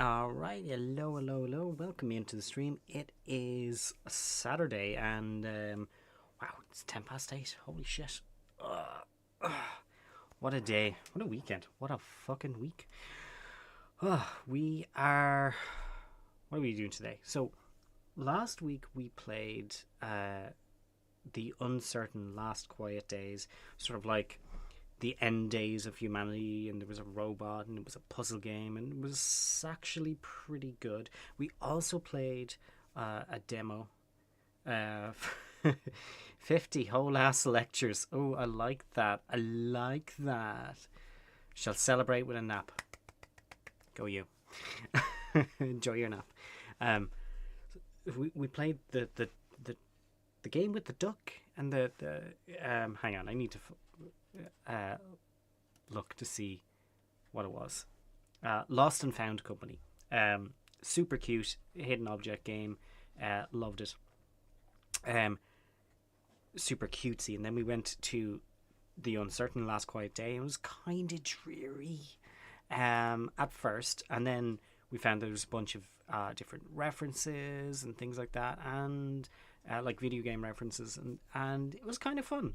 Alright, hello, welcome into the stream. It is Saturday and, wow, it's 10 past 8, holy shit. What a day, what a weekend, what a fucking week. What are we doing today? So, last week we played The Uncertain Last Quiet Days, sort of like the end days of humanity, and there was a robot and it was a puzzle game and it was actually pretty good. We also played a demo, 50 whole ass lectures. Oh, I like that, shall celebrate with a nap. Go you. Enjoy your nap. We played the game with the duck and the hang on, I need to look to see what it was. Lost and Found Company. Super cute hidden object game. Loved it. Super cutesy. And then we went to The Uncertain Last Quiet Day. It was kind of dreary at first, and then we found there was a bunch of different references and things like that, and like video game references, and it was kind of fun.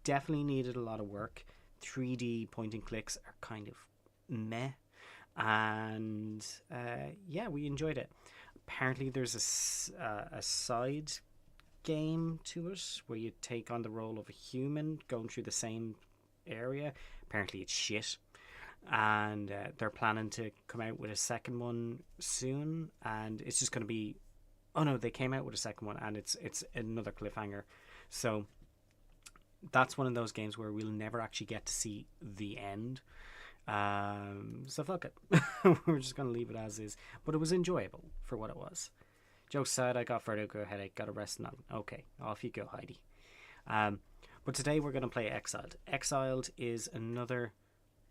Definitely needed a lot of work. 3D point and clicks are kind of meh, and yeah, we enjoyed it. Apparently there's a side game to it where you take on the role of a human going through the same area. Apparently it's shit, and they're planning to come out with a second one soon, and it's just going to be, oh no, they came out with a second one and it's another cliffhanger. So that's one of those games where we'll never actually get to see the end. So fuck it. We're just going to leave it as is. But it was enjoyable for what it was. Joke aside, I got vertigo, headache, got a rest now. Okay, off you go, Heidi. But today we're going to play Exiled. Exiled is another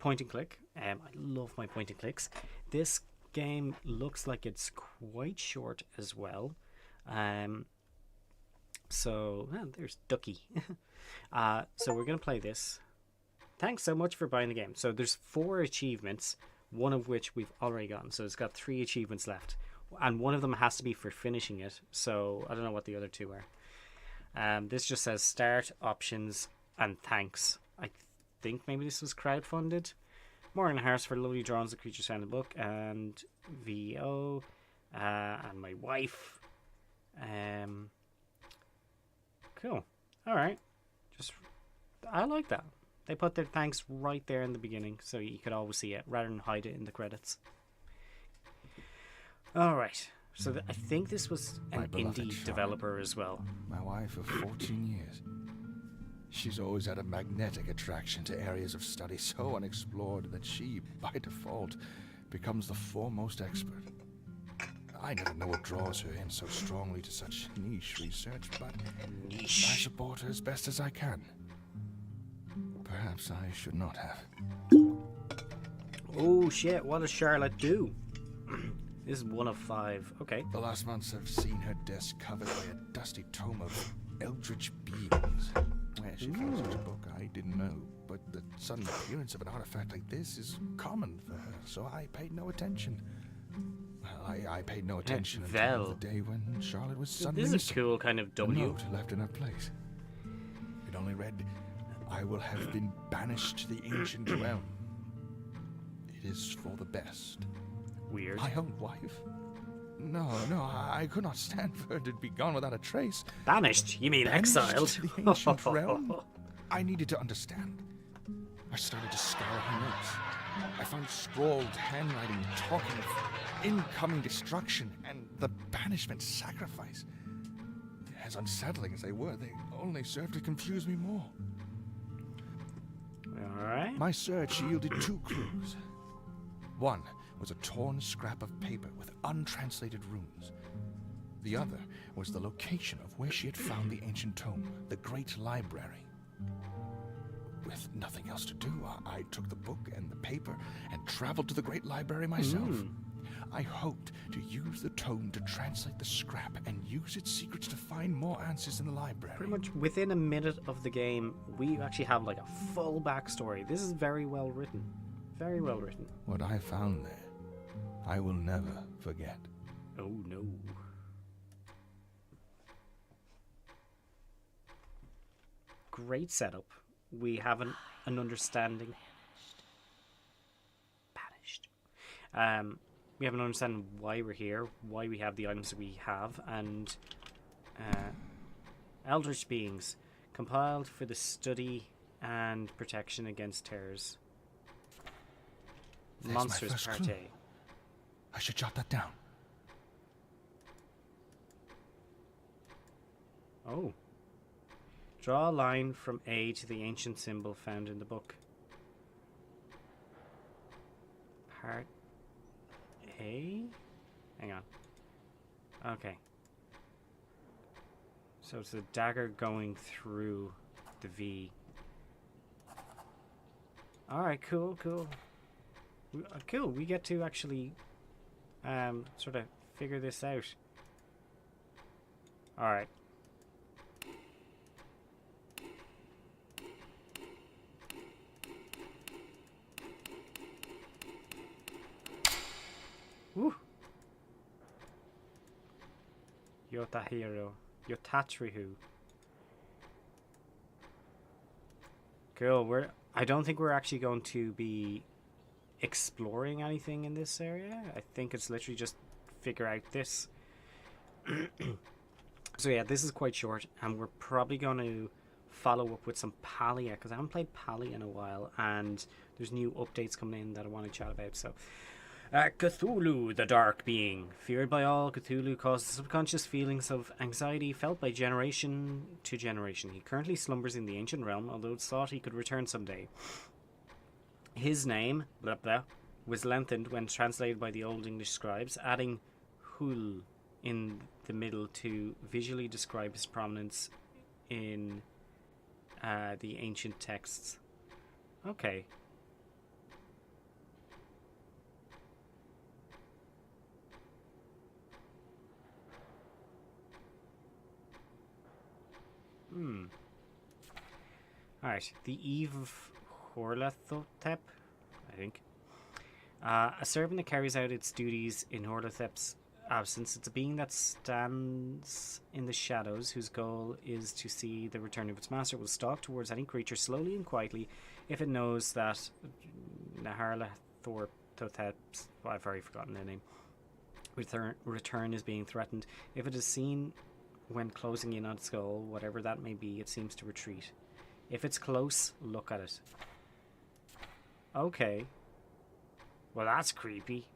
point and click. I love my point and clicks. This game looks like it's quite short as well. So there's Ducky. So we're going to play this. Thanks so much for buying the game. So there's 4 achievements, one of which we've already gotten. So it's got 3 achievements left, and one of them has to be for finishing it. So I don't know what the other 2 are. This just says start, options, and thanks. I think maybe this was crowdfunded. Morgan Harris for lovely drawings of creatures found in the book, and VO, and my wife. Cool. Alright. I like that. They put their thanks right there in the beginning, so you could always see it, rather than hide it in the credits. Alright. So I think this was an indie developer as well. My wife of 14 years. She's always had a magnetic attraction to areas of study so unexplored that she, by default, becomes the foremost expert. I never know what draws her in so strongly to such niche research, but I support her as best as I can. Perhaps I should not have. Oh shit, what does Charlotte do? This is 1 of 5. Okay. The last months have seen her desk covered by a dusty tome of eldritch beings. Where she found such a book, I didn't know, but the sudden appearance of an artifact like this is common for her, so I paid no attention. I paid no attention until the day when Charlotte was suddenly missing. This is a cool kind of W. A note left in her place. It only read, "I will have been banished to the ancient realm. It is for the best." Weird. My own wife? No, I could not stand for her to be gone without a trace. Banished? You mean exiled? To the ancient realm? I needed to understand. I started to scour her notes. I found scrawled handwriting talking of incoming destruction and the banishment sacrifice. As unsettling as they were, they only served to confuse me more. Alright. My search yielded 2 clues. One was a torn scrap of paper with untranslated runes. The other was the location of where she had found the ancient tome, the Great Library. With nothing else to do, I took the book and the paper and traveled to the Great Library myself. I hoped to use the tome to translate the scrap and use its secrets to find more answers in the library. Pretty much within a minute of the game, we actually have like a full backstory. This is very well written. Very well written. What I found there, I will never forget. Oh no. Great setup. We have an understanding. Banished. We have an understanding why we're here, why we have the items that we have, and eldritch beings compiled for the study and protection against terrors. There's my Monsters first Part clue. A. I should jot that down. Oh. Draw a line from A to the ancient symbol found in the book. Part A? Hang on. Okay. So it's a dagger going through the V. Alright, cool. Cool, we get to actually sort of figure this out. Alright. Woo! Yotahiro. Yotatrihu. Cool, I don't think we're actually going to be exploring anything in this area. I think it's literally just figure out this. So yeah, this is quite short, and we're probably going to follow up with some Palia, because I haven't played Palia in a while, and there's new updates coming in that I want to chat about. So Cthulhu, the dark being, feared by all, Cthulhu causes subconscious feelings of anxiety felt by generation to generation. He currently slumbers in the ancient realm, although it's thought he could return someday. His name, blah blah, was lengthened when translated by the Old English scribes, adding hul in the middle to visually describe his prominence in the ancient texts. Okay. Alright, the Eve of Horlathotep, I think. A servant that carries out its duties in Horlathep's absence. It's a being that stands in the shadows, whose goal is to see the return of its master. It will stalk towards any creature slowly and quietly if it knows that Naharlathotep's, I've already forgotten the name, return is being threatened. If it is seen when closing in on its goal, whatever that may be, it seems to retreat. If it's close, look at it. Okay. Well, that's creepy.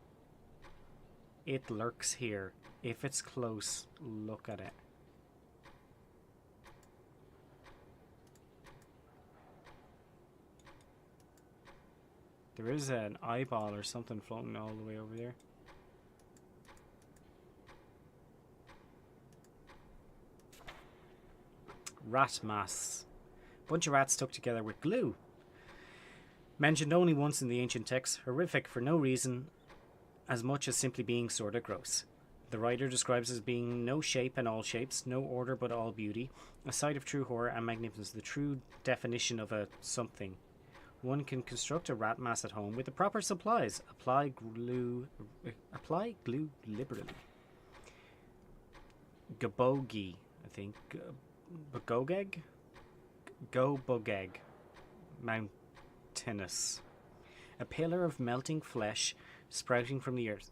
It lurks here. If it's close, look at it. There is an eyeball or something floating all the way over there. Rat mass. Bunch of rats stuck together with glue. Mentioned only once in the ancient texts, horrific for no reason as much as simply being sort of gross. The writer describes as being no shape and all shapes, no order but all beauty, a sight of true horror and magnificence, the true definition of a something. One can construct a rat mass at home with the proper supplies. Apply glue liberally. Gabogi, I think. Bagogeg? Gobogeg. Mountainous. A pillar of melting flesh sprouting from the earth.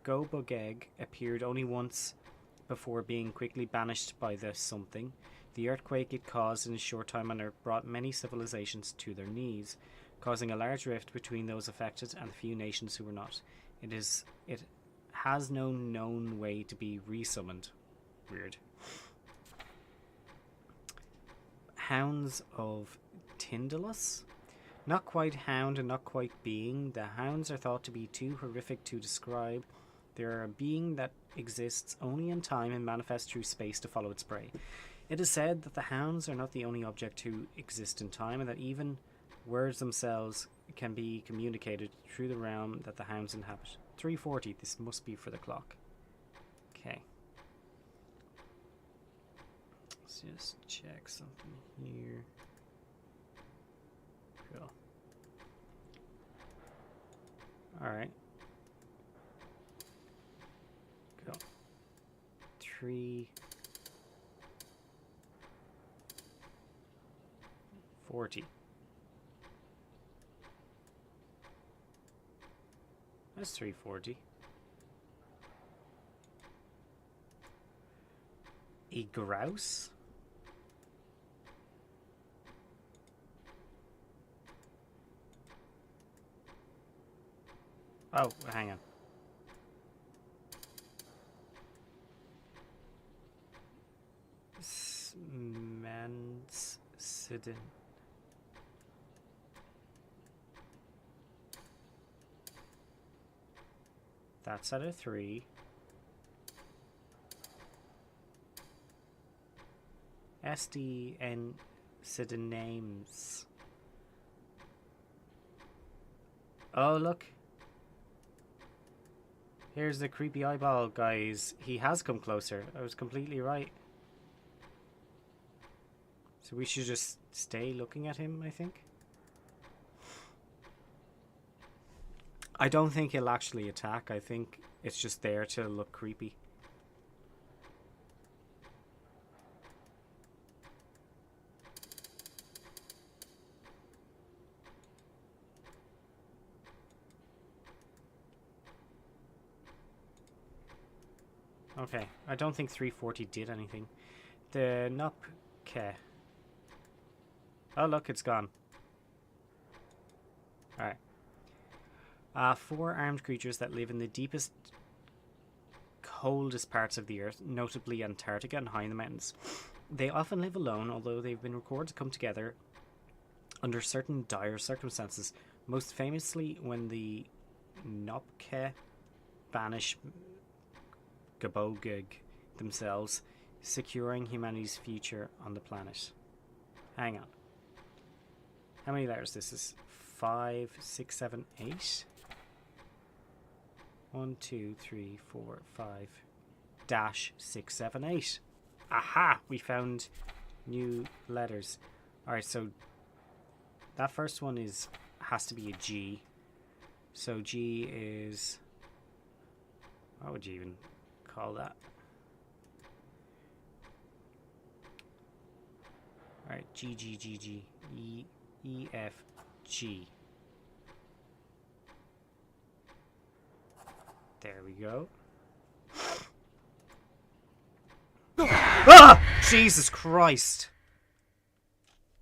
Gobogeg appeared only once before being quickly banished by the something. The earthquake it caused in a short time on Earth brought many civilizations to their knees, causing a large rift between those affected and the few nations who were not. It has no known way to be resummoned. Weird. Hounds of Tyndalus? Not quite hound and not quite being. The hounds are thought to be too horrific to describe. They are a being that exists only in time and manifests through space to follow its prey. It is said that the hounds are not the only object to exist in time, and that even words themselves can be communicated through the realm that the hounds inhabit. 340, this must be for the clock. Okay. Let's just check something here. Cool. Alright. Cool. 340. That's 340. A grouse? Oh, hang on. Mansidin. That's at a 3. SDN names. Oh, look. Here's the creepy eyeball, guys. He has come closer. I was completely right. So we should just stay looking at him, I think. I don't think he'll actually attack. I think it's just there to look creepy. Okay, I don't think 340 did anything. The Nopke. Oh, look, it's gone. Alright. 4 armed creatures that live in the deepest, coldest parts of the earth, notably Antarctica and high in the mountains. They often live alone, although they've been recorded to come together under certain dire circumstances, most famously when the Nopke banish Gabogig themselves, securing humanity's future on the planet. Hang on. How many letters? This is 5, 6, 7, 8. 1, 2, 3, 4, 5. Dash 6, 7, 8. Aha! We found new letters. Alright, so that first one has to be a G. So G is... what would you even call that? Alright, G, G, G, G, E, E, F, G. There we go. Ah! Jesus Christ!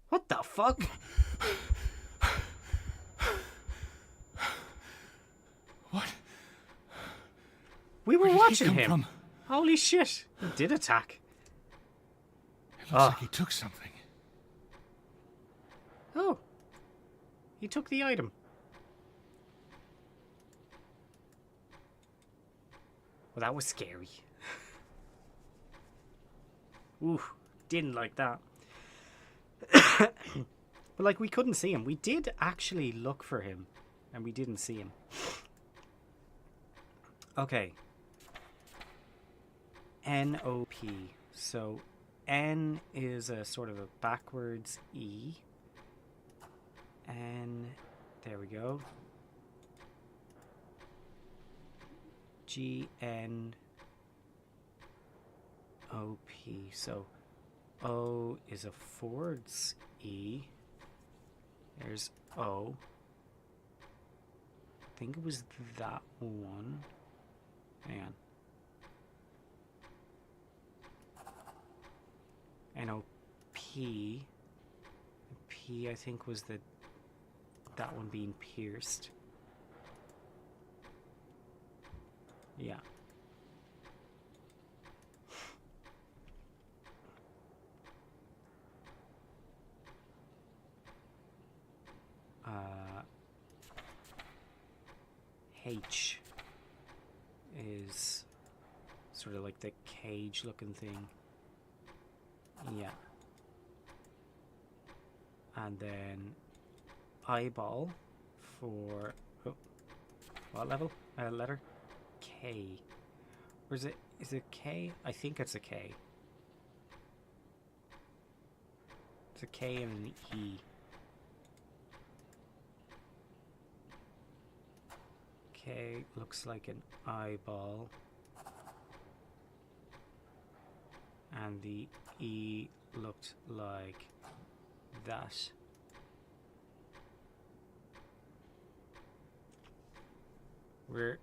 What the fuck? What? We were Where did he watching come him. from? Holy shit! He did attack. It looks like he took something. Oh. He took the item. Well, that was scary. Ooh, didn't like that. But like, we couldn't see him. We did actually look for him, and we didn't see him. Okay. N-O-P. So, N is a sort of a backwards E. N, there we go. G-N-O-P. So, O is a forwards E. There's O. I think it was that one. Hang on. N-O-P. P, I think, was that one being pierced. Yeah. H is sort of like the cage looking thing. Yeah. And then eyeball for... Oh, what level? Letter? K. Or is it K? I think it's a K. It's a K and an E. K looks like an eyeball. And the E looked like that. We're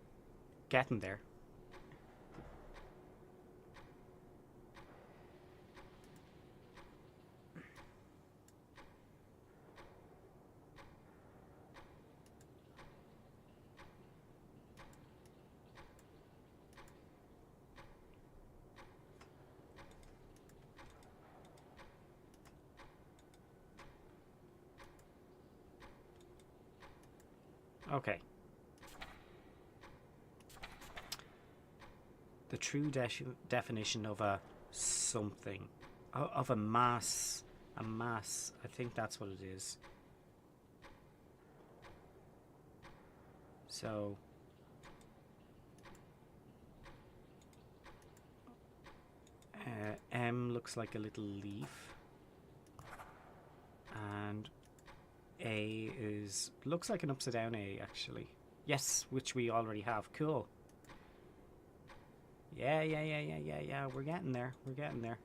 getting there. Okay. The true definition of a something. Of a mass. A mass. I think that's what it is. So... M looks like a little leaf. And... A looks like an upside down A, actually. Yes, which we already have. Cool. Yeah. We're getting there. We're getting there.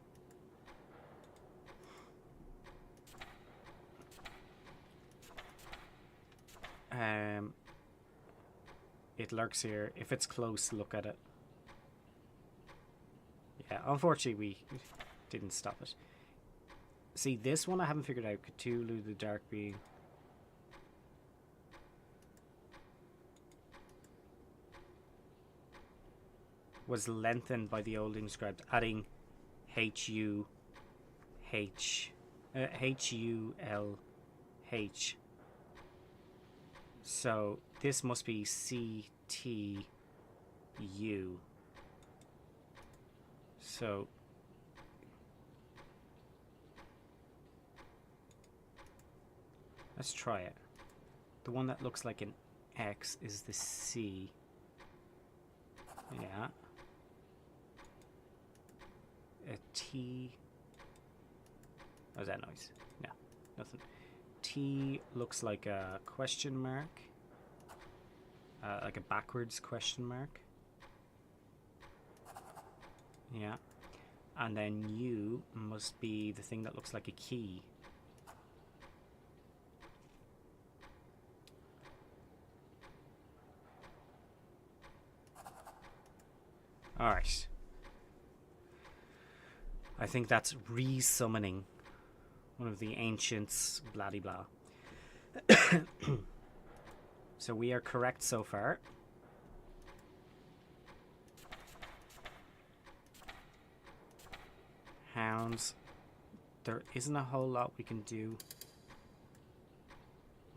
It lurks here. If it's close, look at it. Yeah, unfortunately we didn't stop it. See, this one I haven't figured out. Cthulhu the Dark Being. Was lengthened by the old inscribed, adding H-U-L-H. So this must be C-T-U. So let's try it. The one that looks like an X is the C. Yeah. A T. What was that noise? No, nothing. T looks like a question mark. Like a backwards question mark. Yeah. And then U must be the thing that looks like a key. Alright. I think that's re-summoning one of the ancients, blah de blah. So we are correct so far. Hounds. There isn't a whole lot we can do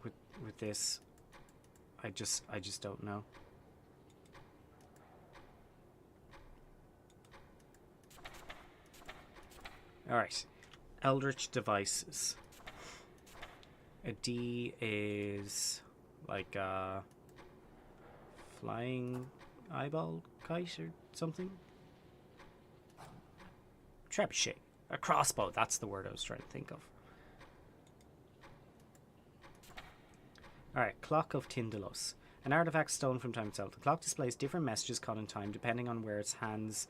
with this. I just don't know. Alright. Eldritch devices. A D is like a flying eyeball kite or something. Trebuchet. A crossbow, that's the word I was trying to think of. Alright, Clock of Tyndalos. An artifact stolen from time itself. The clock displays different messages caught in time depending on where its hands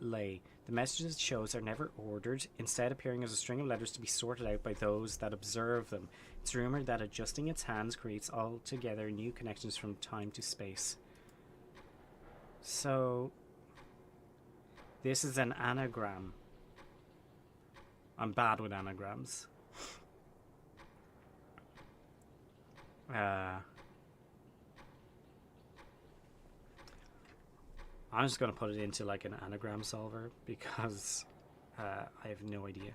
lay. The messages it shows are never ordered, instead appearing as a string of letters to be sorted out by those that observe them. It's rumored that adjusting its hands creates altogether new connections from time to space. So, this is an anagram. I'm bad with anagrams. I'm just going to put it into like an anagram solver because I have no idea.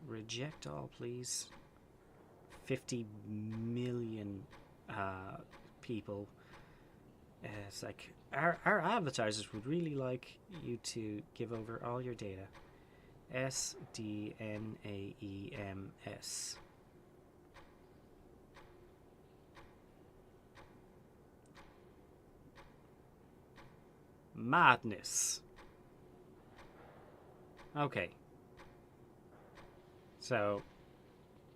Reject all, please. 50 million people. It's like our advertisers would really like you to give over all your data. SDNAEMS. Madness. Okay. So,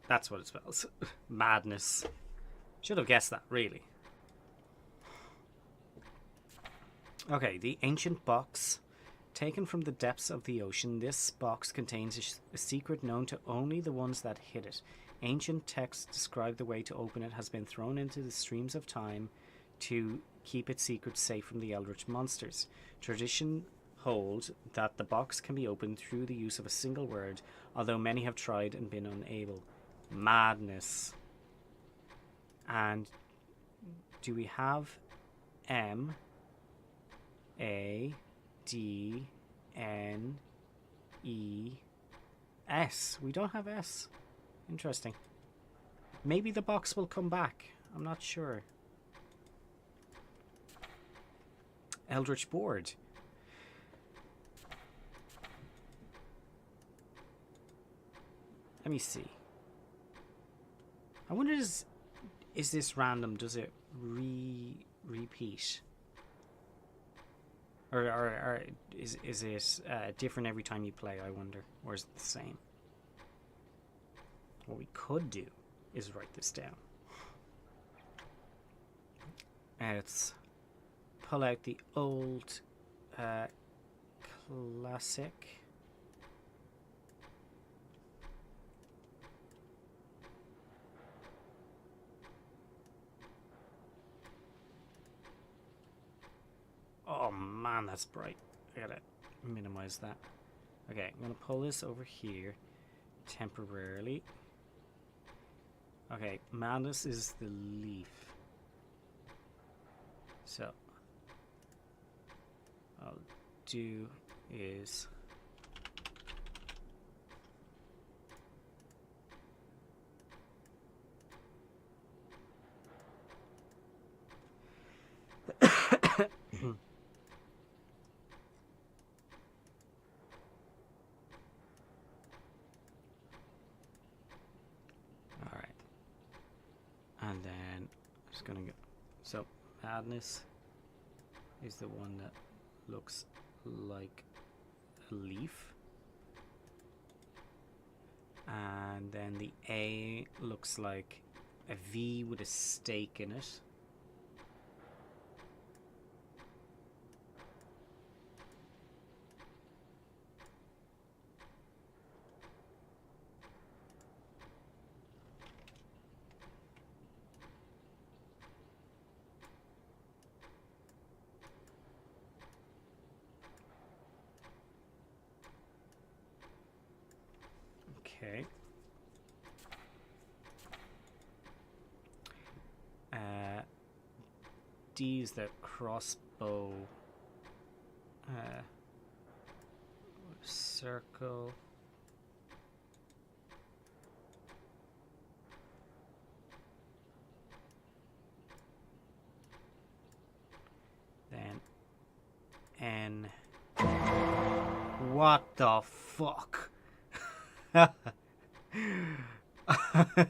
that's what it spells. Madness. Should have guessed that, really. Okay, the ancient box. Taken from the depths of the ocean, this box contains a secret known to only the ones that hid it. Ancient texts describe the way to open it has been thrown into the streams of time to keep its secret safe from the eldritch monsters. Tradition holds that the box can be opened through the use of a single word, although many have tried and been unable. Madness. And do we have M A D N E S? We don't have S. Interesting. Maybe the box will come back. I'm not sure. Eldritch Board. Let me see. I wonder, is this random? Does it repeat? Or is it different every time you play, I wonder? Or is it the same? What we could do is write this down. Let's pull out the old classic. Oh man, that's bright. I gotta minimize that. Okay, I'm gonna pull this over here temporarily. Okay, madness is the leaf. So, I'll do is alright. And then I'm just gonna go. So, madness is the one that looks like a leaf. And then the A looks like a V with a stake in it. Okay. D is the crossbow. Circle. Then N. What the fuck? I'm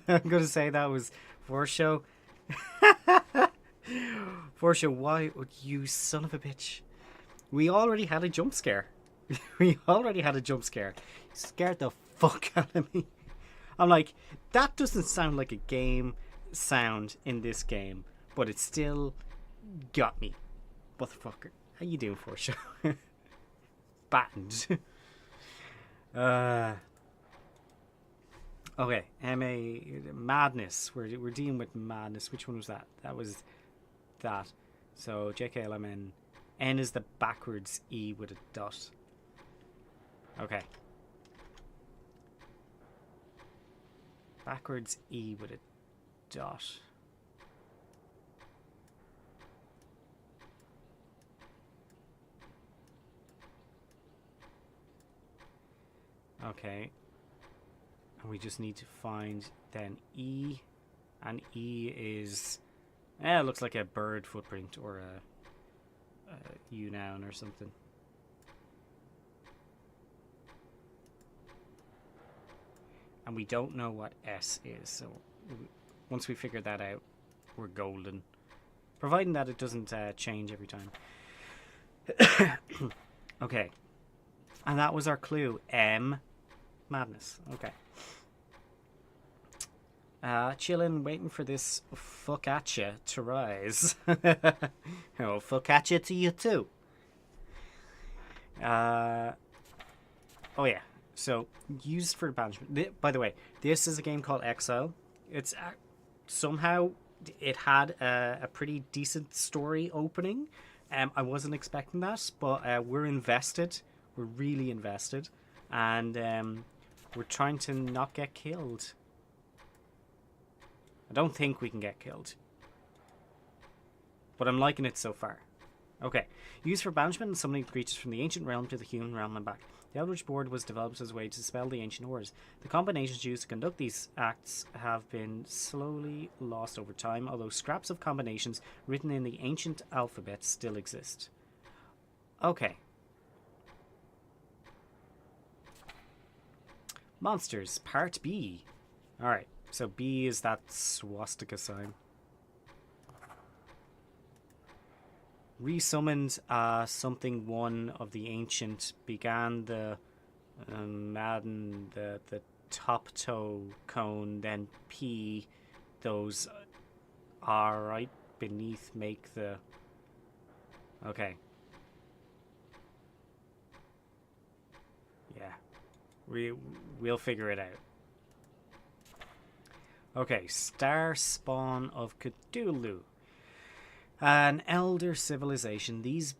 gonna say that was for show. For show, why would you son of a bitch? We already had a jump scare. We already had a jump scare. You scared the fuck out of me. I'm like, that doesn't sound like a game sound in this game, but it still got me. Motherfucker. How you doing, for show? Battened. Okay, madness. We're dealing with madness. Which one was that? That was that. So JKLMN. N is the backwards E with a dot. Okay. Backwards E with a dot. Okay. And we just need to find then E. And E is... it looks like a bird footprint or a U-noun or something. And we don't know what S is, so once we figure that out, we're golden. Providing that it doesn't change every time. Okay. And that was our clue. M. Madness. Okay. Chillin', waiting for this focaccia to rise. Oh, focaccia to you too. Oh yeah. So, used for banishment. By the way, this is a game called Exile. It's somehow it had a pretty decent story opening. I wasn't expecting that, but we're invested. We're really invested, and we're trying to not get killed. I don't think we can get killed, but I'm liking it so far. Okay, used for banishment and summoning creatures from the ancient realm to the human realm and back. The Eldritch board was developed as a way to dispel the ancient horrors. The combinations used to conduct these acts have been slowly lost over time, although scraps of combinations written in the ancient alphabet still exist. Okay. Monsters, Part B. Alright, so B is that swastika sign. Resummoned something one of the ancient, began the Madden, the top toe cone, then P, those R right beneath make the... Okay. Yeah. We'll figure it out. Okay, Star Spawn of Cthulhu. An elder civilization. These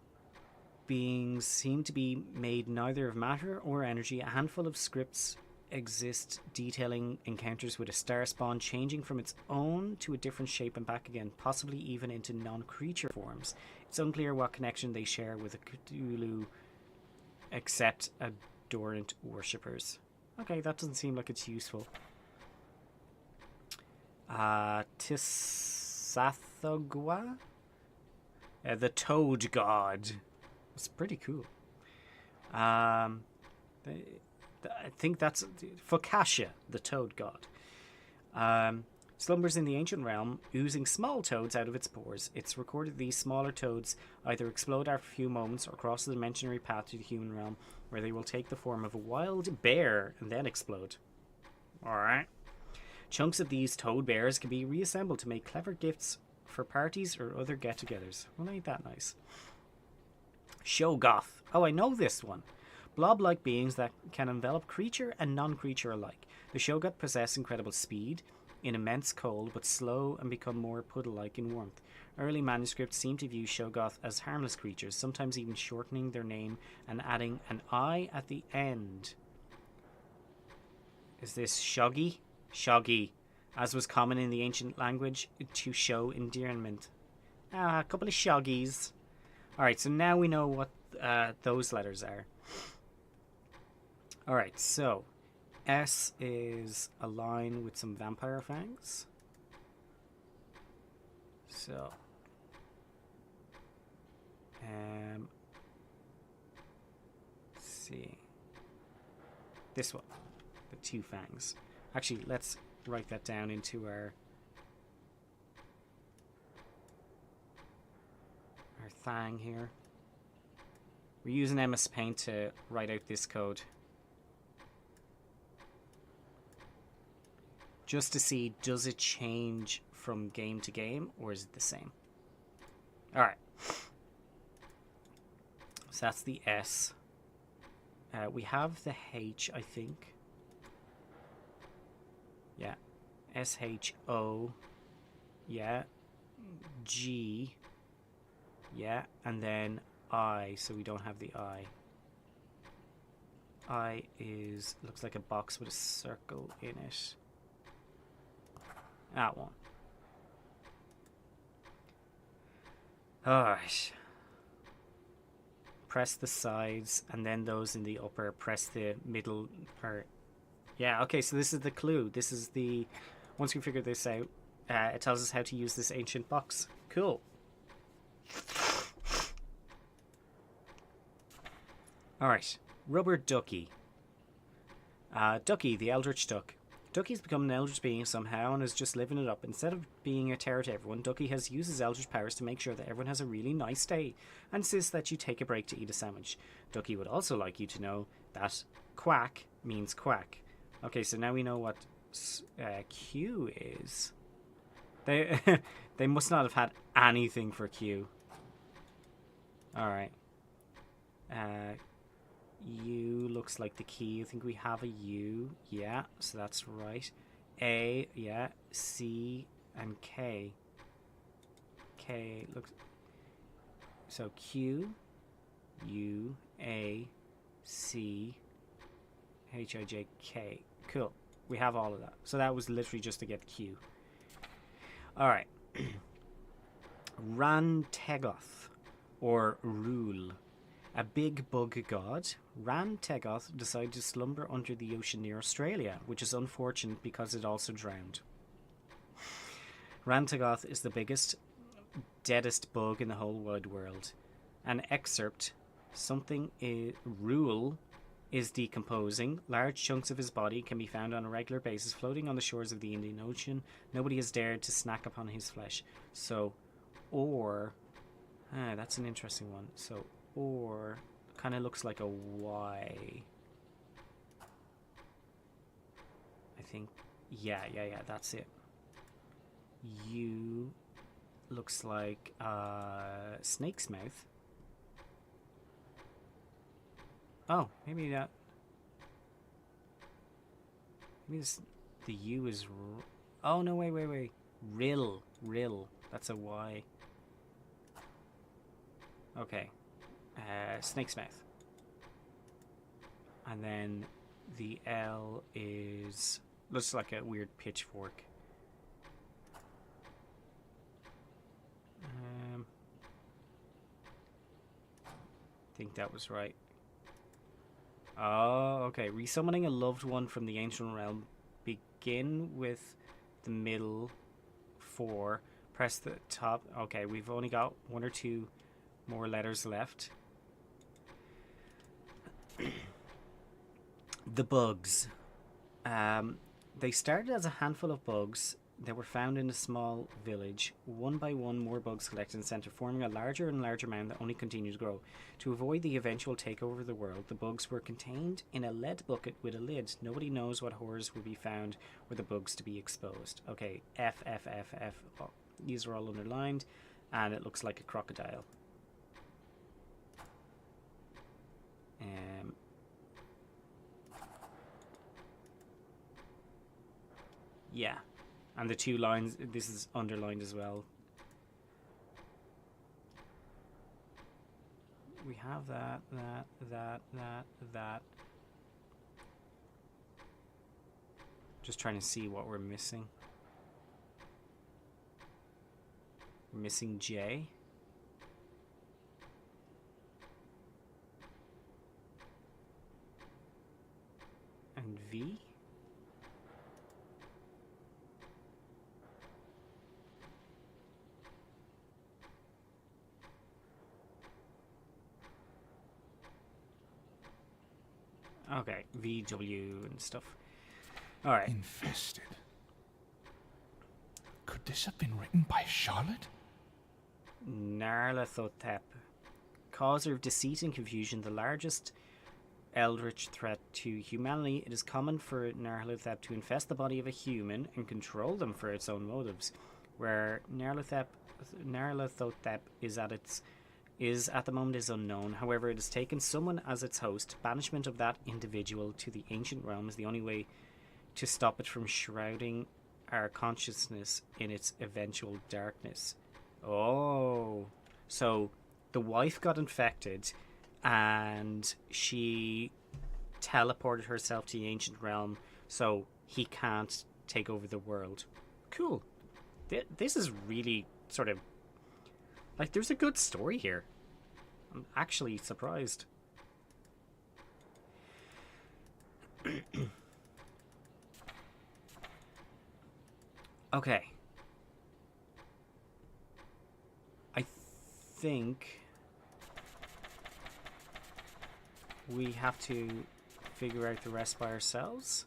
beings seem to be made neither of matter or energy. A handful of scripts exist detailing encounters with a star spawn changing from its own to a different shape and back again, possibly even into non-creature forms. It's unclear what connection they share with a Cthulhu except adorant worshippers. Okay, that doesn't seem like it's useful. Tisathogwa? The Toad God. It's pretty cool. I think that's Focaccia, the Toad God. Slumbers in the ancient realm, oozing small toads out of its pores. It's recorded these smaller toads either explode after a few moments or cross the dimensionary path to the human realm, where they will take the form of a wild bear and then explode. Alright. Chunks of these toad bears can be reassembled to make clever gifts for parties or other get-togethers. Well, ain't that nice? Shoggoth. Oh, I know this one. Blob-like beings that can envelop creature and non-creature alike. The Shoggoth possess incredible speed in immense cold, but slow and become more puddle-like in warmth. Early manuscripts seem to view Shoggoth as harmless creatures, sometimes even shortening their name and adding an I at the end. Is this Shoggy? Shoggy, as was common in the ancient language to show endearment. A couple of Shoggies. Alright, so now we know what those letters are. Alright, so S is a line with some vampire fangs. So let's see. This one. The two fangs. Actually, let's write that down into our thing here. We're using MS Paint to write out this code, just to see, does it change from game to game or is it the same? Alright, so that's the S. We have the H, I think. Yeah. S-H-O. Yeah. G. Yeah. And then I, so we don't have the I. I is, looks like a box with a circle in it. That one. Alright. Press the sides, and then those in the upper, press the middle, or Yeah, okay, so this is the clue. This is the... Once we figure this out, it tells us how to use this ancient box. Cool. Alright. Rubber Ducky. Ducky, the Eldritch Duck. Ducky's become an eldritch being somehow and is just living it up. Instead of being a terror to everyone, Ducky has used his eldritch powers to make sure that everyone has a really nice day and insists that you take a break to eat a sandwich. Ducky would also like you to know that quack means quack. Okay, so now we know what Q is. They they must not have had anything for Q. Alright. U looks like the key. I think we have a U. Yeah, so that's right. A, yeah. C and K. K looks... So Q, U, A, C, H, I, J, K. Cool. We have all of that. So that was literally just to get Q. Alright. Rantegoth, or Rule. A big bug god, Rantegoth decided to slumber under the ocean near Australia, which is unfortunate because it also drowned. Rantegoth is the biggest, deadest bug in the whole wide world. An excerpt, something Rule is decomposing. Large chunks of his body can be found on a regular basis floating on the shores of the Indian Ocean. Nobody has dared to snack upon his flesh. So, or... that's an interesting one. So, or kind of looks like a Y. I think, yeah, that's it. U looks like snake's mouth. Oh, maybe that. Maybe this, the U is. Oh no! Wait. Rill. That's a Y. Okay. Snake's mouth. And then the L is... looks like a weird pitchfork. I think that was right. Oh, okay. Resummoning a loved one from the ancient realm. Begin with the middle 4. Press the top. Okay, we've only got 1 or 2 more letters left. The bugs. They started as a handful of bugs that were found in a small village. One by one, more bugs collected in the centre, forming a larger and larger mound that only continued to grow. To avoid the eventual takeover of the world, the bugs were contained in a lead bucket with a lid. Nobody knows what horrors will be found were the bugs to be exposed. Okay, F. Oh, these are all underlined, and it looks like a crocodile. Yeah, and the 2 lines, this is underlined as well. We have that. Just trying to see what we're missing. We're missing J. And V. Okay, VW and stuff. Alright. Infested. Could this have been written by Charlotte? Nyarlathotep. Causer of deceit and confusion, the largest eldritch threat to humanity, it is common for Nyarlathotep to infest the body of a human and control them for its own motives. Where Nyarlathotep is at the moment is unknown. However, it has taken someone as its host. Banishment of that individual to the ancient realm is the only way to stop it from shrouding our consciousness in its eventual darkness. Oh, so the wife got infected and she teleported herself to the ancient realm so he can't take over the world. Cool. This is really sort of like, there's a good story here. I'm actually surprised. Okay. I think we have to figure out the rest by ourselves.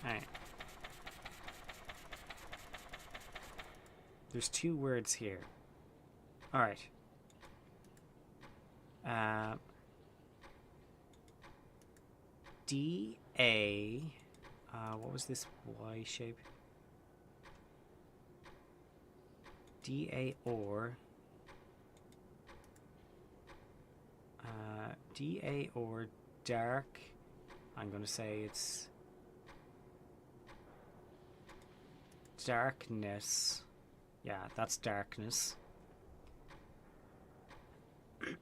Alright. There's 2 words here. Alright. D-A... what was this Y shape? D-A or... D-A or dark. I'm going to say it's... darkness. Yeah, that's darkness.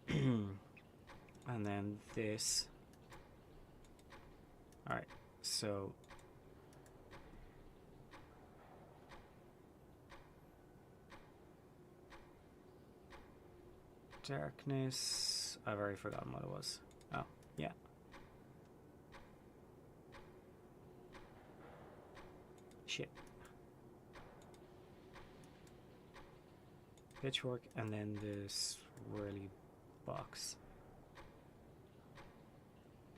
And then this. Alright, so darkness. I've already forgotten what it was. Oh, yeah. Shit. Pitchfork, and then this swirly box.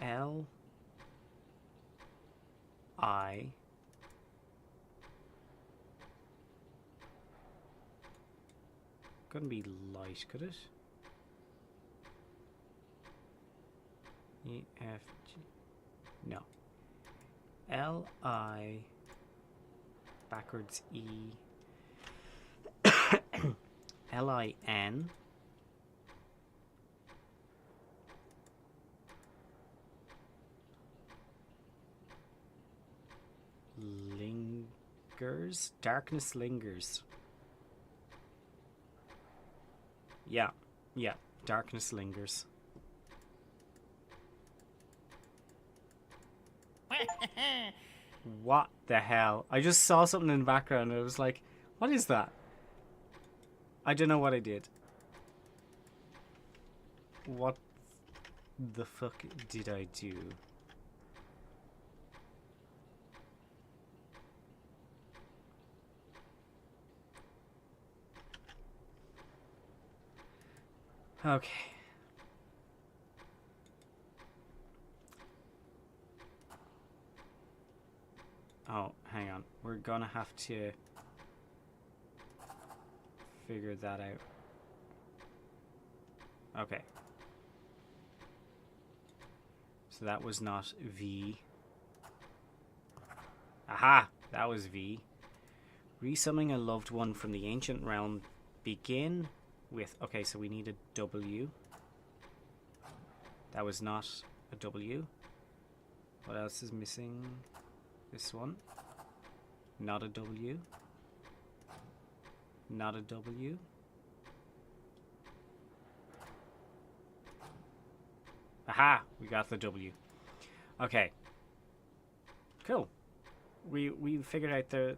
L I couldn't be light, could it? E F G. No. L I backwards E L-I-N lingers. Darkness lingers. Yeah, darkness lingers. What the hell? I just saw something in the background and I was like, what is that? I don't know what I did. What the fuck did I do? Okay. Oh, hang on. We're gonna have to figure that out. Okay. So that was not V. Aha! That was V. Resummoning a loved one from the ancient realm. Begin with... Okay, so we need a W. That was not a W. What else is missing? This one. Not a W. Not a W. Aha! We got the W. Okay. Cool. We figured out the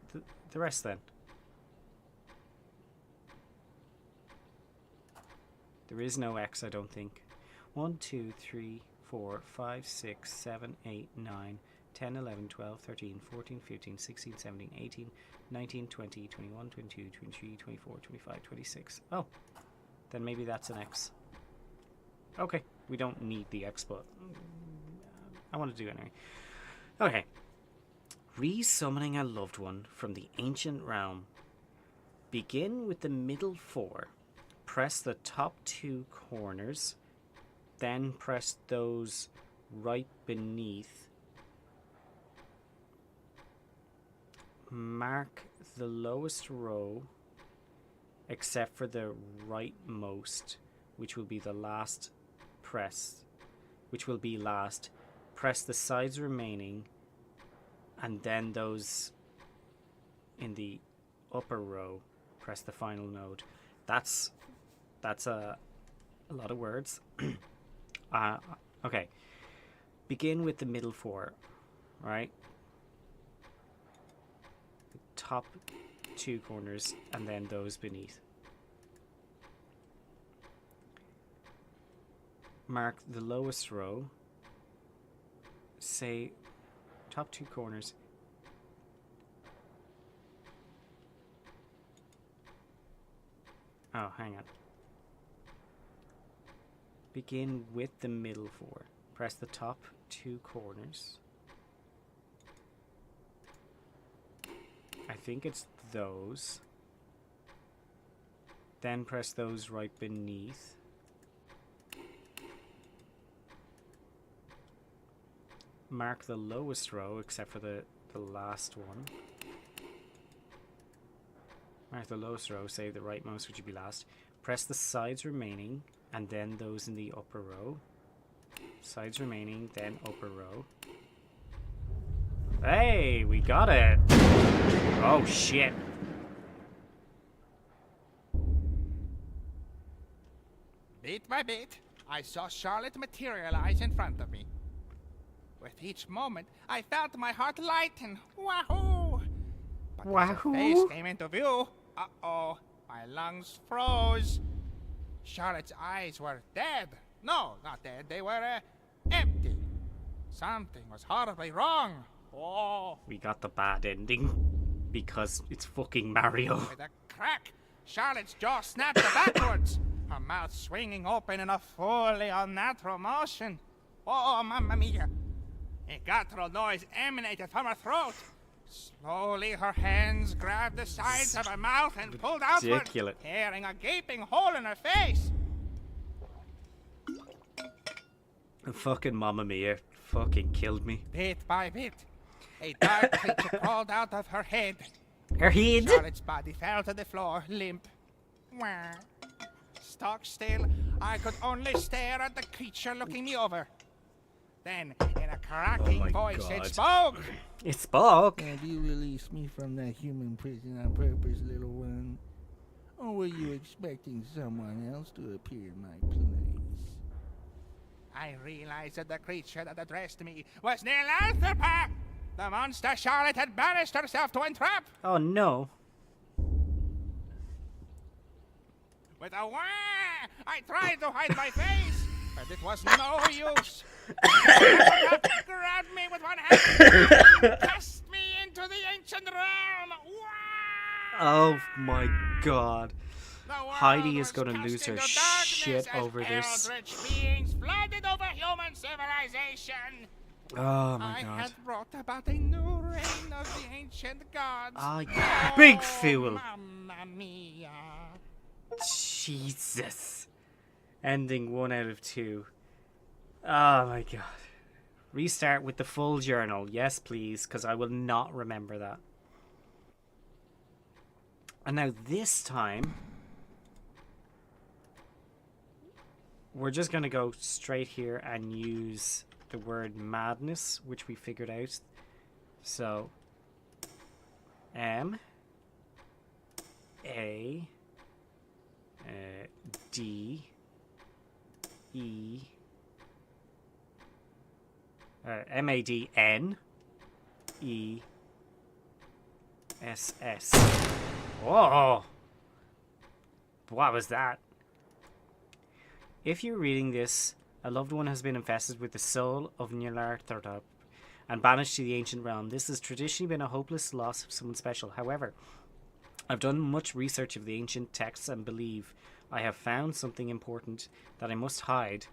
rest then. There is no X, I don't think. 1, 2, 3, 4, 5, 6, 7, 8, 9, 10, 11, 12, 13, 14, 15, 16, 17, 18, 19, 20, 21, 22, 23, 24, 25, 26. Oh, then maybe that's an X. Okay, we don't need the X, but I want to do it anyway. Okay. Resummoning a loved one from the ancient realm. Begin with the middle 4. Press the top 2 corners. Then press those right beneath. Mark the lowest row except for the rightmost, which will be the last press, which will be last. Press the sides remaining, and then those in the upper row, press the final node. That's a lot of words. Okay. Begin with the middle 4, right? The top 2 corners, and then those beneath. mark the lowest row. Say top 2 corners. Oh, hang on. Begin with the middle 4. Press the top 2 corners. I think it's those. Then press those right beneath. Mark the lowest row except for the last one. Mark the lowest row, say the rightmost, which would be last. Press the sides remaining, and then those in the upper row. Sides remaining, then upper row. Hey, we got it! Oh shit. Bit by bit, I saw Charlotte materialize in front of me. With each moment, I felt my heart lighten. Wahoo! But as her face Wahoo? came into view, uh-oh, my lungs froze. Charlotte's eyes were dead. No, not dead. They were empty. Something was horribly wrong. Oh, We got the bad ending because it's fucking Mario. with a crack, Charlotte's jaw snapped backwards, her mouth swinging open in a fully unnatural motion. Oh, mamma mia! A guttural noise emanated from her throat. Slowly, her hands grabbed the sides of her mouth and pulled outward, Ridiculous. tearing a gaping hole in her face. Fucking Mamma Mia fucking killed me. Bit by bit, a dark creature crawled out of her head. Her head? Charlotte's body fell to the floor, limp. Wah. Stock still, I could only stare at the creature looking me over. Then, in a cracking my voice, God. it spoke. It spoke. Have you released me from that human prison on purpose, little one? Or were you expecting someone else to appear in my place? I realized that the creature that addressed me was Neil Arthurpack, the monster Charlotte had banished herself to entrap. Oh no. With a wah, I tried to hide my face, but it was no use. Grabbed me with one hand, cast me into the ancient realm. Wah! Oh my god. The world Heidi is was gonna cast lose her into darkness shit as over this. eldritch beings flooded over human civilization. Oh my I god. had brought about a new reign of the ancient gods. Oh, you big fool. Mamma mia. Jesus. Ending 1 out of 2. Oh my god. Restart with the full journal. Yes, please, because I will not remember that. And now this time, we're just going to go straight here and use the word madness, which we figured out. So, M A D E MADNESS. Whoa! What was that? If you're reading this, a loved one has been infested with the soul of Nyarlathotep and banished to the ancient realm. This has traditionally been a hopeless loss of someone special. However, I've done much research of the ancient texts and believe I have found something important that I must hide,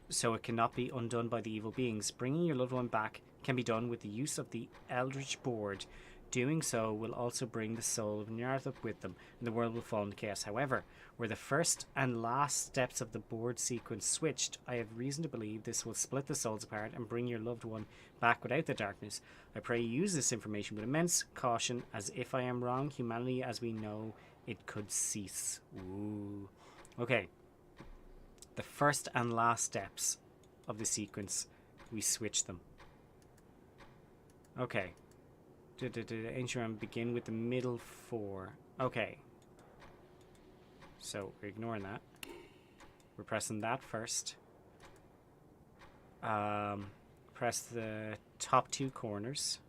so it cannot be undone by the evil beings. Bringing your loved one back can be done with the use of the Eldritch Board. Doing so will also bring the soul of Nyarlathotep with them, and the world will fall into chaos. However, where the first and last steps of the board sequence switched, I have reason to believe this will split the souls apart and bring your loved one back without the darkness. I pray you use this information with immense caution, as if I am wrong, humanity as we know it could cease. Ooh. Okay. The first and last steps of the sequence, we switch them. Okay. Ancient realm, begin with the middle 4. Okay. So, we're ignoring that. We're pressing that first. Press the top 2 corners.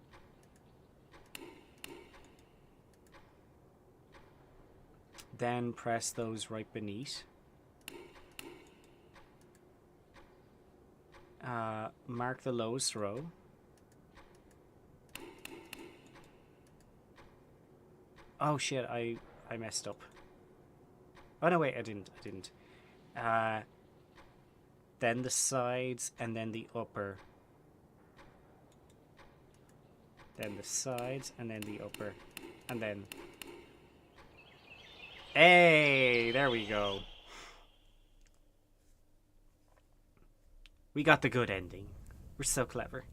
Then press those right beneath. Mark the lowest row. Oh shit, I messed up. Oh no, wait, I didn't. Then the sides, and then the upper. Then the sides, and then the upper. And then... Hey! There we go. We got the good ending. We're so clever.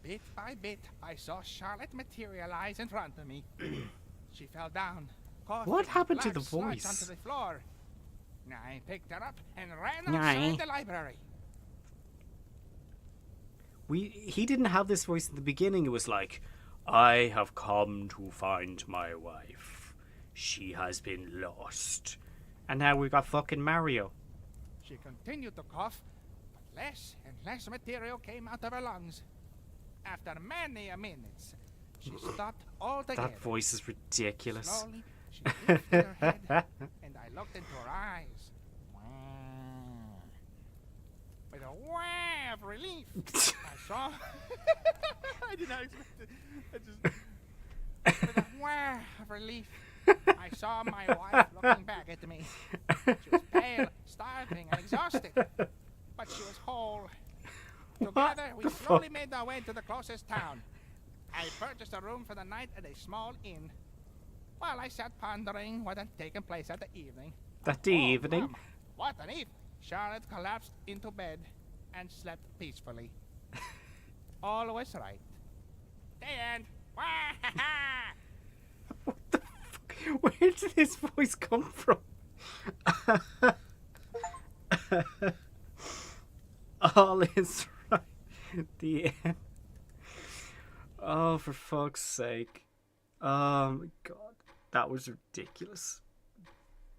Bit by bit, I saw Charlotte materialize in front of me. She fell down. What happened to the voice? voice? Onto the floor. I picked her up and ran Nye. outside the library. He didn't have this voice in the beginning. It was like, I have come to find my wife. She has been lost. And now we got fucking Mario. She continued to cough, but less and less material came out of her lungs. After many minutes, she stopped altogether. That voice is ridiculous. Slowly, she lifted her head, and I looked into her eyes. With a wah of relief, I saw... I did not expect it. With a wah of relief, I saw my wife looking back at me. She was pale, starving, and exhausted, but she was whole. Together, we slowly made our way to the closest town. I purchased a room for the night at a small inn. While I sat pondering what had taken place that evening. Evening? Mama, what an evening! Charlotte collapsed into bed and slept peacefully. All was right. The end. What the fuck? Where did this voice come from? All is right. The end. Oh, for fuck's sake. Oh my god. That was ridiculous.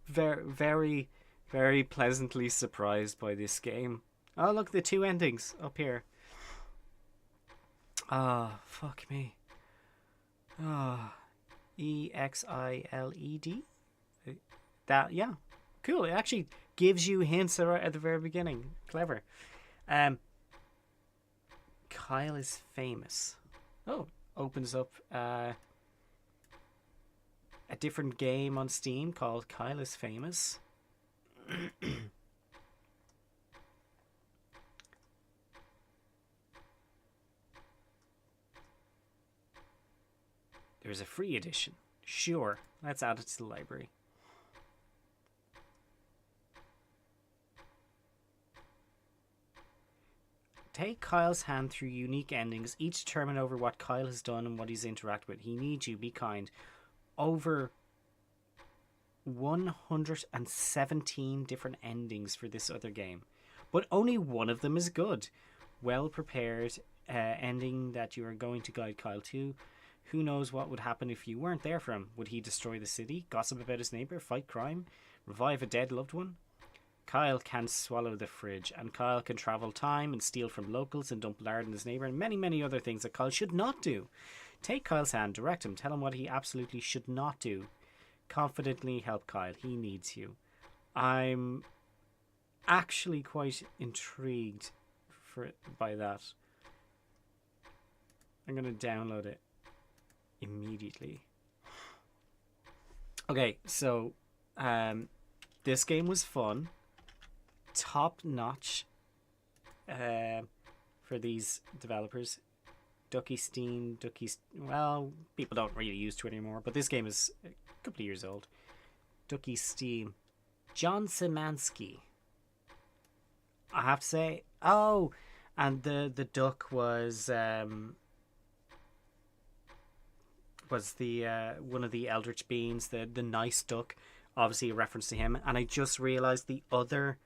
Very, very, very pleasantly surprised by this game. Oh, look, the two endings up here. Ah, oh, fuck me. Ah, EXILED. That, yeah, cool. It actually gives you hints right at the very beginning. Clever. Kyle is famous. Oh, opens up a different game on Steam called Kyle is Famous. There's a free edition. Sure, let's add it to the library. Take Kyle's hand through unique endings, each determine over what Kyle has done and what he's interacted with. He needs you, be kind. Over 117 different endings for this other game, but only one of them is good. Well prepared ending that you are going to guide Kyle to. Who knows what would happen if you weren't there for him? Would he destroy the city, gossip about his neighbour, fight crime, revive a dead loved one? Kyle can swallow the fridge, and Kyle can travel time and steal from locals and dump lard in his neighbour, and many, many other things that Kyle should not do. Take Kyle's hand, direct him, tell him what he absolutely should not do. Confidently help Kyle, he needs you. I'm actually quite intrigued by that. I'm going to download it immediately. Okay, so this game was fun. Top notch for these developers. Well, people don't really use Twitter anymore, but this game is a couple of years old. Ducky Steam. John Szymanski. I have to say, oh, and the duck was the one of the Eldritch Beans, the nice duck, obviously a reference to him. And I just realized the other,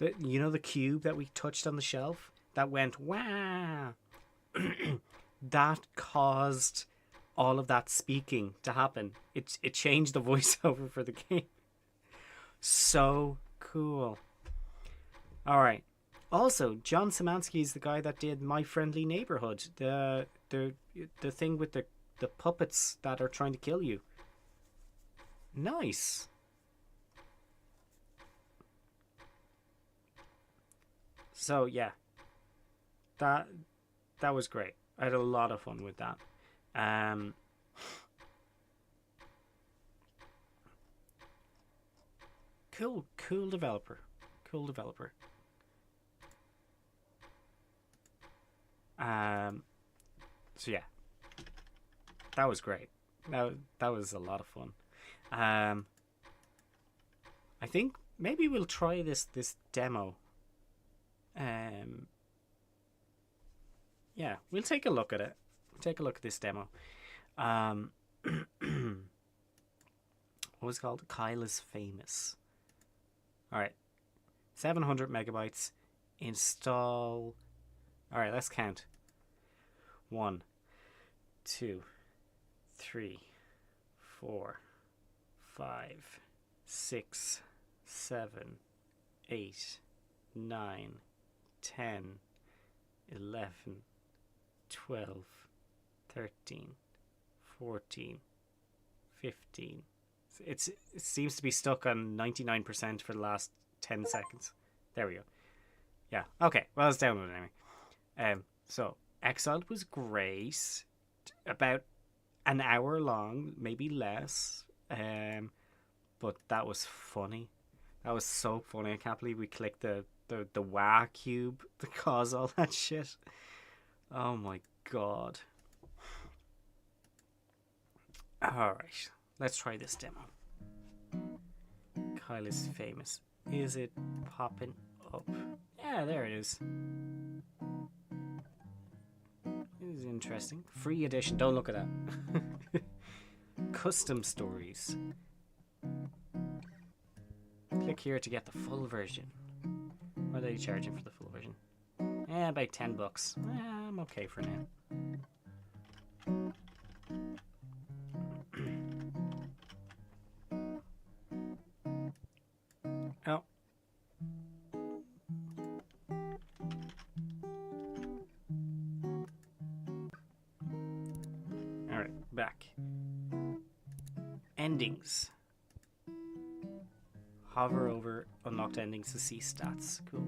you know, the cube that we touched on the shelf that went wow. That caused all of that speaking to happen. It changed the voiceover for the game. So cool. All right. Also, John Szymanski is the guy that did My Friendly Neighborhood, the thing with the puppets that are trying to kill you. Nice. So yeah, that that was great. I had a lot of fun with that. Um, cool developer, cool developer. Um, so yeah, that was great. That was a lot of fun. Um, I think maybe we'll try this demo. Yeah, we'll take a look at it. Take a look at this demo. Um, what was it called? Kyle is famous. All right, 700 megabytes. Install. All right, let's count. 1, 2, 3, 4, 5, 6, 7, 8, 9, 10, 11, 12, 13, 14, 15. It seems to be stuck on 99% for the last 10 seconds. There we go. Yeah, okay. Well, it's downloaded anyway. So, Exiled was great. About an hour long, maybe less. But that was funny. That was so funny. I can't believe we clicked the WA cube to cause all that shit. Oh my god. Alright, let's try this demo. Kyle is famous. Is it popping up? Yeah, there it is. This is interesting. Free edition, don't look at that. Custom stories. Click here to get the full version. What are they charging for the full version? About $10. I'm okay for now. Oh. Alright, back. Endings. Hover over unlocked endings to see stats. Cool.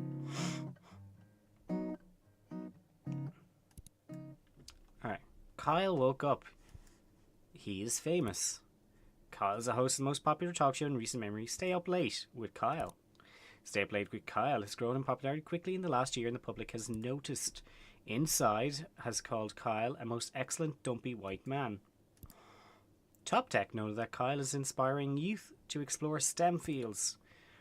Alright. Kyle woke up. He is famous. Kyle is the host of the most popular talk show in recent memory, Stay Up Late with Kyle. Stay Up Late with Kyle has grown in popularity quickly in the last year and the public has noticed. Inside has called Kyle a most excellent dumpy white man. Top Tech noted that Kyle is inspiring youth to explore STEM fields.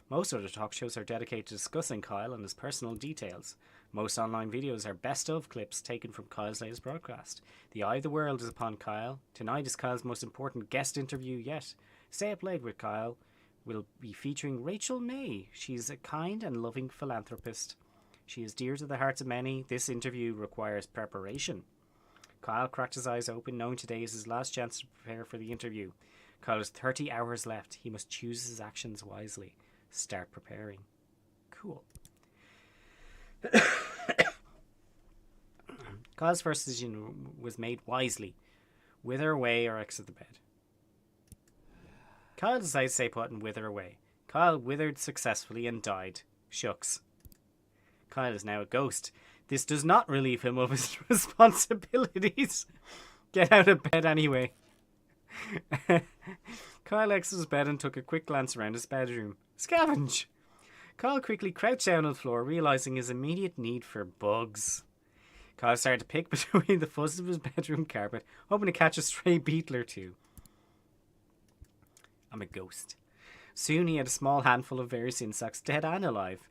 Most other talk shows are dedicated to discussing Kyle and his personal details. Most online videos are best of clips taken from Kyle's latest broadcast. The eye of the world is upon Kyle. Tonight is Kyle's most important guest interview yet. Stay Up Late with Kyle will be featuring Rachel May. She's a kind and loving philanthropist. She is dear to the hearts of many. This interview requires preparation. Kyle cracked his eyes open, knowing today is his last chance to prepare for the interview. Kyle has 30 hours left. He must choose his actions wisely. Start preparing. Cool. Kyle's first decision was made wisely. Wither away or exit the bed. Kyle decided to stay put and wither away. Kyle withered successfully and died. Shucks. Kyle is now a ghost. This does not relieve him of his responsibilities. Get out of bed anyway. Kyle exited his bed and took a quick glance around his bedroom. Scavenge! Kyle quickly crouched down on the floor, realising his immediate need for bugs. Kyle started to pick between the fuzz of his bedroom carpet, hoping to catch a stray beetle or two. I'm a ghost. Soon he had a small handful of various insects, dead and alive.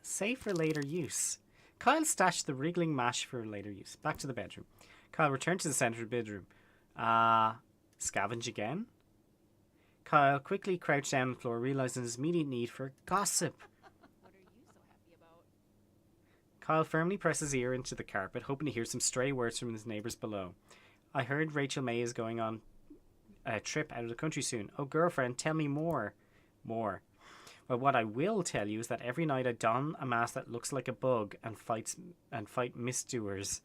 Safe for later use. Kyle stashed the wriggling mash for later use. Back to the bedroom. Kyle returned to the centre of the bedroom. Scavenge again? Kyle quickly crouched down on the floor, realising his immediate need for gossip. What are you so happy about? Kyle firmly pressed his ear into the carpet, hoping to hear some stray words from his neighbours below. I heard Rachel May is going on a trip out of the country soon. Oh, girlfriend, tell me more. More. Well, what I will tell you is that every night I don a mask that looks like a bug and fight misdoers.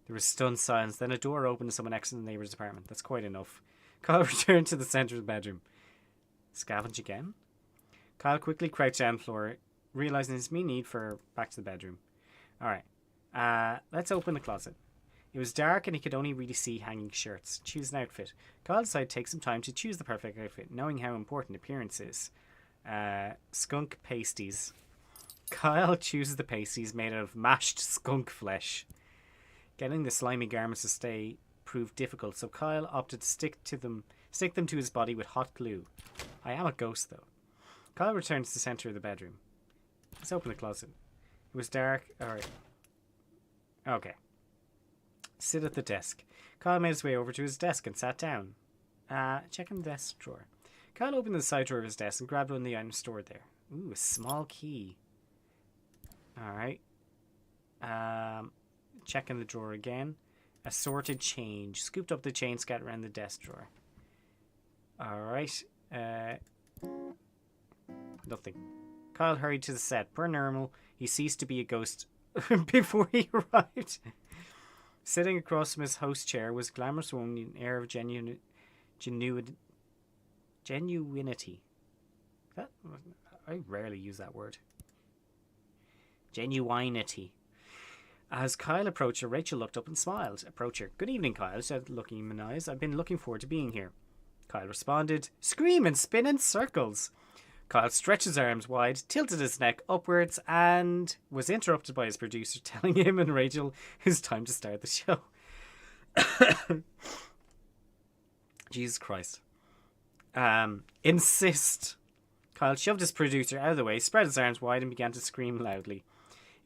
There was stunned silence. Then a door opened and someone exited the neighbour's apartment. That's quite enough. Kyle returned to the centre of the bedroom. Scavenge again? Kyle quickly crouched down on the floor, realizing his immediate need for back to the bedroom. Alright. Let's open the closet. It was dark and he could only really see hanging shirts. Choose an outfit. Kyle decided to take some time to choose the perfect outfit, knowing how important appearance is. Skunk pasties. Kyle chooses the pasties made out of mashed skunk flesh. Getting the slimy garments to stay proved difficult, so Kyle opted to stick them to his body with hot glue. I am a ghost, though. Kyle returned to the center of the bedroom. Let's open the closet. It was dark. Alright. Okay. Sit at the desk. Kyle made his way over to his desk and sat down. Checking the desk drawer. Kyle opened the side drawer of his desk and grabbed one of the items stored there. Ooh, a small key. Alright. Checking the drawer again. Assorted change. Scooped up the change scattered around the desk drawer. Alright. Nothing. Kyle hurried to the set. Per normal, he ceased to be a ghost before he arrived. Sitting across from his host chair was a glamorous woman with an air of genuinity. That, I rarely use that word. Genuinity. As Kyle approached her, Rachel looked up and smiled. Approach her. Good evening, Kyle, said, looking him in the eyes. I've been looking forward to being here. Kyle responded, scream and spin in circles. Kyle stretched his arms wide, tilted his neck upwards, and was interrupted by his producer telling him and Rachel it's time to start the show. Jesus Christ. Insist. Kyle shoved his producer out of the way, spread his arms wide, and began to scream loudly.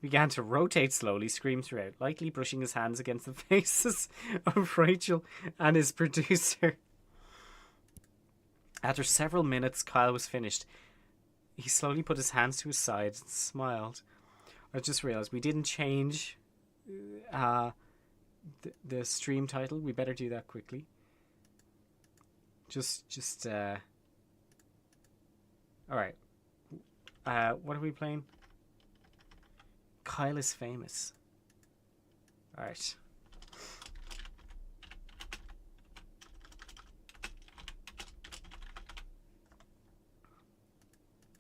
He began to rotate slowly, scream throughout, lightly brushing his hands against the faces of Rachel and his producer. After several minutes, Kyle was finished. He slowly put his hands to his sides and smiled. I just realized we didn't change the stream title. We better do that quickly. Alright. What are we playing? Kyle is famous. Alright.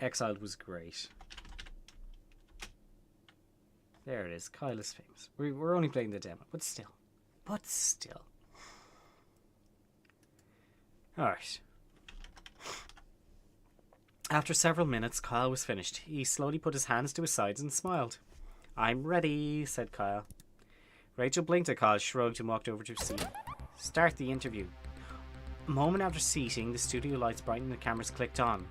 Exiled was great. There it is. Kyle is famous. We're only playing the demo, but still. Alright. After several minutes, Kyle was finished. He slowly put his hands to his sides and smiled. I'm ready, said Kyle. Rachel blinked at Kyle, shrugged, and walked over to her seat. Start the interview. A moment after seating, the studio lights brightened and the cameras clicked on.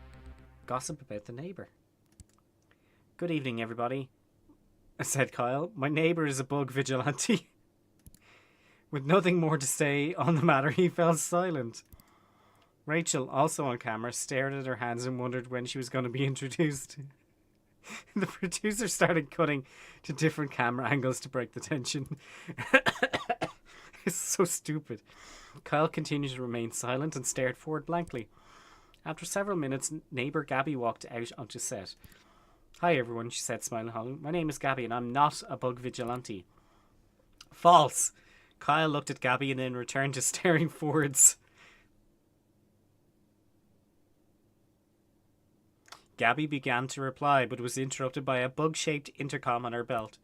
Gossip about the neighbour. Good evening, everybody, said Kyle. My neighbour is a bug vigilante. With nothing more to say on the matter, he fell silent. Rachel, also on camera, stared at her hands and wondered when she was going to be introduced. The producer started cutting to different camera angles to break the tension. It's so stupid. Kyle continued to remain silent and stared forward blankly. After several minutes, neighbour Gabby walked out onto set. Hi everyone, she said, smiling hollow. My name is Gabby and I'm not a bug vigilante. False. Kyle looked at Gabby and then returned to staring forwards. Gabby began to reply, but was interrupted by a bug-shaped intercom on her belt.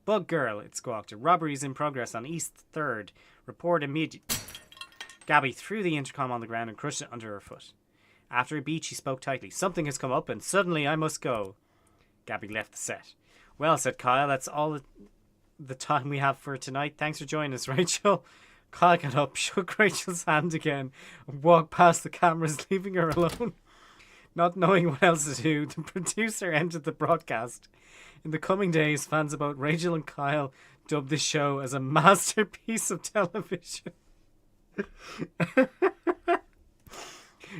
Bug girl, it squawked. A robbery is in progress on East 3rd. Report immediate. Gabby threw the intercom on the ground and crushed it under her foot. After a beat, she spoke tightly. Something has come up and suddenly I must go. Gabby left the set. Well, said Kyle, that's all the time we have for tonight. Thanks for joining us, Rachel. Kyle got up, shook Rachel's hand again, and walked past the cameras, leaving her alone. Not knowing what else to do, the producer ended the broadcast. In the coming days, fans of both Rachel and Kyle dubbed this show as a masterpiece of television.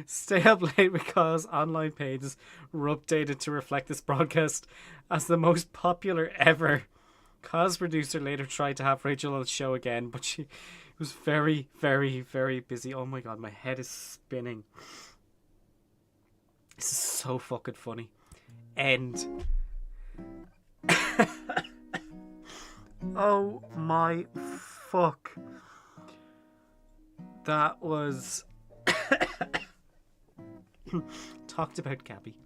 Stay Up Late with Kyle's online pages were updated to reflect this broadcast as the most popular ever. Kyle's producer later tried to have Rachel on the show again, but she was very, very, very busy. Oh my god, my head is spinning. This is so fucking funny. End. Oh my fuck. That was... Talked about Gabby.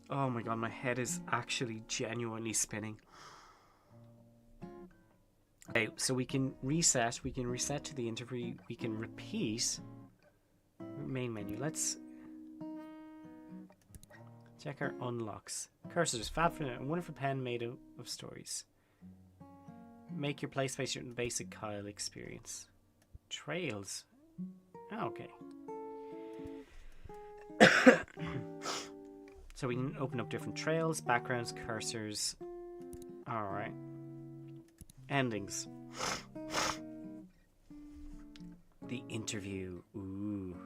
Oh my god, my head is actually genuinely spinning. Okay, so we can reset. We can reset to the interview. We can repeat. Main menu. Let's check our unlocks. Cursors. Fab for a wonderful pen made of stories. Make your play space your basic Kyle experience. Trails. Oh, okay. So we can open up different trails, backgrounds, cursors. Alright. Endings. The interview. Ooh.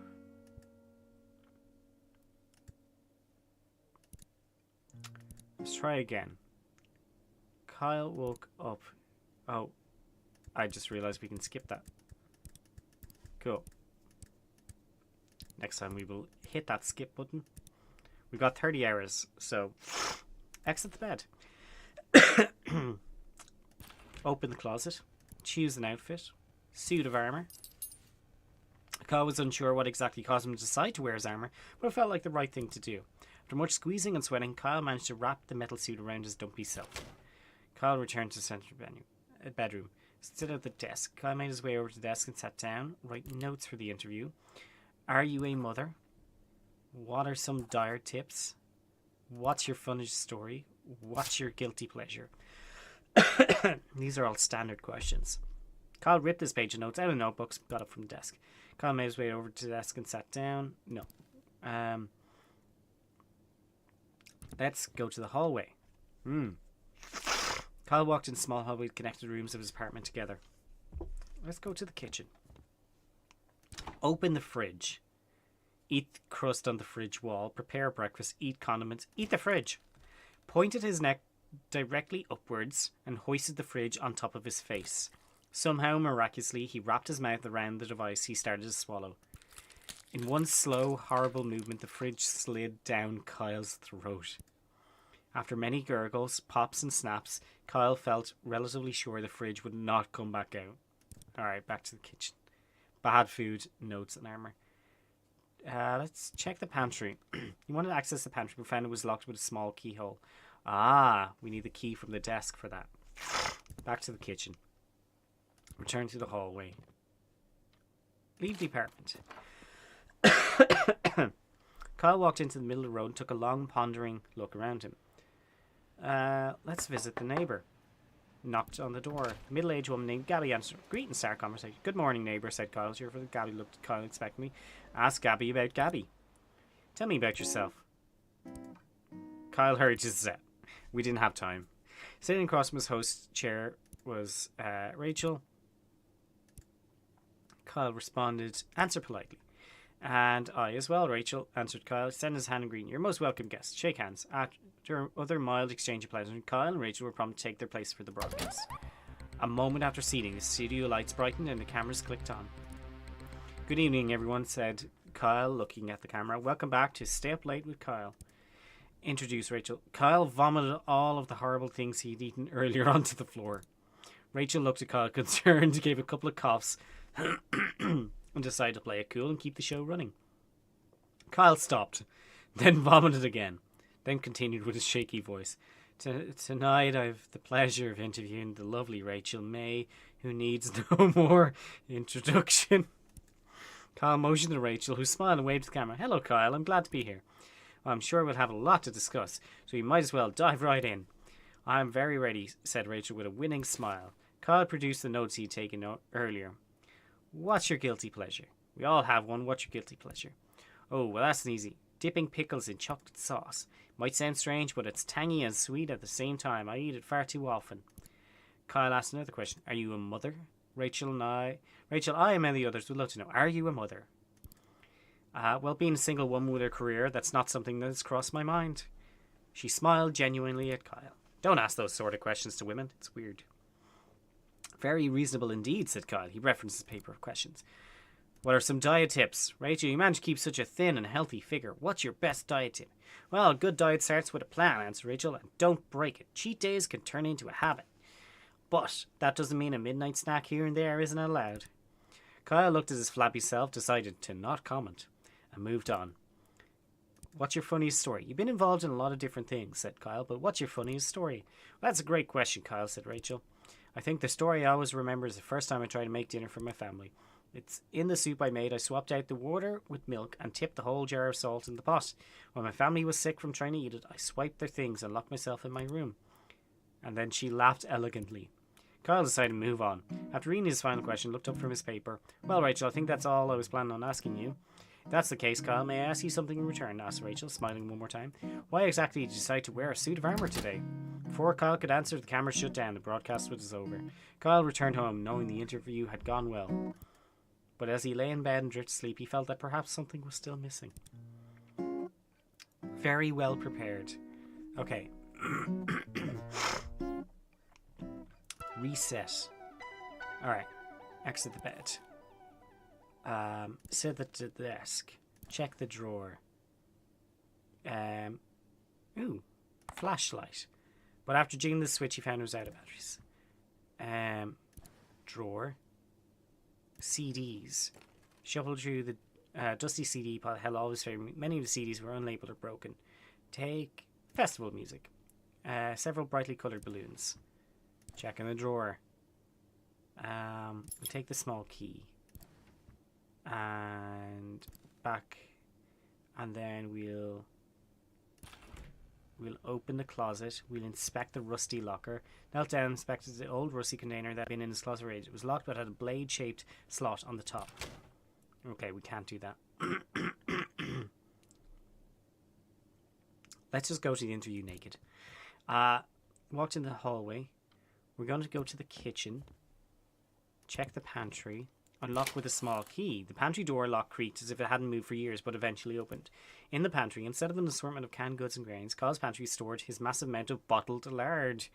Let's try again. Kyle woke up. Oh. I just realized we can skip that. Cool. Next time we will hit that skip button. We've got 30 hours, so exit the bed. Open the closet. Choose an outfit. Suit of armor. Kyle was unsure what exactly caused him to decide to wear his armor, but it felt like the right thing to do. After much squeezing and sweating, Kyle managed to wrap the metal suit around his dumpy self. Kyle returned to the central bedroom. Stood at the desk. Kyle made his way over to the desk and sat down, writing notes for the interview. Are you a mother? What are some dire tips? What's your funniest story? What's your guilty pleasure? These are all standard questions. Kyle ripped this page of notes out of notebooks and got up from the desk. Kyle made his way over to the desk and sat down. No. Let's go to the hallway. Kyle walked in small hallway connected rooms of his apartment together. Let's go to the kitchen. Open the fridge. Eat the crust on the fridge wall. Prepare breakfast. Eat condiments. Eat the fridge. Pointed his neck directly upwards and hoisted the fridge on top of his face. Somehow, miraculously, he wrapped his mouth around the device he started to swallow. In one slow, horrible movement, the fridge slid down Kyle's throat. After many gurgles, pops and snaps, Kyle felt relatively sure the fridge would not come back out. Alright, back to the kitchen. Bad food, notes, and armor. Let's check the pantry. He wanted to access the pantry, but found it was locked with a small keyhole. Ah, we need the key from the desk for that. Back to the kitchen. Return to the hallway. Leave the apartment. Kyle walked into the middle of the road and took a long, pondering look around him. Let's visit the neighbour. Knocked on the door. A middle-aged woman named Gabby answered. Greeting, start conversation. Good morning, neighbour, said Kyle. Gabby looked at Kyle expectantly. Ask Gabby about Gabby. Tell me about yourself. Kyle hurried to the set. We didn't have time. Sitting across from his host's chair was Rachel. Kyle responded, answer politely. And I as well, Rachel, answered Kyle. Extended his hand in green. You're most welcome, guest. Shake hands. After other mild exchange of pleasure, Kyle and Rachel were prompted to take their place for the broadcast. A moment after seating, the studio lights brightened and the cameras clicked on. Good evening, everyone, said Kyle, looking at the camera. Welcome back to Stay Up Late with Kyle. Introduced Rachel. Kyle vomited all of the horrible things he'd eaten earlier onto the floor. Rachel looked at Kyle concerned, gave a couple of coughs, and decided to play it cool and keep the show running. Kyle stopped, then vomited again, then continued with his shaky voice. Tonight I've the pleasure of interviewing the lovely Rachel May, who needs no more introduction. Kyle motioned to Rachel, who smiled and waved to the camera. Hello, Kyle. I'm glad to be here. I'm sure we'll have a lot to discuss, so we might as well dive right in. I'm very ready, said Rachel with a winning smile. Kyle produced the notes he'd taken earlier. What's your guilty pleasure? We all have one. What's your guilty pleasure? Oh, well, that's easy. Dipping pickles in chocolate sauce. Might sound strange, but it's tangy and sweet at the same time. I eat it far too often. Kyle asked another question. Are you a mother? Rachel, I and the others would love to know. Are you a mother? Well, being a single woman with her career, that's not something that's crossed my mind. She smiled genuinely at Kyle. Don't ask those sort of questions to women. It's weird. Very reasonable indeed, said Kyle. He referenced his paper of questions. What are some diet tips? Rachel, you manage to keep such a thin and healthy figure. What's your best diet tip? Well, a good diet starts with a plan, answered Rachel, and don't break it. Cheat days can turn into a habit. But that doesn't mean a midnight snack here and there isn't allowed. Kyle looked at his flabby self, decided to not comment, and moved on. What's your funniest story? You've been involved in a lot of different things, said Kyle, but what's your funniest story? Well, that's a great question, Kyle, said Rachel. I think the story I always remember is the first time I tried to make dinner for my family. It's in the soup I made. I swapped out the water with milk and tipped the whole jar of salt in the pot. When my family was sick from trying to eat it, I swiped their things and locked myself in my room. And then she laughed elegantly. Kyle decided to move on. After reading his final question, looked up from his paper. Well, Rachel, I think that's all I was planning on asking you. If that's the case, Kyle, may I ask you something in return? Asked Rachel, smiling one more time. Why exactly did you decide to wear a suit of armour today? Before Kyle could answer, the camera shut down. The broadcast was over. Kyle returned home, knowing the interview had gone well. But as he lay in bed and drifted to sleep, he felt that perhaps something was still missing. Very well prepared. Okay. Reset. Alright. Exit the bed. Sit at the desk. Check the drawer. Ooh. Flashlight. But after jiggling the switch, he found it was out of batteries. Drawer. CDs. Shuffled through the dusty CD pile held all his favorite. Many of the CDs were unlabeled or broken. Take festival music. Several brightly coloured balloons. Check in the drawer. We'll take the small key. And back. And then we'll open the closet. We'll inspect the rusty locker. Knelt down and inspected the old rusty container that had been in his closet for ages. It was locked but had a blade-shaped slot on the top. Okay, we can't do that. Let's just go to the interview naked. Walked in the hallway. We're going to go to the kitchen. Check the pantry. Unlock with a small key. The pantry door lock creaked as if it hadn't moved for years, but eventually opened. In the pantry, instead of an assortment of canned goods and grains, Kyle's pantry stored his massive amount of bottled lard.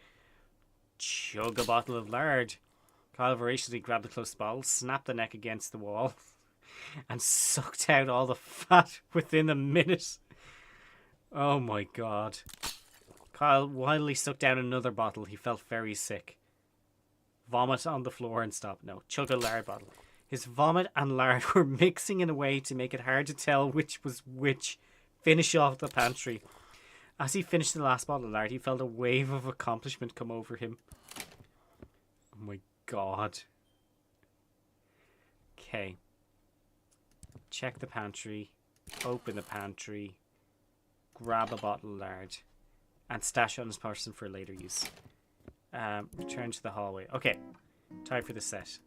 Chug a bottle of lard. Kyle voraciously grabbed the closest bottle, snapped the neck against the wall, and sucked out all the fat within a minute. Oh my god. Kyle wildly sucked down another bottle. He felt very sick. Vomit on the floor and stop. No, chug a lard bottle. His vomit and lard were mixing in a way to make it hard to tell which was which. Finish off the pantry. As he finished the last bottle of lard, he felt a wave of accomplishment come over him. Oh my god. Okay. Check the pantry. Open the pantry. Grab a bottle of lard. And stash it on his person for later use. Return to the hallway. Okay. Time for the set.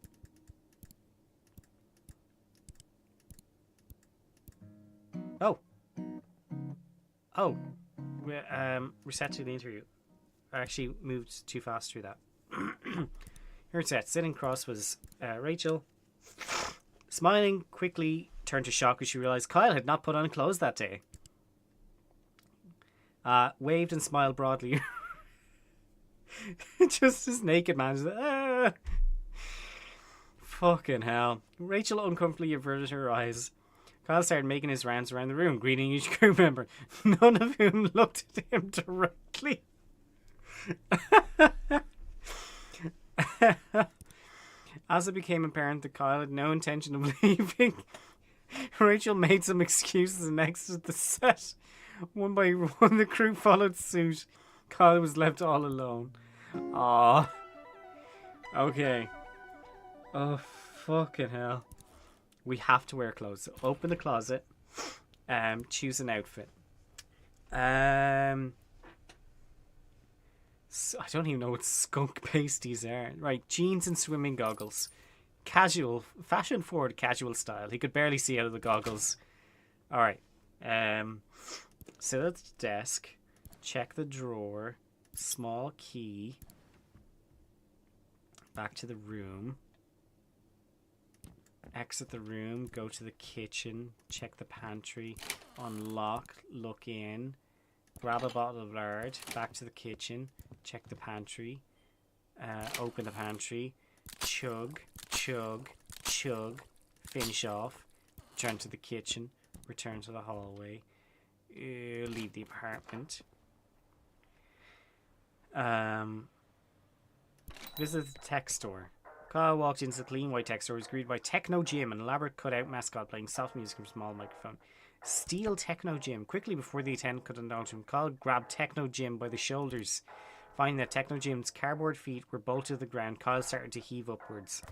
Oh. Oh. Reset to the interview. I actually moved too fast through that. Here it's set. Sitting across was Rachel. Smiling, quickly turned to shock as she realised Kyle had not put on clothes that day. Waved and smiled broadly. Just this naked man. Fucking hell. Rachel uncomfortably averted her eyes. Kyle started making his rounds around the room, greeting each crew member, none of whom looked at him directly. As it became apparent that Kyle had no intention of leaving, Rachel made some excuses and exited the set. One by one, the crew followed suit. Kyle was left all alone. Aww. Okay. Oh, fucking hell. We have to wear clothes. So open the closet. Choose an outfit. So I don't even know what skunk pasties are. Right, jeans and swimming goggles. Casual, fashion forward casual style. He could barely see out of the goggles. Alright. Sit at the desk. Check the drawer. Small key. Back to the room. Exit the room. Go to the kitchen. Check the pantry. Unlock. Look in. Grab a bottle of lard. Back to the kitchen. Check the pantry. Open the pantry. Chug. Chug. Chug. Finish off. Return to the kitchen. Return to the hallway. Leave the apartment. Visit the tech store. Kyle walked into the clean white tech store. He was greeted by Techno Jim, an elaborate cutout mascot playing soft music from a small microphone. Steal Techno Jim. Quickly before the attendant could indulge him, Kyle grabbed Techno Jim by the shoulders. Finding that Techno Jim's cardboard feet were bolted to the ground, Kyle started to heave upwards.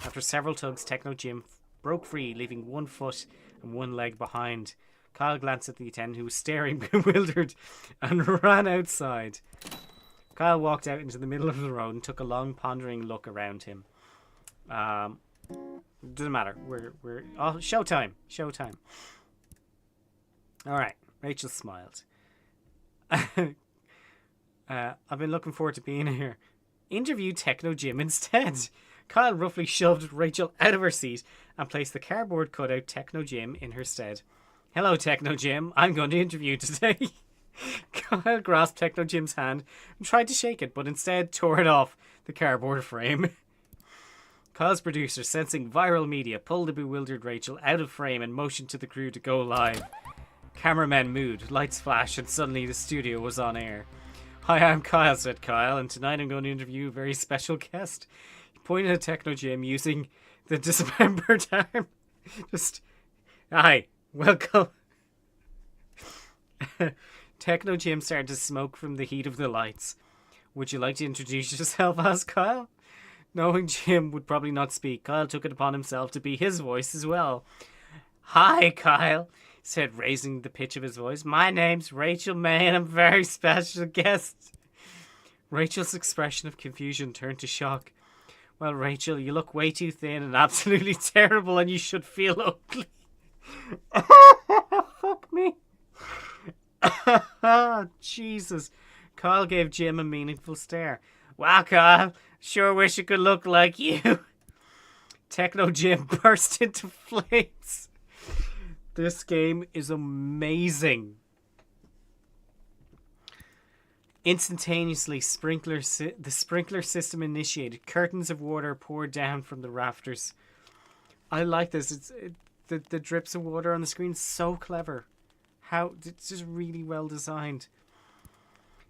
After several tugs, Techno Jim broke free, leaving one foot and one leg behind. Kyle glanced at the attendant, who was staring bewildered, and ran outside. Kyle walked out into the middle of the road and took a long, pondering look around him. Doesn't matter. We're showtime. Showtime. All right. Rachel smiled. I've been looking forward to being here. Interview Techno Jim instead. Kyle roughly shoved Rachel out of her seat and placed the cardboard cutout Techno Jim in her stead. Hello, Techno Jim. I'm going to interview you today. Kyle grasped Techno Jim's hand and tried to shake it, but instead tore it off the cardboard frame. Kyle's producer, sensing viral media, pulled the bewildered Rachel out of frame and motioned to the crew to go live. Cameramen moved, lights flashed, and suddenly the studio was on air. Hi, I'm Kyle, said Kyle, and tonight I'm going to interview a very special guest. He pointed at Techno Jim using the dismembered arm. Hi, welcome. Techno Jim started to smoke from the heat of the lights. Would you like to introduce yourself? Asked Kyle. Knowing Jim would probably not speak, Kyle took it upon himself to be his voice as well. Hi, Kyle, said, raising the pitch of his voice. My name's Rachel May, and I'm a very special guest. Rachel's expression of confusion turned to shock. Well, Rachel, you look way too thin and absolutely terrible, and you should feel ugly. Fuck me. Jesus. Kyle gave Jim a meaningful stare. Wow, Kyle, sure wish I could look like you. Techno Jim burst into flames. This game is amazing. Instantaneously, the sprinkler system initiated. Curtains of water poured down from the rafters. I like this. The drips of water on the screen, so clever. It's just really well designed.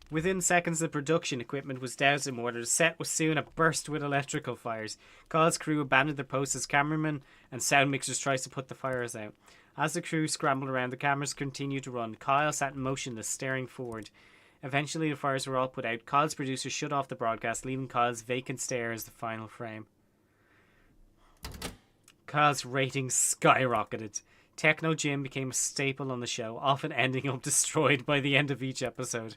Within seconds, the production equipment was doused in water. The set was soon burst with electrical fires. Kyle's crew abandoned their posts as cameramen and sound mixers tried to put the fires out. As the crew scrambled around, the cameras continued to run. Kyle sat motionless, staring forward. Eventually, the fires were all put out. Kyle's producer shut off the broadcast, leaving Kyle's vacant stare as the final frame. Kyle's ratings skyrocketed. Techno Jim became a staple on the show, often ending up destroyed by the end of each episode.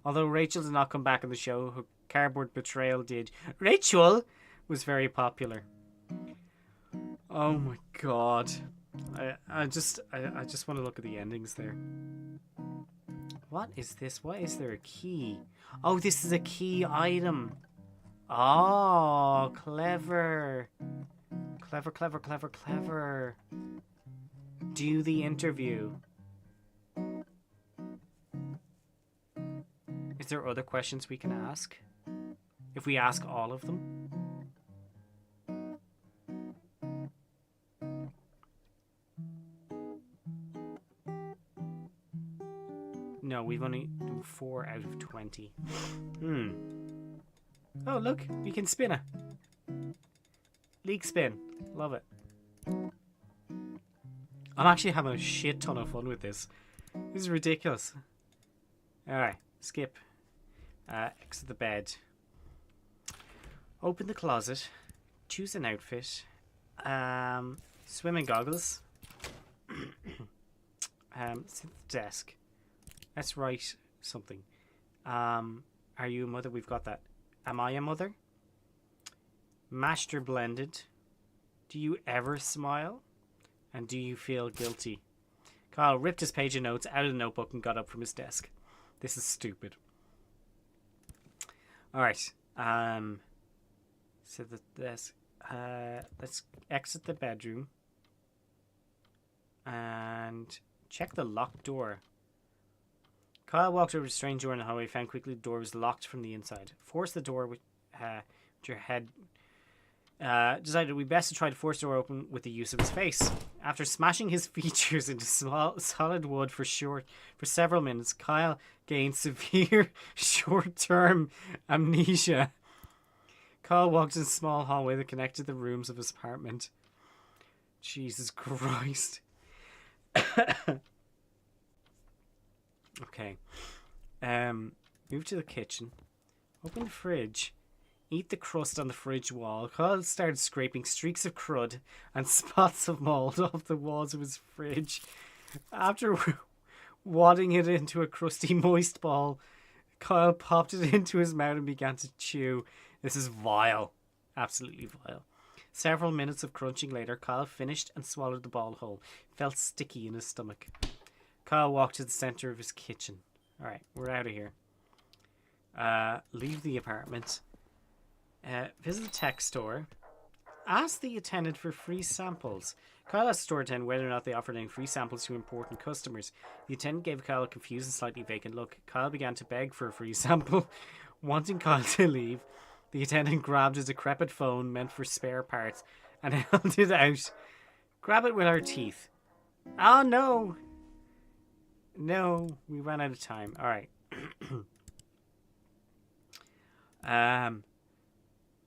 Although Rachel did not come back on the show, her cardboard betrayal did. Rachel was very popular. Oh my god. I just want to look at the endings there. What is this? Why is there a key? Oh, this is a key item. Oh, clever. Clever. Do the interview. Is there other questions we can ask? If we ask all of them? No, we've only done 4 out of 20. Oh, look, we can spin it. League spin. Love it. I'm actually having a shit ton of fun with this. This is ridiculous. Alright, skip. Exit the bed. Open the closet. Choose an outfit. Swimming goggles. Sit at the desk. Let's write something. Are you a mother? We've got that. Am I a mother? Mashed or blended? Do you ever smile? And do you feel guilty? Kyle ripped his page of notes out of the notebook and got up from his desk. This is stupid. Alright. So let's exit the bedroom. And check the locked door. Kyle walked over to a strange door in the hallway, found quickly the door was locked from the inside. Force the door with your head. Decided it would be best to try to force the door open with the use of his face. After smashing his features into solid wood for several minutes, Kyle gained severe short-term amnesia. Kyle walked in a small hallway that connected the rooms of his apartment. Jesus Christ. Okay. Move to the kitchen. Open the fridge. Eat the crust on the fridge wall. Kyle started scraping streaks of crud and spots of mold off the walls of his fridge. After wadding it into a crusty, moist ball, Kyle popped it into his mouth and began to chew. This is vile. Absolutely vile. Several minutes of crunching later, Kyle finished and swallowed the ball whole. It felt sticky in his stomach. Kyle walked to the center of his kitchen. Alright, we're out of here. Leave the apartment. Visit the tech store. Ask the attendant for free samples. Kyle asked the store attendant whether or not they offered any free samples to important customers. The attendant gave Kyle a confused and slightly vacant look. Kyle began to beg for a free sample. Wanting Kyle to leave, the attendant grabbed his decrepit phone meant for spare parts and held it out. Grab it with our teeth. Oh no! No, we ran out of time. Alright.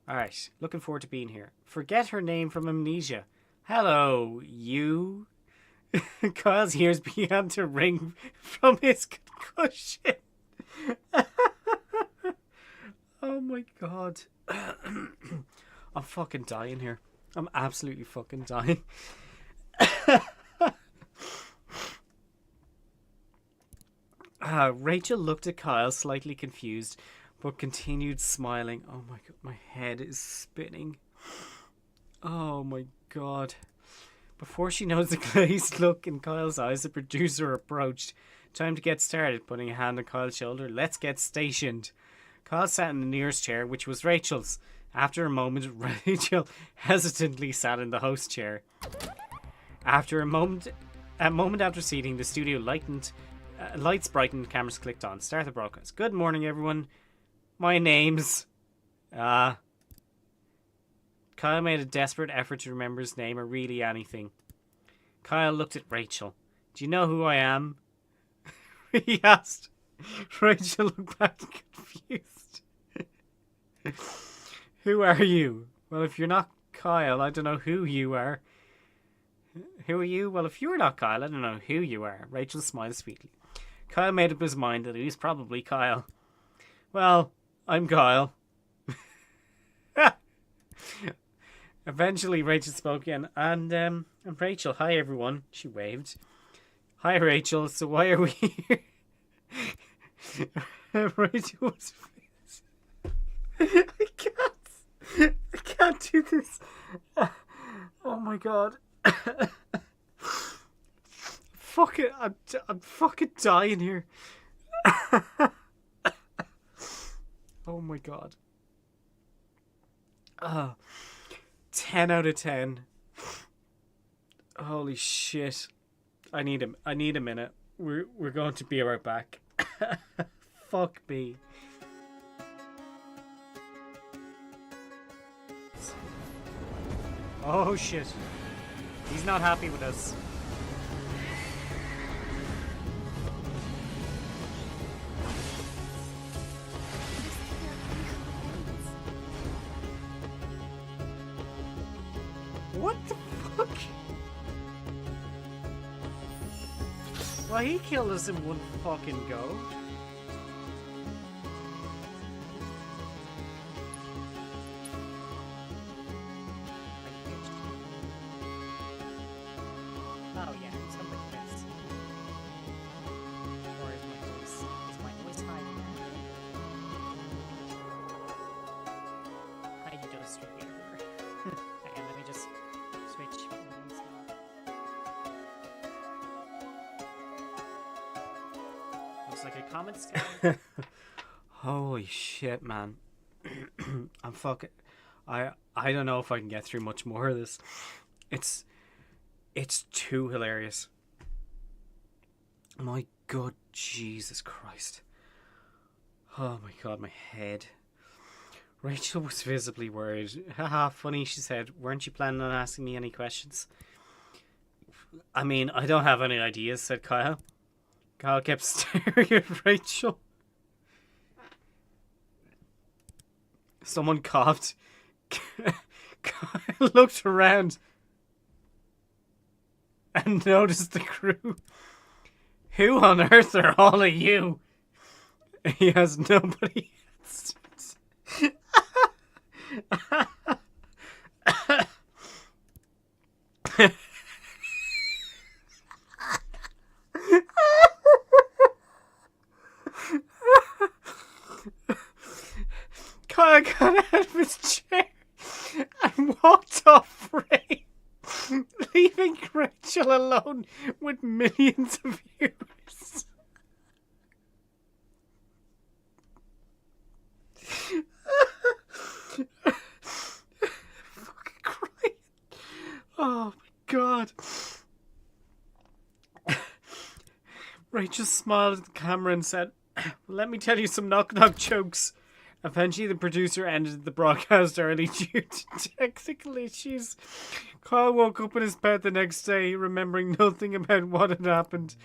Alright, looking forward to being here. Forget her name from Amnesia. Hello, you. Kyle's ears began to ring from his concussion. Oh my god. I'm fucking dying here. I'm absolutely fucking dying. Rachel looked at Kyle, slightly confused, but continued smiling. Oh my god, my head is spinning. Oh my god. Before she knows the glazed look in Kyle's eyes, the producer approached. Time to get started, putting a hand on Kyle's shoulder. Let's get stationed. Kyle sat in the nearest chair, which was Rachel's. After a moment, Rachel hesitantly sat in the host chair. After a moment after seating, the studio lights brightened, cameras clicked on. Start the broadcast. Good morning, everyone. My name's... Kyle made a desperate effort to remember his name or really anything. Kyle looked at Rachel. Do you know who I am? He asked. Rachel looked back confused. Who are you? Well, if you're not Kyle, I don't know who you are. Who are you? Well, if you're not Kyle, I don't know who you are. Rachel smiled sweetly. Kyle made up his mind that he was probably Kyle. Well, I'm Kyle. Eventually, Rachel spoke again. And I'm Rachel. Hi, everyone. She waved. Hi, Rachel. So why are we here? Rachel was... I can't do this. Oh my god. Fuck it. I'm fucking dying here. Oh my god. 10 out of 10. Holy shit. I need a minute. We're going to be right back. Fuck me. Oh shit. He's not happy with us. What the fuck? Well, he killed us in one fucking go. Oh yeah, something like this. Or is my voice? Is my voice hiding there? Hide you don't straight everywhere. Hang on, let me just switch once now. Looks like a comet scan. Holy shit, man. I'm fucking... I don't know if I can get through much more of this. It's too hilarious. My God, Jesus Christ. Oh my God, my head. Rachel was visibly worried. Haha, funny, she said. Weren't you planning on asking me any questions? I mean, I don't have any ideas, said Kyle. Kyle kept staring at Rachel. Someone coughed. Kyle looked around. and noticed the crew. Who on earth are all of you? He has nobody. Kyle got out of his chair and walked off Ray, leaving Rachel alone with millions of viewers. Fucking crying. Oh my god. Rachel smiled at the camera and said, "Let me tell you some knock-knock jokes." Eventually, the producer ended the broadcast early due to technical issues. Kyle woke up in his bed the next day, remembering nothing about what had happened.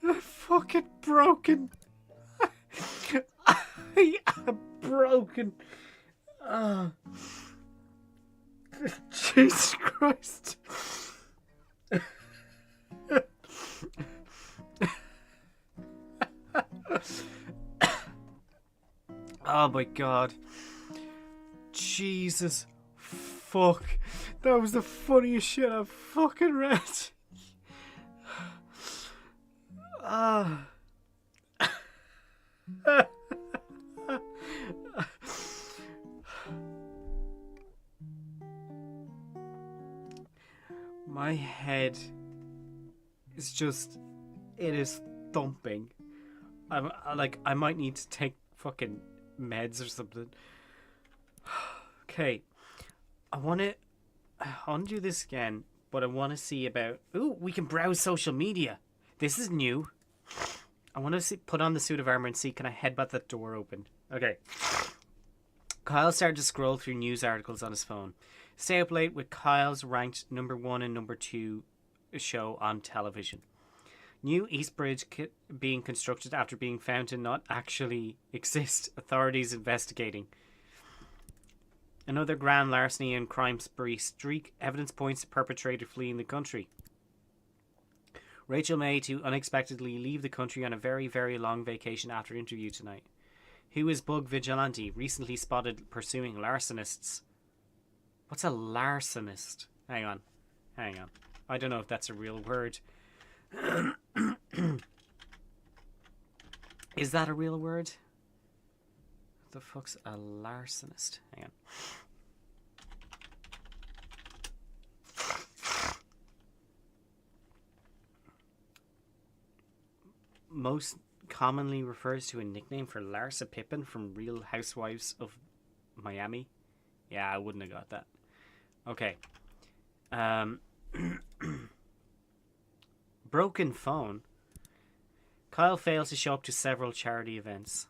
I'm fucking broken. I am broken. Jesus Christ. Oh my god. Jesus. Fuck. That was the funniest shit I've fucking read. Ah. My head is just, it is thumping. I'm like, I might need to take fucking meds or something. Okay, I want to do this again, but I want to see about. Ooh, we can browse social media. This is new. I want to put on the suit of armor and see, can I headbutt that door open? Okay. Kyle started to scroll through news articles on his phone. Stay up late with Kyle's ranked #1 and #2 show on television. New East Bridge being constructed after being found to not actually exist. Authorities investigating. Another grand larceny and crime spree streak. Evidence points to perpetrator fleeing the country. Rachel May to unexpectedly leave the country on a very, very long vacation after interview tonight. Who is Bug Vigilante? Recently spotted pursuing larcenists. What's a larcenist? Hang on. I don't know if that's a real word. Is that a real word? What the fuck's a larcenist? Hang on. Most commonly refers to a nickname for Larsa Pippen from Real Housewives of Miami. Yeah, I wouldn't have got that. Okay. Broken phone. Kyle fails to show up to several charity events.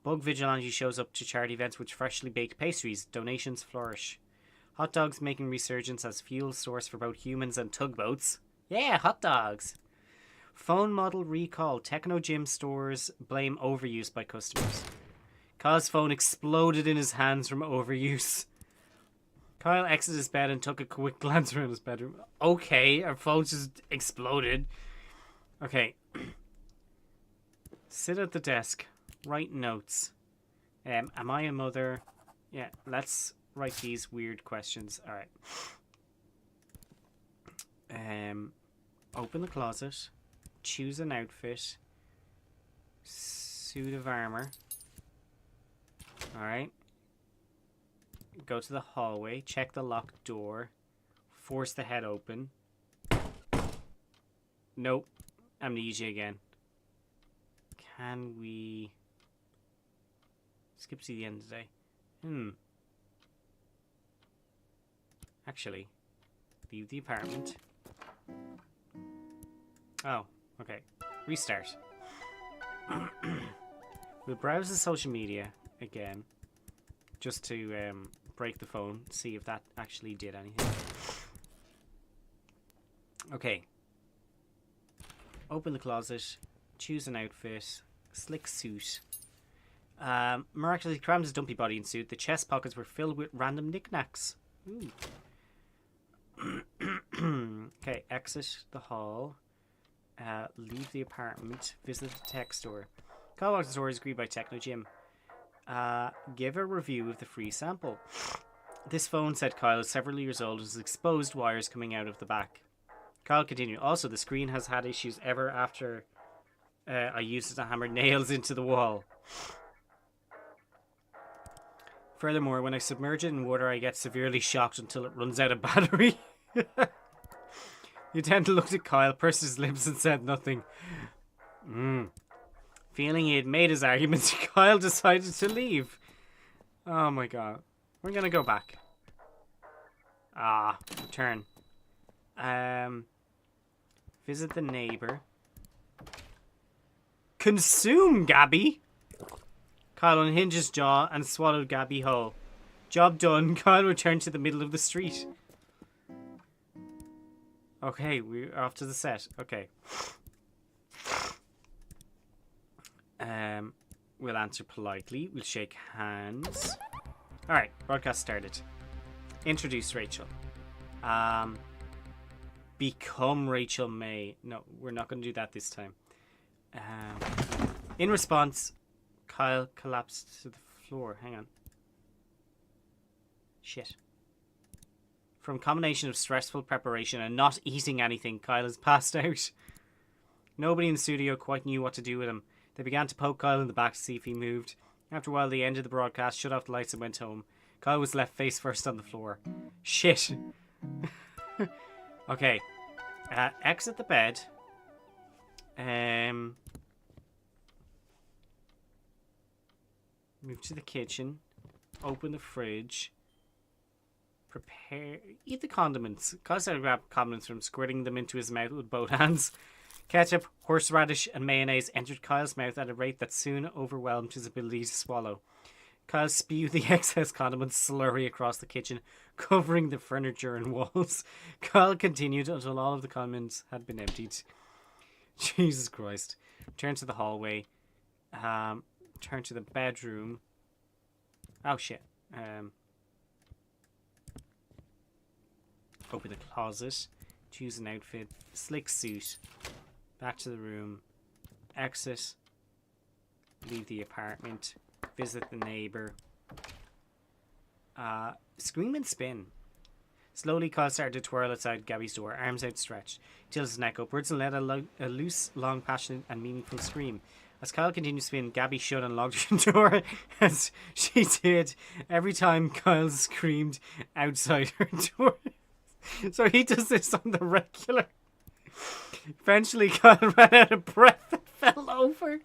Bug Vigilante shows up to charity events with freshly baked pastries. Donations flourish. Hot dogs making resurgence as fuel source for both humans and tugboats. Yeah, hot dogs. Phone model recall. Techno gym stores blame overuse by customers. Kyle's phone exploded in his hands from overuse. Kyle exited his bed and took a quick glance around his bedroom. Okay, our phone just exploded. Okay. Sit at the desk. Write notes. Am I a mother? Yeah, let's write these weird questions. Alright. Open the closet. Choose an outfit. Suit of armor. Alright. Go to the hallway. Check the locked door. Force the head open. Nope. Amnesia again. Can we skip to the end today? Actually, leave the apartment. Oh, okay. Restart. We'll browse the social media again, just to break the phone, see if that actually did anything. Okay. Open the closet, choose an outfit, slick suit. Miraculously crammed his dumpy body in suit. The chest pockets were filled with random knickknacks. Ooh. Okay, exit the hall. Leave the apartment. Visit the tech store. Kyle walks the store is greeted by Techno Jim. Give a review of the free sample. This phone, said Kyle, is several years old, with exposed wires coming out of the back. Kyle continued. Also, the screen has had issues ever after I used it to hammer nails into the wall. Furthermore, when I submerge it in water, I get severely shocked until it runs out of battery. The attendant looked at Kyle, pursed his lips, and said nothing. Feeling he had made his arguments, Kyle decided to leave. Oh my god. We're gonna go back. Return. Visit the neighbor. Consume Gabby! Kyle unhinged his jaw and swallowed Gabby whole. Job done. Kyle returned to the middle of the street. Okay, we're off to the set. Okay. We'll answer politely. We'll shake hands. Alright, broadcast started. Introduce Rachel. Become Rachel May. No, we're not going to do that this time. In response, Kyle collapsed to the floor. Hang on. Shit. From a combination of stressful preparation and not eating anything, Kyle has passed out. Nobody in the studio quite knew what to do with him. They began to poke Kyle in the back to see if he moved. After a while, they ended the broadcast, shut off the lights, and went home. Kyle was left face first on the floor. Shit. Okay. Exit the bed. Move to the kitchen. Open the fridge. Eat the condiments. Kyle started to grab condiments from squirting them into his mouth with both hands. Ketchup, horseradish, and mayonnaise entered Kyle's mouth at a rate that soon overwhelmed his ability to swallow. Kyle spewed the excess condiments slurry across the kitchen, covering the furniture and walls. Kyle continued until all of the condiments had been emptied. Jesus Christ. Turn to the hallway. Turn to the bedroom. Oh shit. Open the closet. Choose an outfit. Slick suit. Back to the room. Exit. Leave the apartment. Visit the neighbor. Scream and spin. Slowly, Kyle started to twirl outside Gabby's door, arms outstretched. He tilted his neck upwards and let a loose, long, passionate, and meaningful scream. As Kyle continued to spin, Gabby shut and locked her door as she did every time Kyle screamed outside her door. So he does this on the regular. Eventually, Kyle ran out of breath and fell over.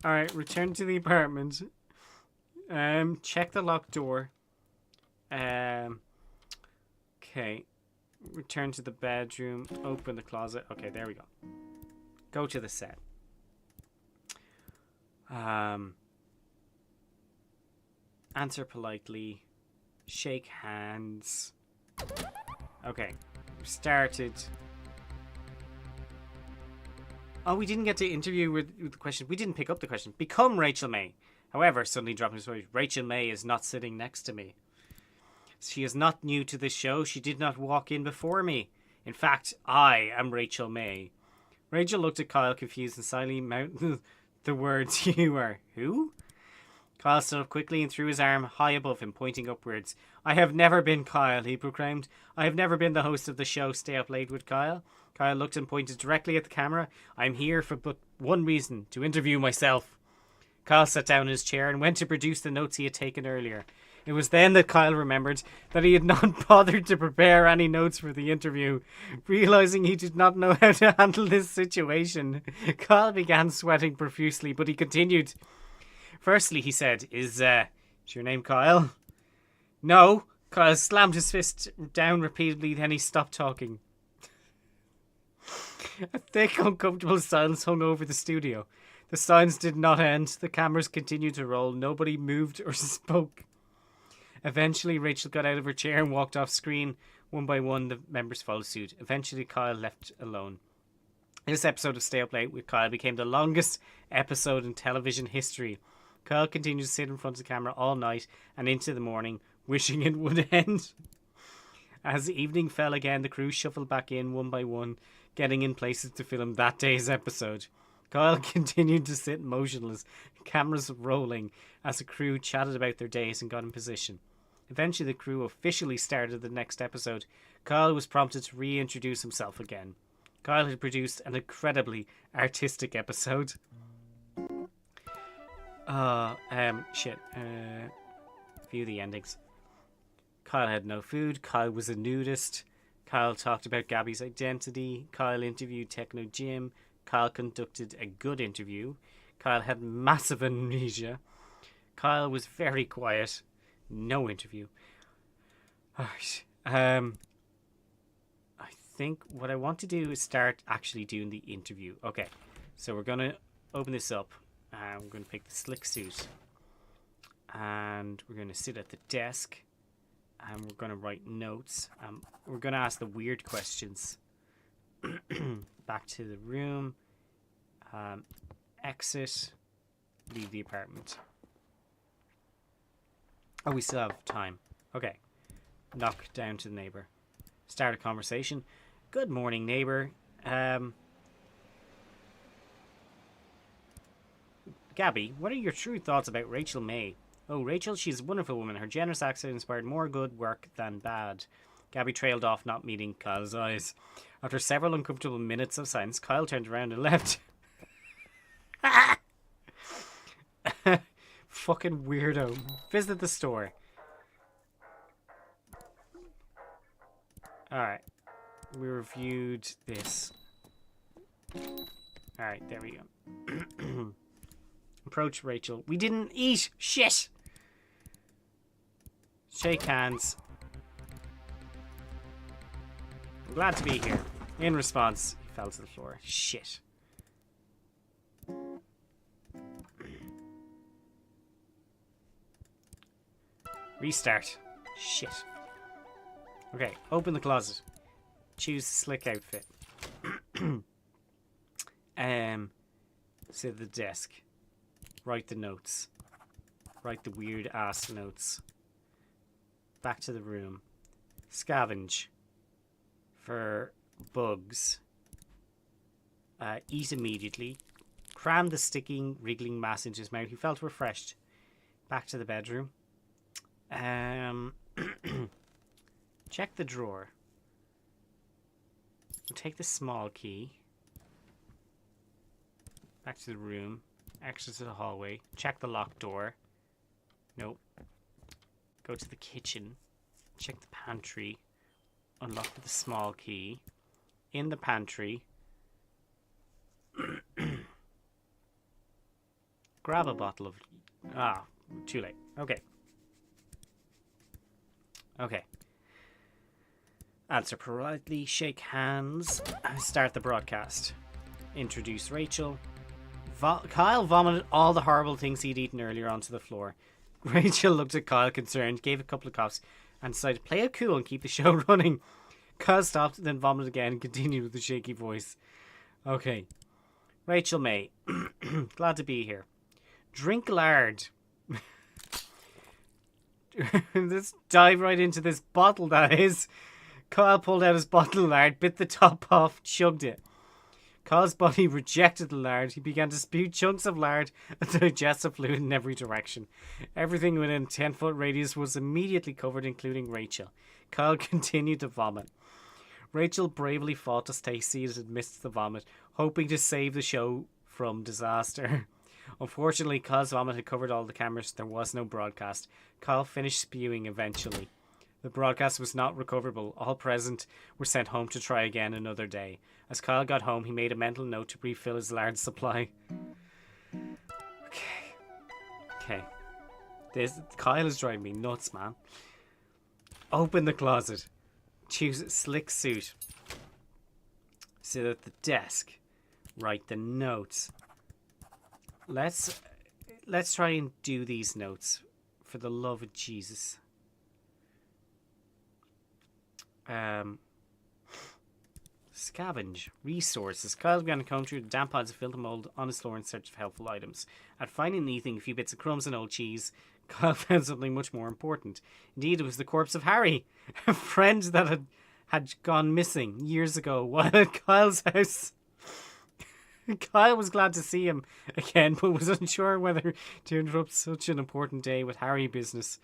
Alright, return to the apartment. Check the locked door. Okay. Return to the bedroom. Open the closet. Okay, there we go. Go to the set. Answer politely. Shake hands. Okay. Started. Oh, we didn't get to interview with the question. We didn't pick up the question. Become Rachel May. However, suddenly dropping his voice, Rachel May is not sitting next to me. She is not new to this show. She did not walk in before me. In fact, I am Rachel May. Rachel looked at Kyle confused and silently mouthed the words, "You are who?" Kyle stood up quickly and threw his arm high above him, pointing upwards. "I have never been Kyle," he proclaimed. "I have never been the host of the show Stay Up Late with Kyle." Kyle looked and pointed directly at the camera. "I'm here for but one reason, to interview myself." Kyle sat down in his chair and went to produce the notes he had taken earlier. It was then that Kyle remembered that he had not bothered to prepare any notes for the interview. Realizing he did not know how to handle this situation, Kyle began sweating profusely, but he continued. "Firstly," he said, is your name Kyle?" "No." Kyle slammed his fist down repeatedly, then he stopped talking. A thick, uncomfortable silence hung over the studio. The sounds did not end. The cameras continued to roll. Nobody moved or spoke. Eventually, Rachel got out of her chair and walked off screen. One by one, the members followed suit. Eventually, Kyle left alone. This episode of Stay Up Late with Kyle became the longest episode in television history. Kyle continued to sit in front of the camera all night and into the morning, wishing it would end. As the evening fell again, the crew shuffled back in one by one, getting in places to film that day's episode. Kyle continued to sit motionless, cameras rolling, as the crew chatted about their days and got in position. Eventually, the crew officially started the next episode. Kyle was prompted to reintroduce himself again. Kyle had produced an incredibly artistic episode. View the endings. Kyle had no food. Kyle was a nudist. Kyle talked about Gabby's identity. Kyle interviewed Techno Jim. Kyle conducted a good interview. Kyle had massive amnesia. Kyle was very quiet. No interview. Alright. I think what I want to do is start actually doing the interview. Okay. So we're going to open this up. We're going to pick the slick suit. And we're going to sit at the desk. And we're going to write notes. We're going to ask the weird questions. Back to the room. Exit. Leave the apartment. Oh, we still have time. Okay. Knock down to the neighbour. Start a conversation. Good morning, neighbour. Gabby, what are your true thoughts about Rachel May? Oh, Rachel, she's a wonderful woman. Her generous accent inspired more good work than bad. Gabby trailed off, not meeting Kyle's eyes. After several uncomfortable minutes of silence, Kyle turned around and left. Fucking weirdo. Visit the store. Alright. We reviewed this. Alright, there we go. Approach Rachel. We didn't eat! Shit! Shake hands. I'm glad to be here. In response, he fell to the floor. Shit. Restart. Shit. Okay, open the closet. Choose the slick outfit. Sit at the desk. Write the notes. Write the weird ass notes. Back to the room. Scavenge for bugs. Eat immediately. Cram the sticking, wriggling mass into his mouth. He felt refreshed. Back to the bedroom. Check the drawer. Take the small key. Back to the room. Exit to the hallway. Check the locked door. Nope. Go to the kitchen. Check the pantry. Unlock with the small key. In the pantry. Grab a bottle of... Ah, too late. Okay. Okay. Answer politely. Shake hands. Start the broadcast. Introduce Rachel. Kyle vomited all the horrible things he'd eaten earlier onto the floor. Rachel looked at Kyle concerned, gave a couple of coughs, and decided to play it cool and keep the show running. Kyle stopped, then vomited again and continued with a shaky voice. Okay. Rachel May. Glad to be here. Drink lard. Let's dive right into this bottle, that is. Kyle pulled out his bottle of lard, bit the top off, chugged it. Kyle's body rejected the lard. He began to spew chunks of lard and digestive fluid in every direction. Everything within a 10-foot radius was immediately covered, including Rachel. Kyle continued to vomit. Rachel bravely fought to stay seated amidst the vomit, hoping to save the show from disaster. Unfortunately, Kyle's vomit had covered all the cameras. There was no broadcast. Kyle finished spewing eventually. The broadcast was not recoverable. All present were sent home to try again another day. As Kyle got home, he made a mental note to refill his lard supply. Okay. Kyle is driving me nuts, man. Open the closet. Choose a slick suit. Sit at the desk. Write the notes. Let's try and do these notes. For the love of Jesus. Scavenge. Resources. Kyle began to comb through the damp piles of filth and mould on his floor in search of helpful items. At finding anything, a few bits of crumbs and old cheese, Kyle found something much more important. Indeed, it was the corpse of Harry, a friend that had gone missing years ago while at Kyle's house. Kyle was glad to see him again, but was unsure whether to interrupt such an important day with Harry business.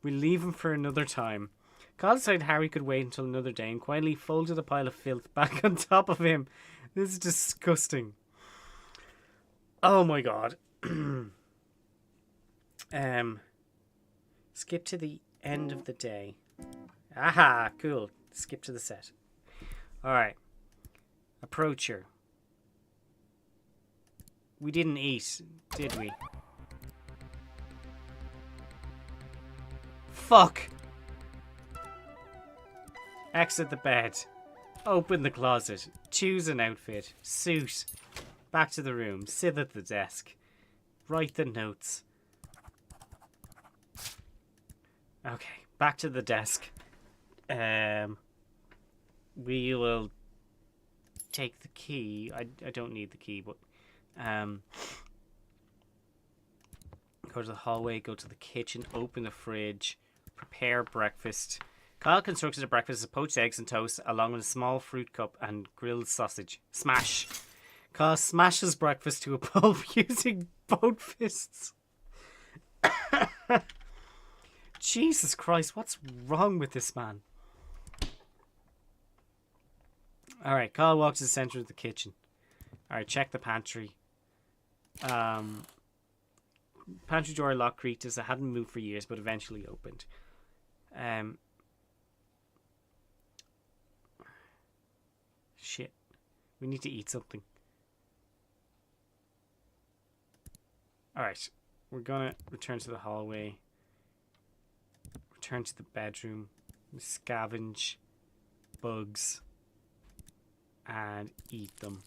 We'll leave him for another time. Kyle decided Harry could wait until another day and quietly folded a pile of filth back on top of him. This is disgusting. Oh my god. Skip to the end of the day. Aha, cool. Skip to the set. Alright. Approach her. We didn't eat, did we? Fuck! Exit the bed. Open the closet. Choose an outfit. Suit. Back to the room. Sit at the desk. Write the notes. Okay, back to the desk. We will take the key. I don't need the key, but go to the hallway, go to the kitchen, open the fridge, prepare breakfast. Kyle constructed a breakfast of poached eggs and toast along with a small fruit cup and grilled sausage. Smash. Kyle smashes breakfast to a pulp using both fists. Jesus Christ, what's wrong with this man? Alright, Kyle walks to the center of the kitchen. Alright, check the pantry. Pantry door lock creaked as it hadn't moved for years, but eventually opened. Shit. We need to eat something. Alright. We're gonna return to the hallway. Return to the bedroom. Scavenge bugs. And eat them.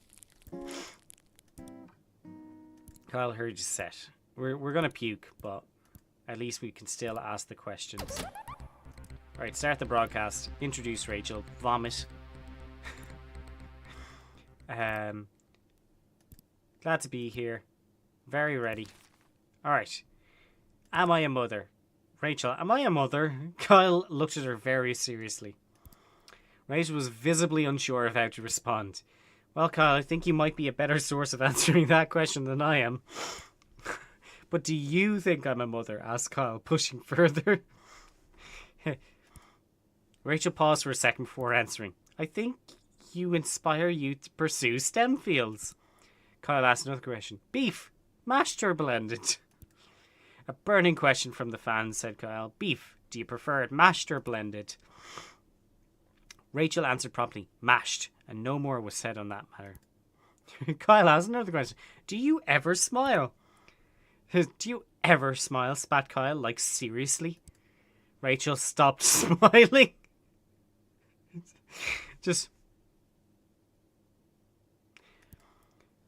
Kyle heard you set. We're gonna puke, but at least we can still ask the questions. Alright, start the broadcast. Introduce Rachel. Vomit. Glad to be here. Very ready. Alright. Am I a mother? Rachel, am I a mother? Kyle looked at her very seriously. Rachel was visibly unsure of how to respond. Well, Kyle, I think you might be a better source of answering that question than I am. But do you think I'm a mother? Asked Kyle, pushing further. Rachel paused for a second before answering. I think you inspire youth to pursue STEM fields. Kyle asked another question. Beef, mashed or blended? A burning question from the fans, said Kyle. Beef, do you prefer it mashed or blended? Rachel answered promptly, mashed, and no more was said on that matter. Kyle asked another question. Do you ever smile? Do you ever smile? Spat Kyle, like seriously? Rachel stopped smiling. Just...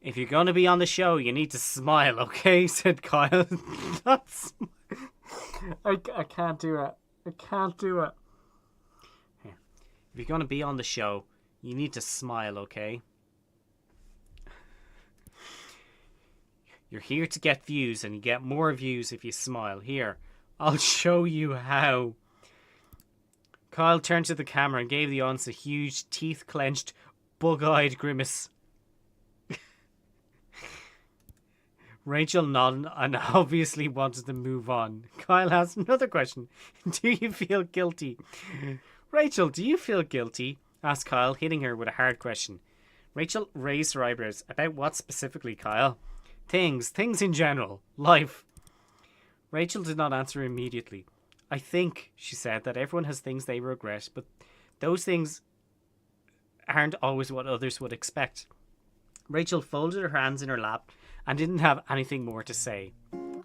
If you're going to be on the show, you need to smile, okay? Said Kyle. I can't do it. I can't do it. If you're going to be on the show, you need to smile, okay? You're here to get views, and you get more views if you smile. Here, I'll show you how. Kyle turned to the camera and gave the audience a huge, teeth-clenched, bug-eyed grimace. Rachel nodded and obviously wanted to move on. Kyle asked another question. Do you feel guilty? Rachel, do you feel guilty? Asked Kyle, hitting her with a hard question. Rachel raised her eyebrows. About what specifically, Kyle? Things in general. Life. Rachel did not answer immediately. I think, she said, that everyone has things they regret, but those things aren't always what others would expect. Rachel folded her hands in her lap and didn't have anything more to say.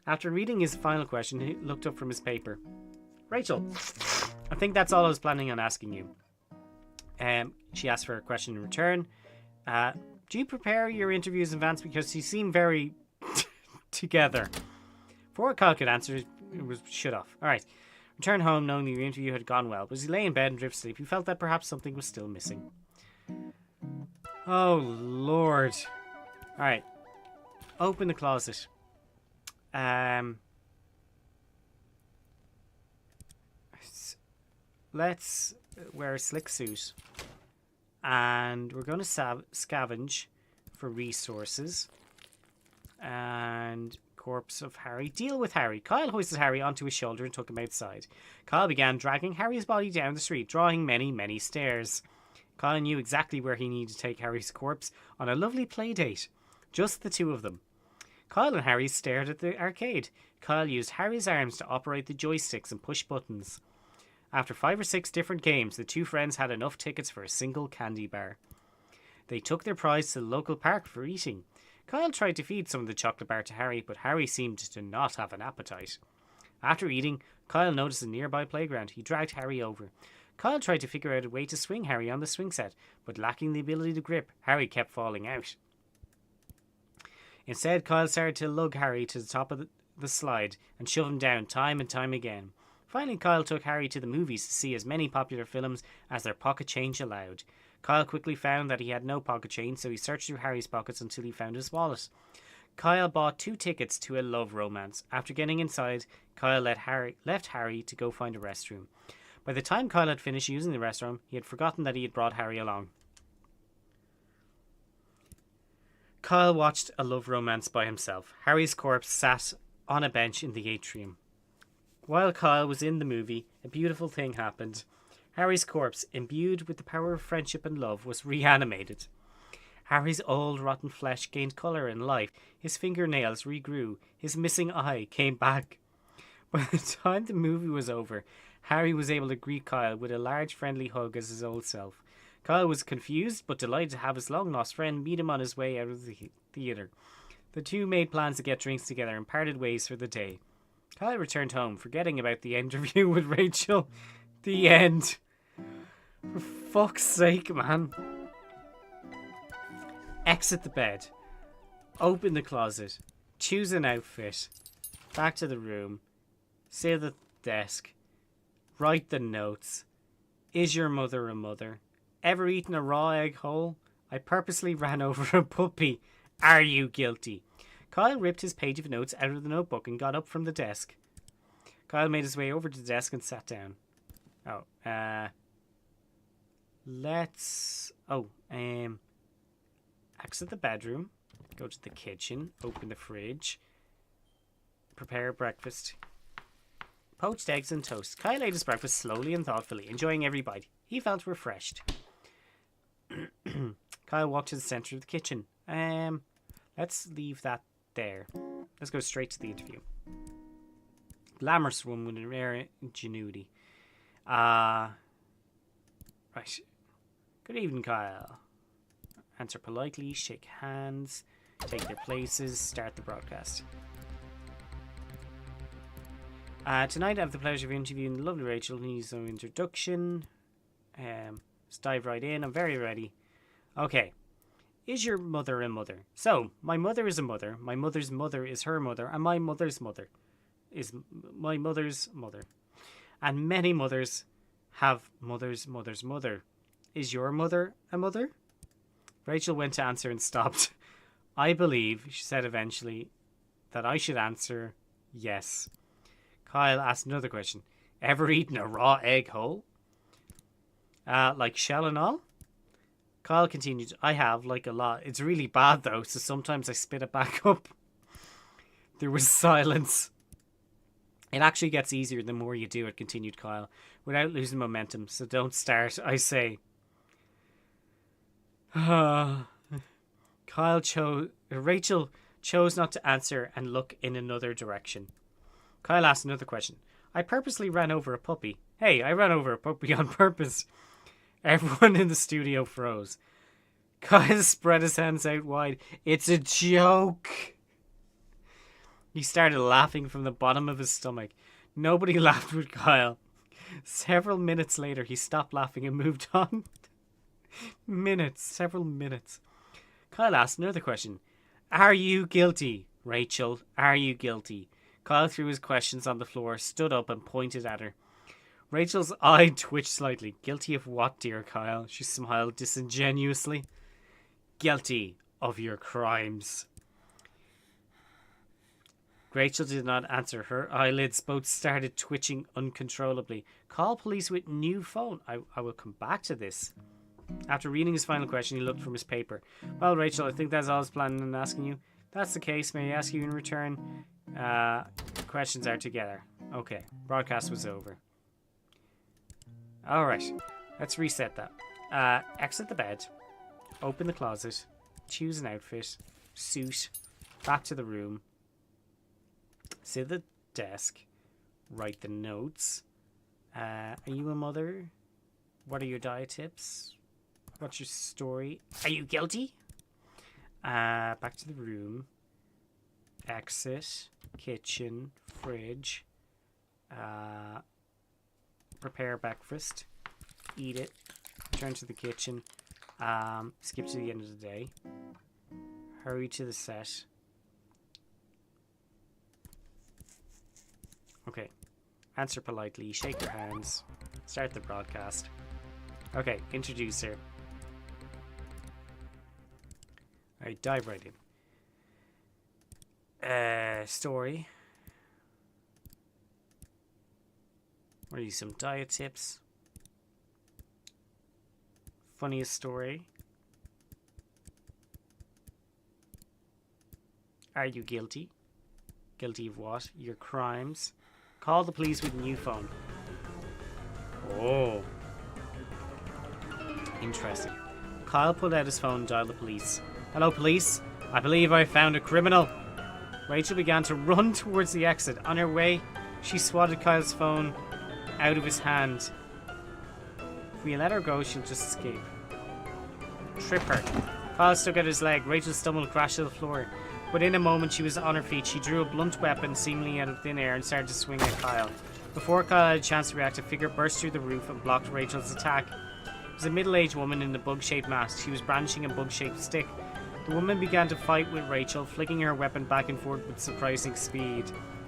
After reading his final question, he looked up from his paper. Rachel, I think that's all I was planning on asking you. She asked for a question in return. Do you prepare your interviews in advance? Because you seem very together. Before Kyle could answer, it was shut off. Alright. Returned home knowing the interview had gone well. But as he lay in bed and drifted asleep, he felt that perhaps something was still missing. Oh, Lord. Alright. Open the closet. Let's wear a slick suit. And we're going to scavenge for resources. And corpse of Harry. Deal with Harry. Kyle hoisted Harry onto his shoulder and took him outside. Kyle began dragging Harry's body down the street, drawing many, many stairs. Kyle knew exactly where he needed to take Harry's corpse on a lovely play date. Just the two of them. Kyle and Harry stared at the arcade. Kyle used Harry's arms to operate the joysticks and push buttons. After 5 or 6 different games, the two friends had enough tickets for a single candy bar. They took their prize to the local park for eating. Kyle tried to feed some of the chocolate bar to Harry, but Harry seemed to not have an appetite. After eating, Kyle noticed a nearby playground. He dragged Harry over. Kyle tried to figure out a way to swing Harry on the swing set, but lacking the ability to grip, Harry kept falling out. Instead, Kyle started to lug Harry to the top of the slide and shove him down time and time again. Finally, Kyle took Harry to the movies to see as many popular films as their pocket change allowed. Kyle quickly found that he had no pocket change, so he searched through Harry's pockets until he found his wallet. Kyle bought 2 tickets to a love romance. After getting inside, Kyle left Harry to go find a restroom. By the time Kyle had finished using the restroom, he had forgotten that he had brought Harry along. Kyle watched a love romance by himself. Harry's corpse sat on a bench in the atrium. While Kyle was in the movie, a beautiful thing happened. Harry's corpse, imbued with the power of friendship and love, was reanimated. Harry's old, rotten flesh gained colour and life. His fingernails regrew. His missing eye came back. By the time the movie was over, Harry was able to greet Kyle with a large, friendly hug as his old self. Kyle was confused, but delighted to have his long-lost friend meet him on his way out of the theatre. The two made plans to get drinks together and parted ways for the day. Kyle returned home, forgetting about the interview with Rachel. The end. For fuck's sake, man. Exit the bed. Open the closet. Choose an outfit. Back to the room. Sit at the desk. Write the notes. Is your mother a mother? Ever eaten a raw egg whole? I purposely ran over a puppy. Are you guilty? Kyle ripped his page of notes out of the notebook and got up from the desk. Kyle made his way over to the desk and sat down. Exit the bedroom. Go to the kitchen. Open the fridge. Prepare breakfast. Poached eggs and toast. Kyle ate his breakfast slowly and thoughtfully, enjoying every bite. He felt refreshed. Kyle walked to the centre of the kitchen. Let's leave that there. Let's go straight to the interview. Glamorous woman with rare ingenuity. Right. Good evening, Kyle. Answer politely, shake hands, take their places, start the broadcast. Tonight I have the pleasure of interviewing the lovely Rachel, who needs no introduction. Let's dive right in. I'm very ready. Okay. Is your mother a mother? So, my mother is a mother, my mother's mother is her mother, and my mother's mother is my mother's mother. And many mothers have mother's mother's mother. Is your mother a mother? Rachel went to answer and stopped. I believe, she said eventually, that I should answer yes. Kyle asked another question. Ever eaten a raw egg whole? Like shell and all? Kyle continued, I have, like a lot. It's really bad though, so sometimes I spit it back up. There was silence. It actually gets easier the more you do it, continued Kyle, without losing momentum, so don't start, I say. Rachel chose not to answer and look in another direction. Kyle asked another question. I purposely ran over a puppy. Hey, I ran over a puppy on purpose. Everyone in the studio froze. Kyle spread his hands out wide. It's a joke. He started laughing from the bottom of his stomach. Nobody laughed with Kyle. Several minutes later, he stopped laughing and moved on. Several minutes. Kyle asked another question. Are you guilty? Rachel, are you guilty? Kyle threw his questions on the floor, stood up and pointed at her. Rachel's eye twitched slightly. Guilty of what, dear Kyle? She smiled disingenuously. guilty of your crimes. Rachel did not answer. Her eyelids both started twitching uncontrollably. Call police with new phone. I will come back to this. After reading his final question, he looked from his paper. Well, Rachel, I think that's all I was planning on asking you. That's the case. May I ask you in return? Questions are together. Okay. Broadcast was over. Alright. Let's reset that. Exit the bed. Open the closet. Choose an outfit. Suit. Back to the room. Sit at the desk. Write the notes. Are you a mother? What are your diet tips? What's your story? Are you guilty? Back to the room. Exit. Kitchen. Fridge. Prepare breakfast. Eat it. Return to the kitchen. Skip to the end of the day. Hurry to the set. Okay. Answer politely. Shake your hands. Start the broadcast. Okay. Introduce her. Alright, dive right in. Story. What are you? Some diet tips? Funniest story? Are you guilty? Guilty of what? Your crimes? Call the police with a new phone. Oh. Interesting. Kyle pulled out his phone and dialed the police. Hello, police. I believe I found a criminal. Rachel began to run towards the exit. On her way, she swatted Kyle's phone out of his hand. If we let her go, she'll just escape. Trip her. Kyle stuck out his leg. Rachel stumbled and crashed to the floor. Within a moment, she was on her feet. She drew a blunt weapon, seemingly out of thin air, and started to swing at Kyle. Before Kyle had a chance to react, a figure burst through the roof and blocked Rachel's attack. It was a middle-aged woman in a bug-shaped mask. She was brandishing a bug-shaped stick. The woman began to fight with Rachel, flicking her weapon back and forth with surprising speed.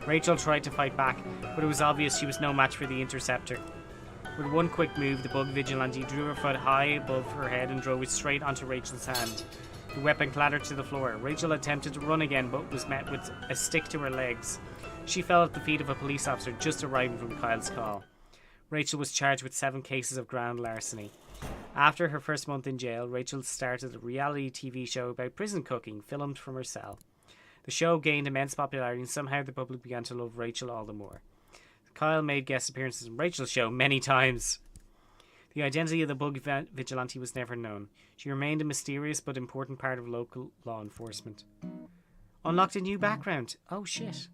Rachel tried to fight back, but it was obvious she was no match for the interceptor. With one quick move, the bug vigilante drew her foot high above her head and drove it straight onto Rachel's hand. The weapon clattered to the floor. Rachel attempted to run again, but was met with a stick to her legs. She fell at the feet of a police officer just arriving from Kyle's call. Rachel was charged with 7 cases of grand larceny. After her first month in jail, Rachel started a reality TV show about prison cooking, filmed from her cell. The show gained immense popularity, and somehow the public began to love Rachel all the more. Kyle made guest appearances on Rachel's show many times. The identity of the bug vigilante was never known. She remained a mysterious but important part of local law enforcement. Unlocked a new background. Oh shit.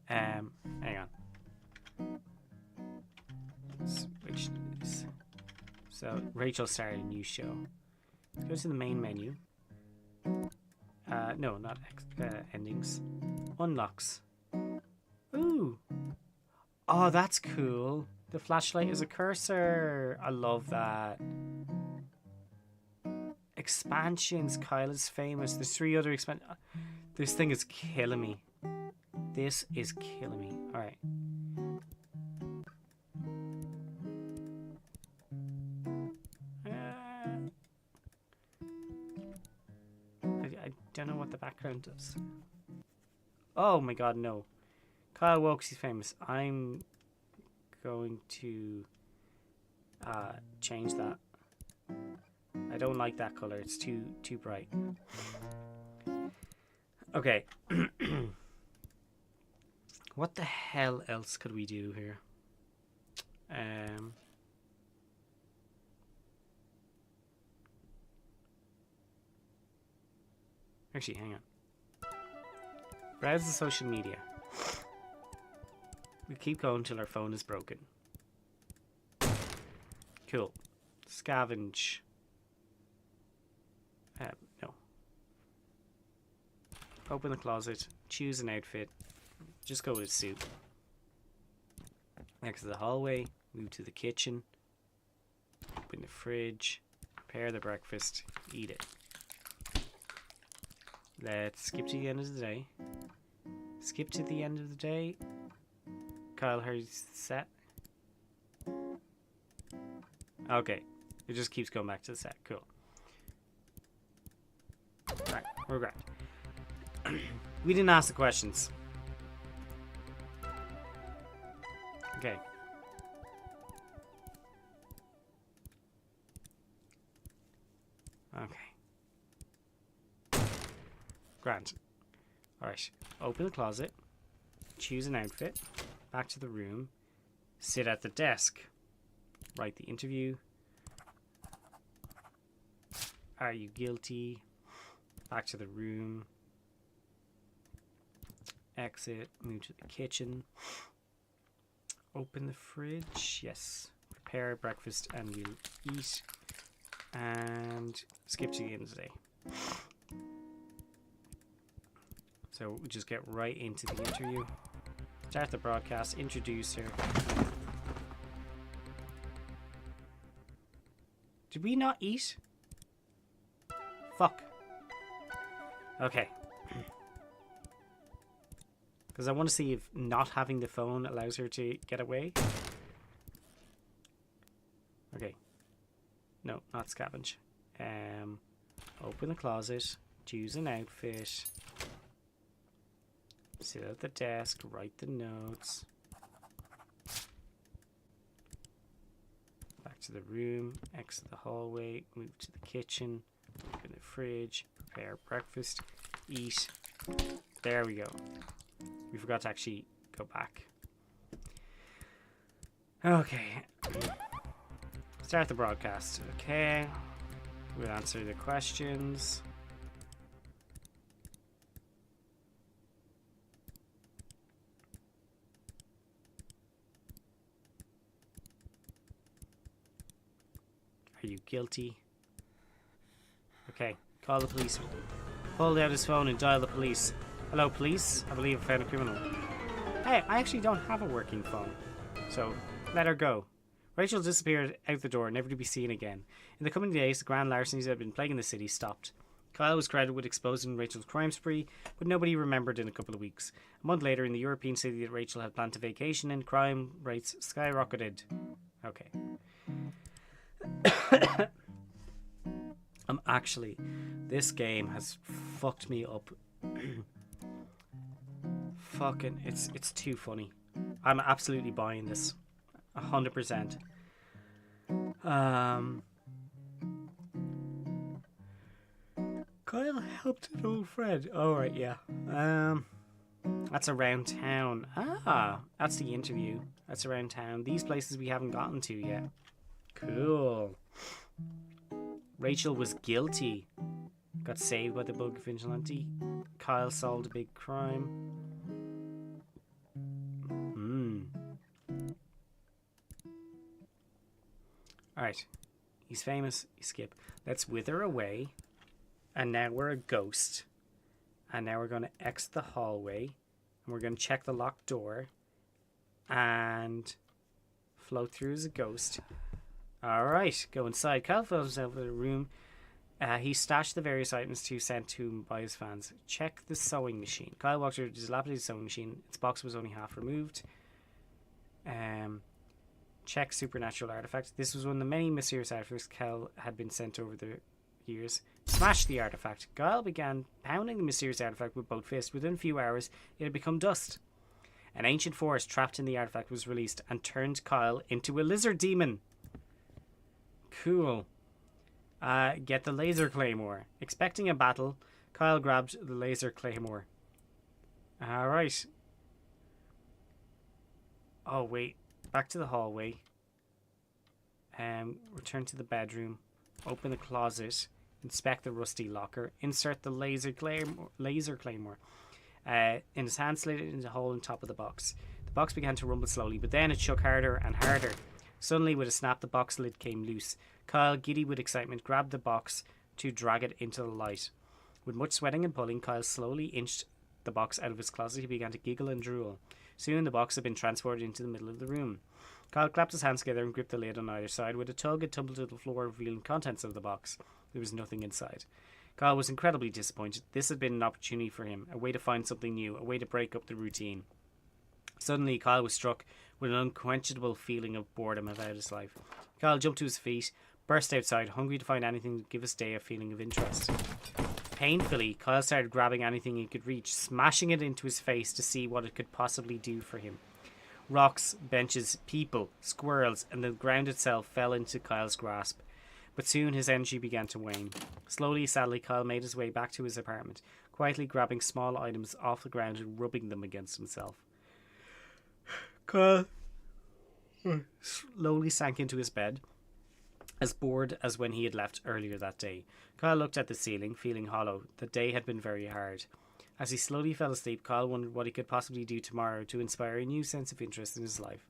Hang on. Switch this. So Rachel started a new show. Go to the main menu. No, not endings. Unlocks. Ooh. Oh, that's cool. The flashlight is a cursor. I love that. Expansions. Kyle is famous. There's 3 other This thing is killing me. This is killing me. Alright. I don't know what the background does. Oh my god, no. Kyle Wokes, he's famous. I'm going to change that. I don't like that color. It's too bright. Okay. What the hell else could we do here? Actually, hang on. Browse the social media. We keep going till our phone is broken. Cool. Scavenge. No. Open the closet. Choose an outfit. Just go with a suit. Next to the hallway. Move to the kitchen. Open the fridge. Prepare the breakfast. Eat it. Let's skip to the end of the day. Skip to the end of the day. Kyle, hurry set. Okay. It just keeps going back to the set. Cool. Right, we're grand. We didn't ask the questions. Okay. Okay. Grand. Alright. Open the closet. Choose an outfit. Back to the room. Sit at the desk. Write the interview. Are you guilty? Back to the room. Exit. Move to the kitchen. Open the fridge. Yes. Prepare breakfast and we'll eat. And skip to the end of the day. So we just get right into the interview. Start the broadcast. Introduce her. Did we not eat? Fuck. Okay. Because I want to see if not having the phone allows her to get away. Okay. No, not scavenge. Open the closet. Choose an outfit. Sit at the desk. Write the notes. Back to the room. Exit the hallway. Move to the kitchen. Open the fridge. Prepare breakfast. Eat. There we go. We forgot to actually go back. Okay. Start the broadcast. Okay. We'll answer the questions. Are you guilty? Okay. Call the police. Pull out his phone and dial the police. Hello, police. I believe I found a criminal. Hey, I actually don't have a working phone. So, let her go. Rachel disappeared out the door, never to be seen again. In the coming days, the grand larcenies that had been plaguing the city stopped. Kyle was credited with exposing Rachel's crime spree, but nobody remembered in a couple of weeks. A month later, in the European city that Rachel had planned to vacation in, crime rates skyrocketed. Okay. Actually, this game has fucked me up. Fucking, it's too funny. I'm absolutely buying this. 100%. Kyle helped an old friend. Oh, right, yeah. That's around town. Ah, that's the interview. That's around town. These places we haven't gotten to yet. Cool. Rachel was guilty. Got saved by the bug vigilante. Kyle solved a big crime. Alright. He's famous. You skip. Let's wither away. And now we're a ghost. And now we're going to exit the hallway. And we're going to check the locked door. And float through as a ghost. Alright. Go inside. Kyle fills himself in a room. He stashed the various items sent to him by his fans. Check the sewing machine. Kyle walked through the dilapidated sewing machine. Its box was only half removed. Check supernatural artifact. This was one of the many mysterious artifacts Kyle had been sent over the years. Smash the artifact. Kyle began pounding the mysterious artifact with both fists. Within a few hours, it had become dust. An ancient force trapped in the artifact was released and turned Kyle into a lizard demon. Cool. Get the laser claymore. Expecting a battle, Kyle grabbed the laser claymore. Alright. Oh, wait. Back to the hallway. Return to the bedroom. Open the closet. Inspect the rusty locker. Insert the laser claymore. In his hand, slid it into the hole in top of the box. The box began to rumble slowly, but then it shook harder and harder. Suddenly, with a snap, the box lid came loose. Kyle, giddy with excitement, grabbed the box to drag it into the light. With much sweating and pulling, Kyle slowly inched the box out of his closet. He began to giggle and drool. Soon the box had been transported into the middle of the room. Kyle clapped his hands together and gripped the lid on either side. With a tug, it tumbled to the floor, revealing the contents of the box. There was nothing inside. Kyle was incredibly disappointed. This had been an opportunity for him, a way to find something new, a way to break up the routine. Suddenly, Kyle was struck with an unquenchable feeling of boredom about his life. Kyle jumped to his feet, burst outside, hungry to find anything to give his day a feeling of interest. Painfully, Kyle started grabbing anything he could reach, smashing it into his face to see what it could possibly do for him. Rocks, benches, people, squirrels, and the ground itself fell into Kyle's grasp. But soon his energy began to wane. Slowly, sadly, Kyle made his way back to his apartment, quietly grabbing small items off the ground and rubbing them against himself. Kyle slowly sank into his bed, as bored as when he had left earlier that day. Kyle looked at the ceiling, feeling hollow. The day had been very hard. As he slowly fell asleep, Kyle wondered what he could possibly do tomorrow to inspire a new sense of interest in his life.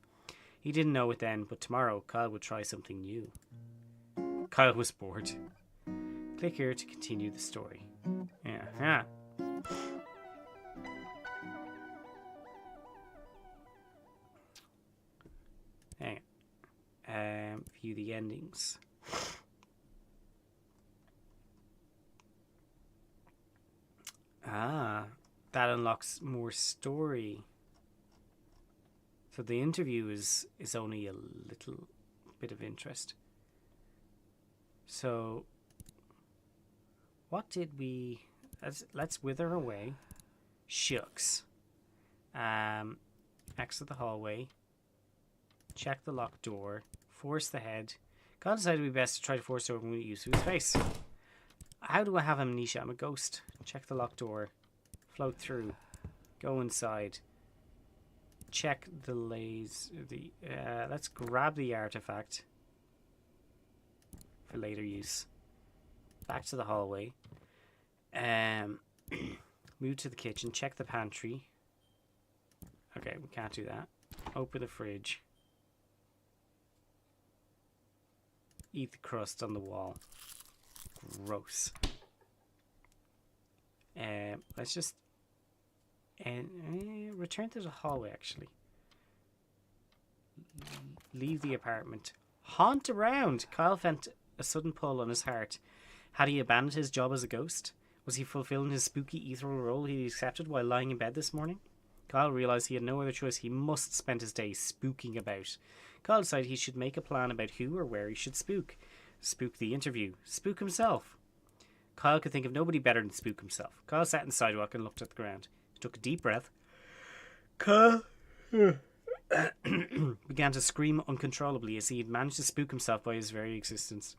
He didn't know it then, but tomorrow Kyle would try something new. Kyle was bored. Click here to continue the story. Yeah. Hang on. View the endings. That unlocks more story. So the interview is only a little bit of interest. So what did we... Let's wither away. Shucks. Exit the hallway. Check the locked door. Force the head. Kyle decided it would be best to try to force it open with the use of his face. How do I have amnesia? I'm a ghost. Check the locked door. Float through. Go inside. Check the let's grab the artifact for later use. Back to the hallway. Move to the kitchen. Check the pantry. Okay, we can't do that. Open the fridge. Eat the crust on the wall. Gross. Let's just return to the hallway, actually. Leave the apartment. Haunt around. Kyle felt a sudden pull on his heart. Had he abandoned his job as a ghost? Was he fulfilling his spooky ethereal role he accepted while lying in bed this morning? Kyle realized he had no other choice. He must spend his day spooking about. Kyle decided he should make a plan about who or where he should spook. Spook the interview. Spook himself. Kyle could think of nobody better than spook himself. Kyle sat on the sidewalk and looked at the ground. He took a deep breath. Kyle began to scream uncontrollably as he had managed to spook himself by his very existence.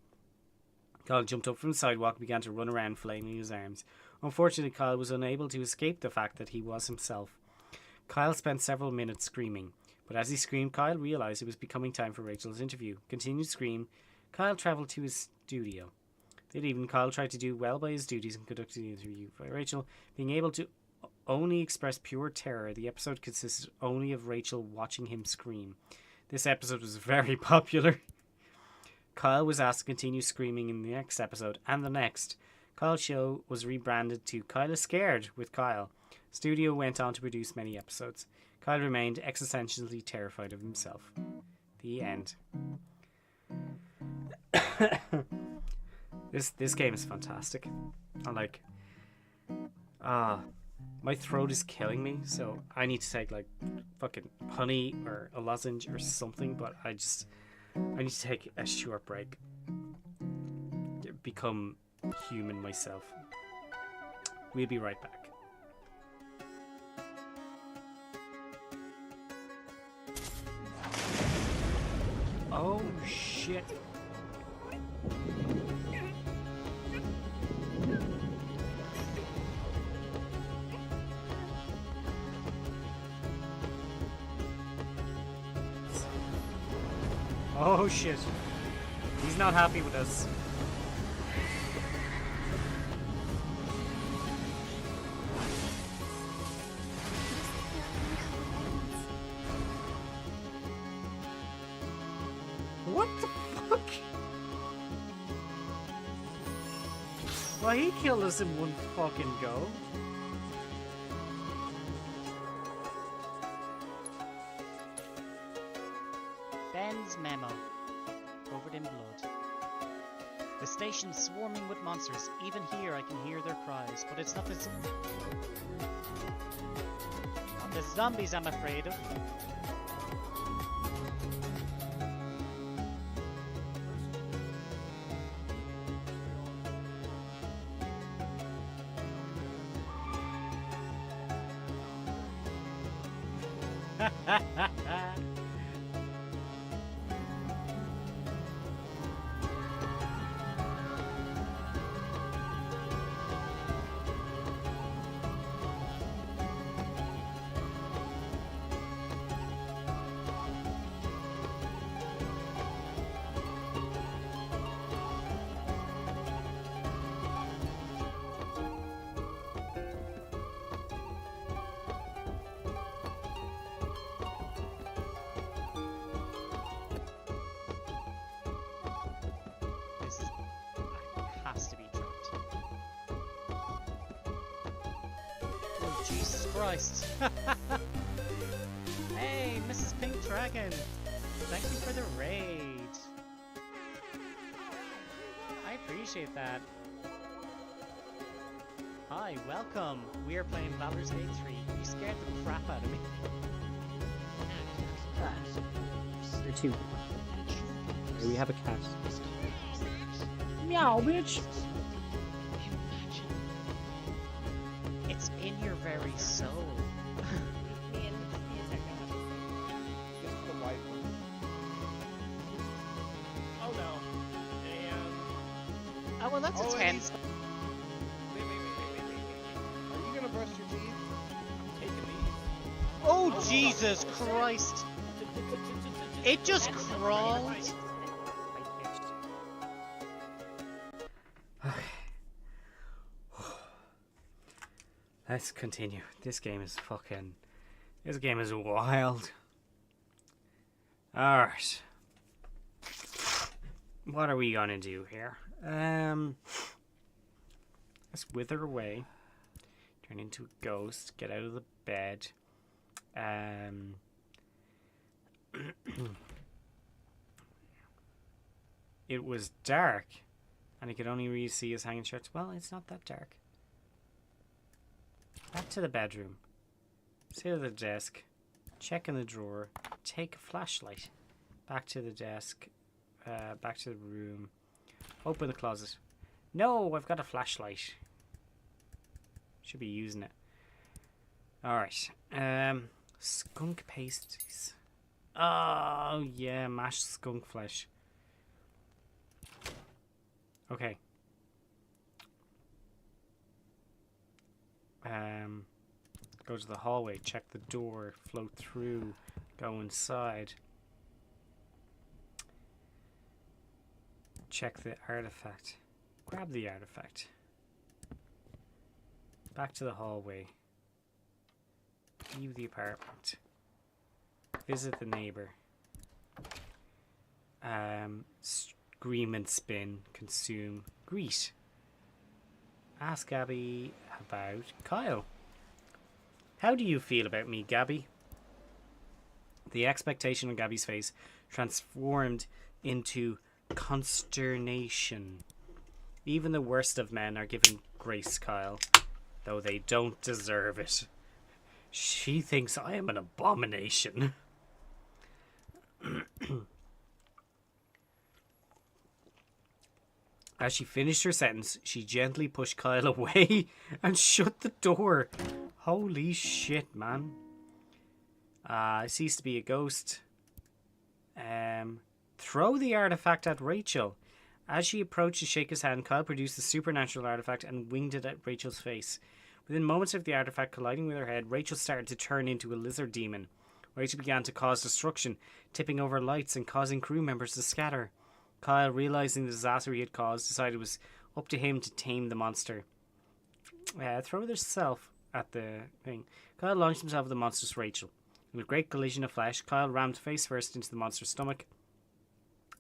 Kyle jumped up from the sidewalk and began to run around, flailing his arms. Unfortunately, Kyle was unable to escape the fact that he was himself. Kyle spent several minutes screaming, but as he screamed, Kyle realized it was becoming time for Rachel's interview. Continued to scream. Kyle travelled to his studio. That evening, Kyle tried to do well by his duties and conducted the interview. For Rachel, being able to only express pure terror, the episode consisted only of Rachel watching him scream. This episode was very popular. Kyle was asked to continue screaming in the next episode and the next. Kyle's show was rebranded to Kyle is Scared with Kyle. Studio went on to produce many episodes. Kyle remained existentially terrified of himself. The end. This game is fantastic. I'm like, my throat is killing me, so I need to take like fucking honey or a lozenge or something, but I need to take a short break. Become human myself. We'll be right back. Oh shit. Oh shit. He's not happy with us. What the fuck? Well, he killed us in one fucking go. Ben's memo. Covered in blood. The station's swarming with monsters. Even here I can hear their cries, but it's not the zombies I'm afraid of. This has to be trapped. Oh, Jesus Christ. Hey, Mrs. Pink Dragon. Thank you for the raid. I appreciate that. Hi, welcome. We are playing Baldur's Gate 3. You scared the crap out of me. There are two. Okay, we have a cat. Meow, bitch. It's in your very soul. Me and Techno have the same. Just the white one. Oh no. Oh, well, that's Oh, a 10. Wait. Are you gonna brush your teeth? I'm taking these. Oh, Jesus Christ. It just crawled. Let's continue. This game is wild. Alright. What are we gonna do here? Let's wither away. Turn into a ghost. Get out of the bed. It was dark, and he could only really see his hanging shirts. Well, it's not that dark. Back to the bedroom. Sit at the desk. Check in the drawer. Take a flashlight. Back to the desk. Back to the room. Open the closet. No, I've got a flashlight. Should be using it. Alright. Skunk pasties. Oh, yeah, mashed skunk flesh. Okay. Go to the hallway, check the door, float through, go inside. Check the artifact. Grab the artifact. Back to the hallway. Leave the apartment. Visit the neighbor. Scream and spin. Consume. Greet. Ask Gabby about Kyle. How do you feel about me, Gabby? The expectation on Gabby's face transformed into consternation. Even the worst of men are given grace, Kyle, though they don't deserve it. She thinks I am an abomination. As she finished her sentence, she gently pushed Kyle away and shut the door. Holy shit, man. Ceased to be a ghost. Throw the artifact at Rachel. As she approached to shake his hand, Kyle produced the supernatural artifact and winged it at Rachel's face. Within moments of the artifact colliding with her head, Rachel started to turn into a lizard demon. Rachel began to cause destruction, tipping over lights and causing crew members to scatter. Kyle, realizing the disaster he had caused, decided it was up to him to tame the monster. Throw yourself at the thing. Kyle launched himself at the monstrous Rachel. In a great collision of flesh, Kyle rammed face first into the monster's stomach.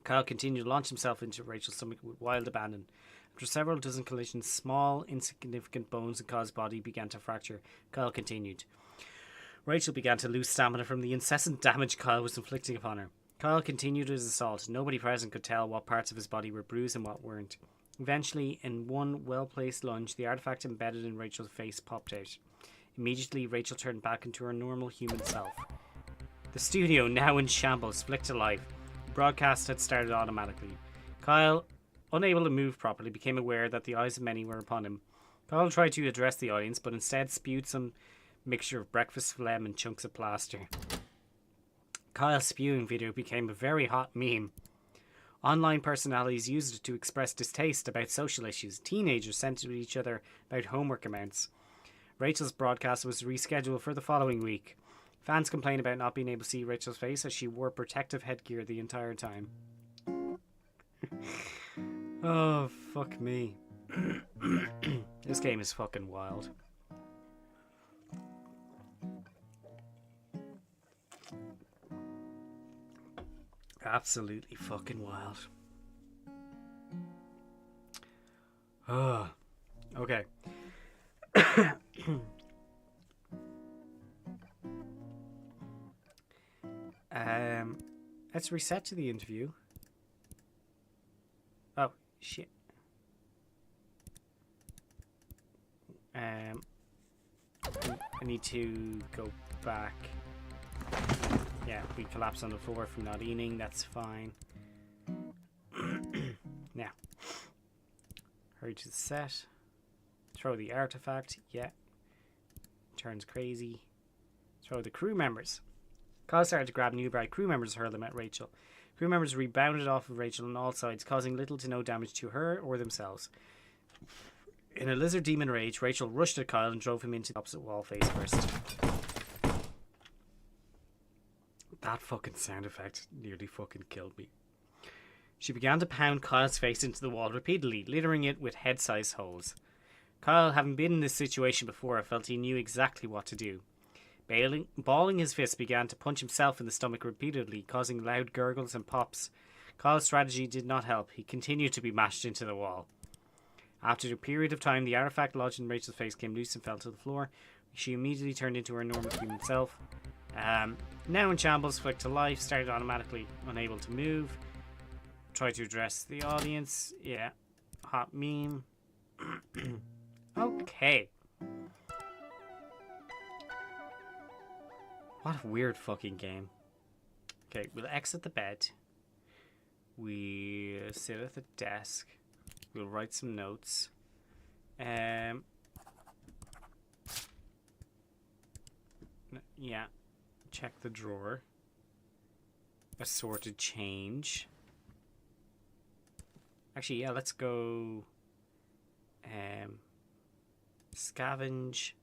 Kyle continued to launch himself into Rachel's stomach with wild abandon. After several dozen collisions, small, insignificant bones in Kyle's body began to fracture. Kyle continued. Rachel began to lose stamina from the incessant damage Kyle was inflicting upon her. Kyle continued his assault. Nobody present could tell what parts of his body were bruised and what weren't. Eventually, in one well-placed lunge, the artifact embedded in Rachel's face popped out. Immediately, Rachel turned back into her normal human self. The studio, now in shambles, flicked to life. The broadcast had started automatically. Kyle, unable to move properly, became aware that the eyes of many were upon him. Kyle tried to address the audience, but instead spewed some mixture of breakfast phlegm and chunks of plaster. Kyle's spewing video became a very hot meme. Online personalities used it to express distaste about social issues. Teenagers sent it to each other about homework amounts. Rachel's broadcast was rescheduled for the following week. Fans complained about not being able to see Rachel's face as she wore protective headgear the entire time. Oh, fuck me. This game is fucking wild. Absolutely fucking wild. Oh, okay. Let's reset to the interview. Oh, shit. I need to go back. Yeah, we collapse on the floor from not eating. That's fine. Now, hurry to the set. Throw the artifact. Yeah. Turns crazy. Throw the crew members. Kyle started to grab nearby crew members, hurl them at Rachel. Crew members rebounded off of Rachel on all sides, causing little to no damage to her or themselves. In a lizard demon rage, Rachel rushed at Kyle and drove him into the opposite wall face first. That fucking sound effect nearly fucking killed me. She began to pound Kyle's face into the wall repeatedly, littering it with head-sized holes. Kyle, having been in this situation before, felt he knew exactly what to do. Balling his fist, began to punch himself in the stomach repeatedly, causing loud gurgles and pops. Kyle's strategy did not help. He continued to be mashed into the wall. After a period of time, the artifact lodged in Rachel's face came loose and fell to the floor. She immediately turned into her normal human self. Now in shambles, flicked to life, started automatically unable to move. Tried to address the audience. Yeah. Hot meme. Okay. What a weird fucking game. Okay, we'll exit the bed. We'll sit at the desk. We'll write some notes. Yeah. Check the drawer. Assorted change. Actually, yeah, let's go scavenge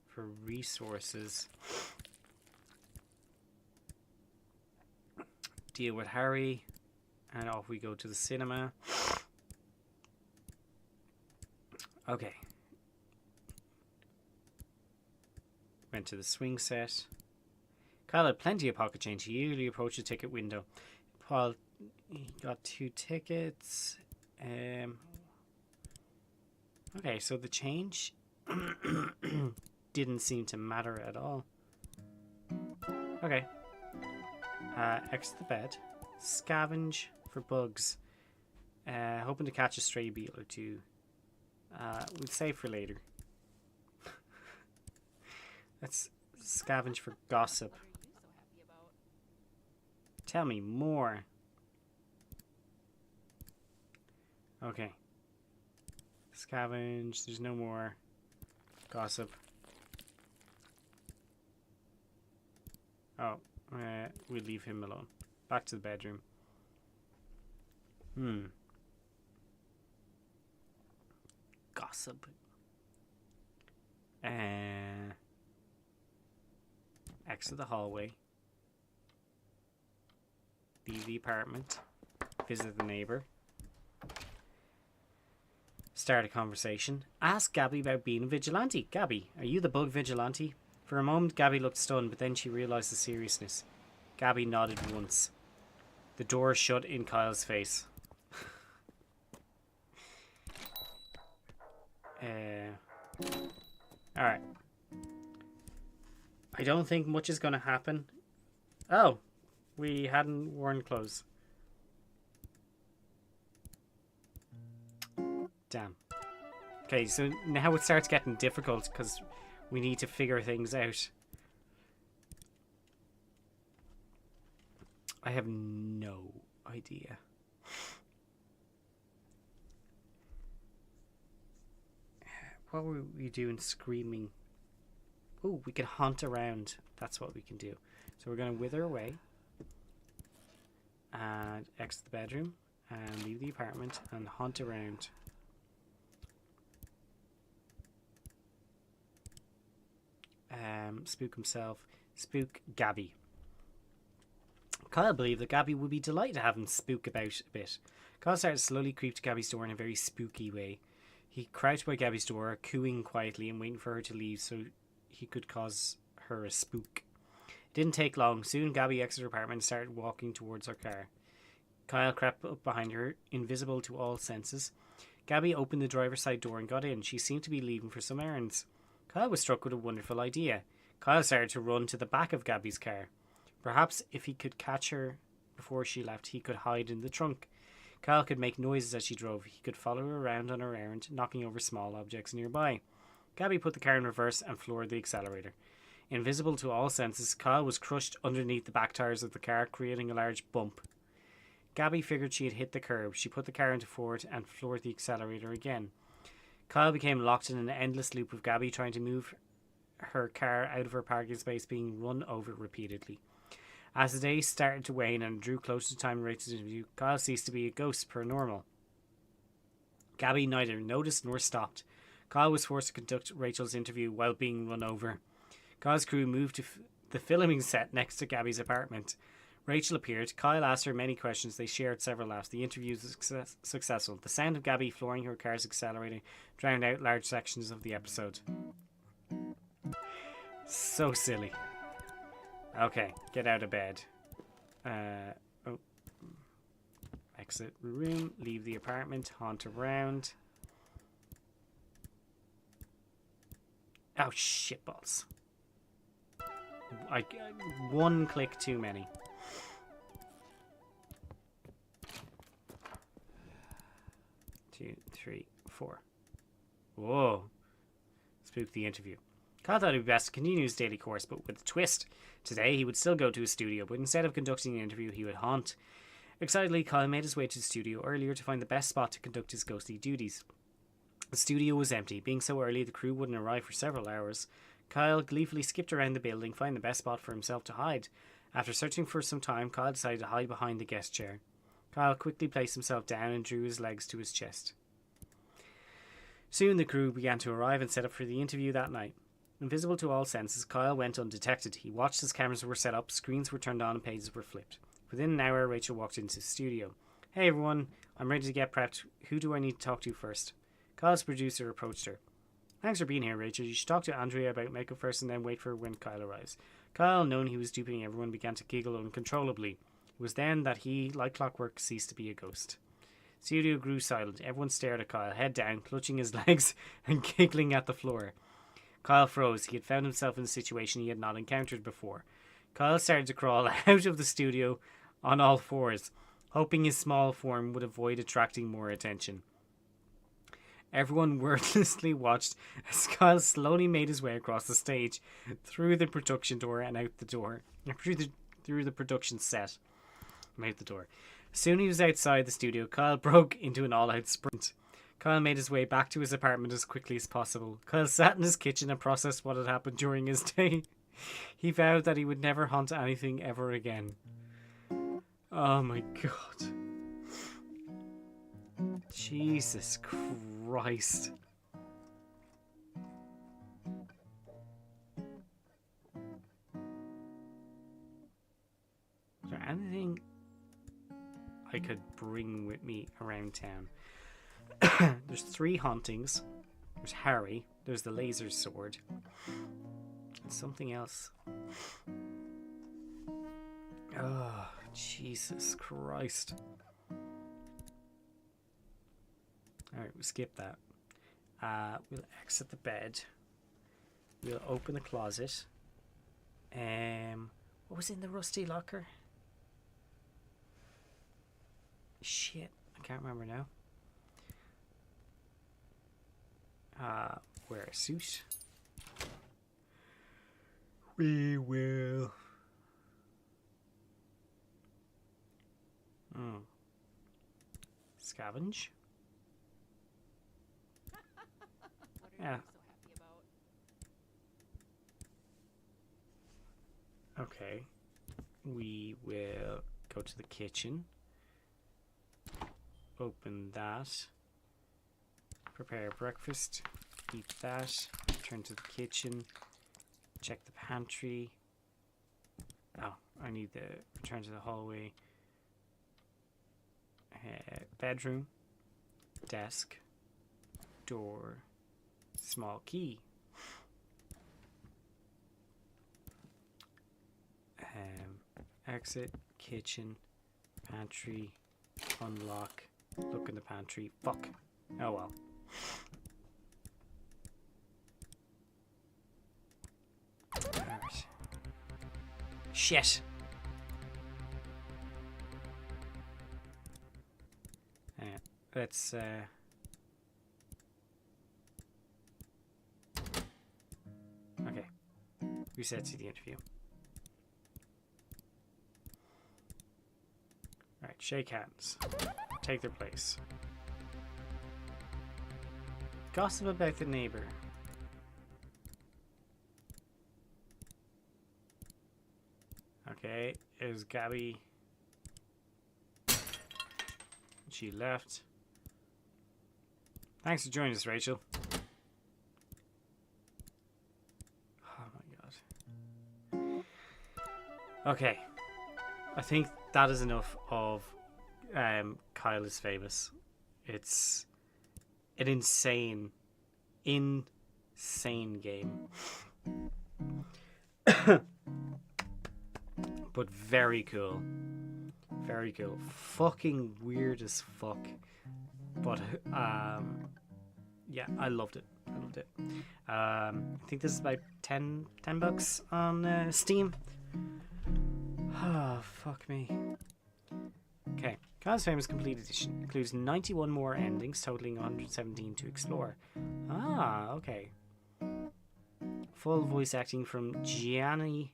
for resources. Deal with Harry. And off we go to the cinema. Okay. Went to the swing set. Kyle had plenty of pocket change. He eagerly approached the ticket window. Paul, he got 2 tickets. Okay, so the change didn't seem to matter at all. Okay. Exit the bed. Scavenge for bugs. Hoping to catch a stray beetle or two. We'll save for later. Let's scavenge for gossip. What are you so happy about? Tell me more. Okay. Scavenge. There's no more gossip. Oh, we'll leave him alone. Back to the bedroom. Gossip. Exit the hallway. Leave the apartment. Visit the neighbor. Start a conversation. Ask Gabby about being a vigilante. Gabby, are you the bug vigilante? For a moment, Gabby looked stunned, but then she realised the seriousness. Gabby nodded once. The door shut in Kyle's face. Alright. I don't think much is going to happen. Oh, we hadn't worn clothes. Damn. Okay, so now it starts getting difficult because we need to figure things out. I have no idea. What were we doing screaming? Oh, we can hunt around. That's what we can do. So we're going to wither away. and exit the bedroom and leave the apartment and hunt around. Spook himself. Spook Gabby. Kyle believed that Gabby would be delighted to have him spook about a bit. Kyle started to slowly creep to Gabby's door in a very spooky way. He crouched by Gabby's door, cooing quietly and waiting for her to leave so he could cause her a spook. It didn't take long. Soon Gabby exited her apartment and started walking towards her car. Kyle crept up behind her, invisible to all senses. Gabby opened the driver's side door and got in. She seemed to be leaving for some errands. Kyle was struck with a wonderful idea. Kyle started to run to the back of Gabby's car. Perhaps if he could catch her before she left, he could hide in the trunk. Kyle could make noises as she drove. He could follow her around on her errand, knocking over small objects nearby. Gabby put the car in reverse and floored the accelerator. Invisible to all senses, Kyle was crushed underneath the back tires of the car, creating a large bump. Gabby figured she had hit the curb. She put the car into forward and floored the accelerator again. Kyle became locked in an endless loop of Gabby trying to move her car out of her parking space, being run over repeatedly. As the day started to wane and drew closer to time Rachel's interview, Kyle ceased to be a ghost per normal. Gabby neither noticed nor stopped. Kyle was forced to conduct Rachel's interview while being run over. Kyle's crew moved to the filming set next to Gabby's apartment. Rachel appeared. Kyle asked her many questions. They shared several laughs. The interview was successful. The sound of Gabby flooring her car's accelerator drowned out large sections of the episode. So silly. Okay, get out of bed. Exit room, leave the apartment, haunt around. Oh, shitballs. One click too many. Two, three, four. Whoa. Spook the interview. Kyle thought it would be best to continue his daily course, but with a twist. Today, he would still go to his studio, but instead of conducting an interview, he would haunt. Excitedly, Kyle made his way to the studio earlier to find the best spot to conduct his ghostly duties. The studio was empty. Being so early, the crew wouldn't arrive for several hours. Kyle gleefully skipped around the building, finding the best spot for himself to hide. After searching for some time, Kyle decided to hide behind the guest chair. Kyle quickly placed himself down and drew his legs to his chest. Soon the crew began to arrive and set up for the interview that night. Invisible to all senses, Kyle went undetected. He watched as cameras were set up, screens were turned on, and pages were flipped. Within an hour, Rachel walked into the studio. "Hey everyone, I'm ready to get prepped. Who do I need to talk to first?" Kyle's producer approached her. "Thanks for being here, Rachel. You should talk to Andrea about makeup first and then wait for when Kyle arrives." Kyle, knowing he was duping everyone, began to giggle uncontrollably. It was then that he, like clockwork, ceased to be a ghost. The studio grew silent. Everyone stared at Kyle, head down, clutching his legs and giggling at the floor. Kyle froze. He had found himself in a situation he had not encountered before. Kyle started to crawl out of the studio on all fours, hoping his small form would avoid attracting more attention. Everyone wordlessly watched as Kyle slowly made his way across the stage, through the production door and out the door, through the production set, and out the door. Soon he was outside the studio. Kyle broke into an all-out sprint. Kyle made his way back to his apartment as quickly as possible. Kyle sat in his kitchen and processed what had happened during his day. He vowed that he would never haunt anything ever again. Oh my god. Jesus Christ. Is there anything I could bring with me around town? There's 3 hauntings. There's Harry. There's the laser sword. And something else. Oh, Jesus Christ. Alright, we'll skip that. We'll exit the bed. We'll open the closet. What was in the rusty locker? Shit, I can't remember now. Wear a suit. We will. Scavenge. What are Yeah. you so happy about? Okay. We will go to the kitchen. Open that. Prepare breakfast. Eat that. Return to the kitchen. Check the pantry. Oh, I need the return to the hallway. Bedroom. Desk. Door. Small key. Exit. Kitchen. Pantry. Unlock. Look in the pantry. Fuck. Oh well. Alright. Shit. Let's okay. Reset to the interview. Alright, shake hands. Take their place. Gossip about the neighbor. Okay, is Gabby. She left. Thanks for joining us, Rachel. Oh my god. Okay. I think that is enough of Kyle is Famous. It's an insane game. But very cool. Very cool. Fucking weird as fuck. But yeah, I loved it. I think this is about 10 bucks on Steam. Oh, fuck me. Okay. Kyle's Famous Complete Edition includes 91 more endings, totaling 117 to explore. Ah, okay. Full voice acting from Gianni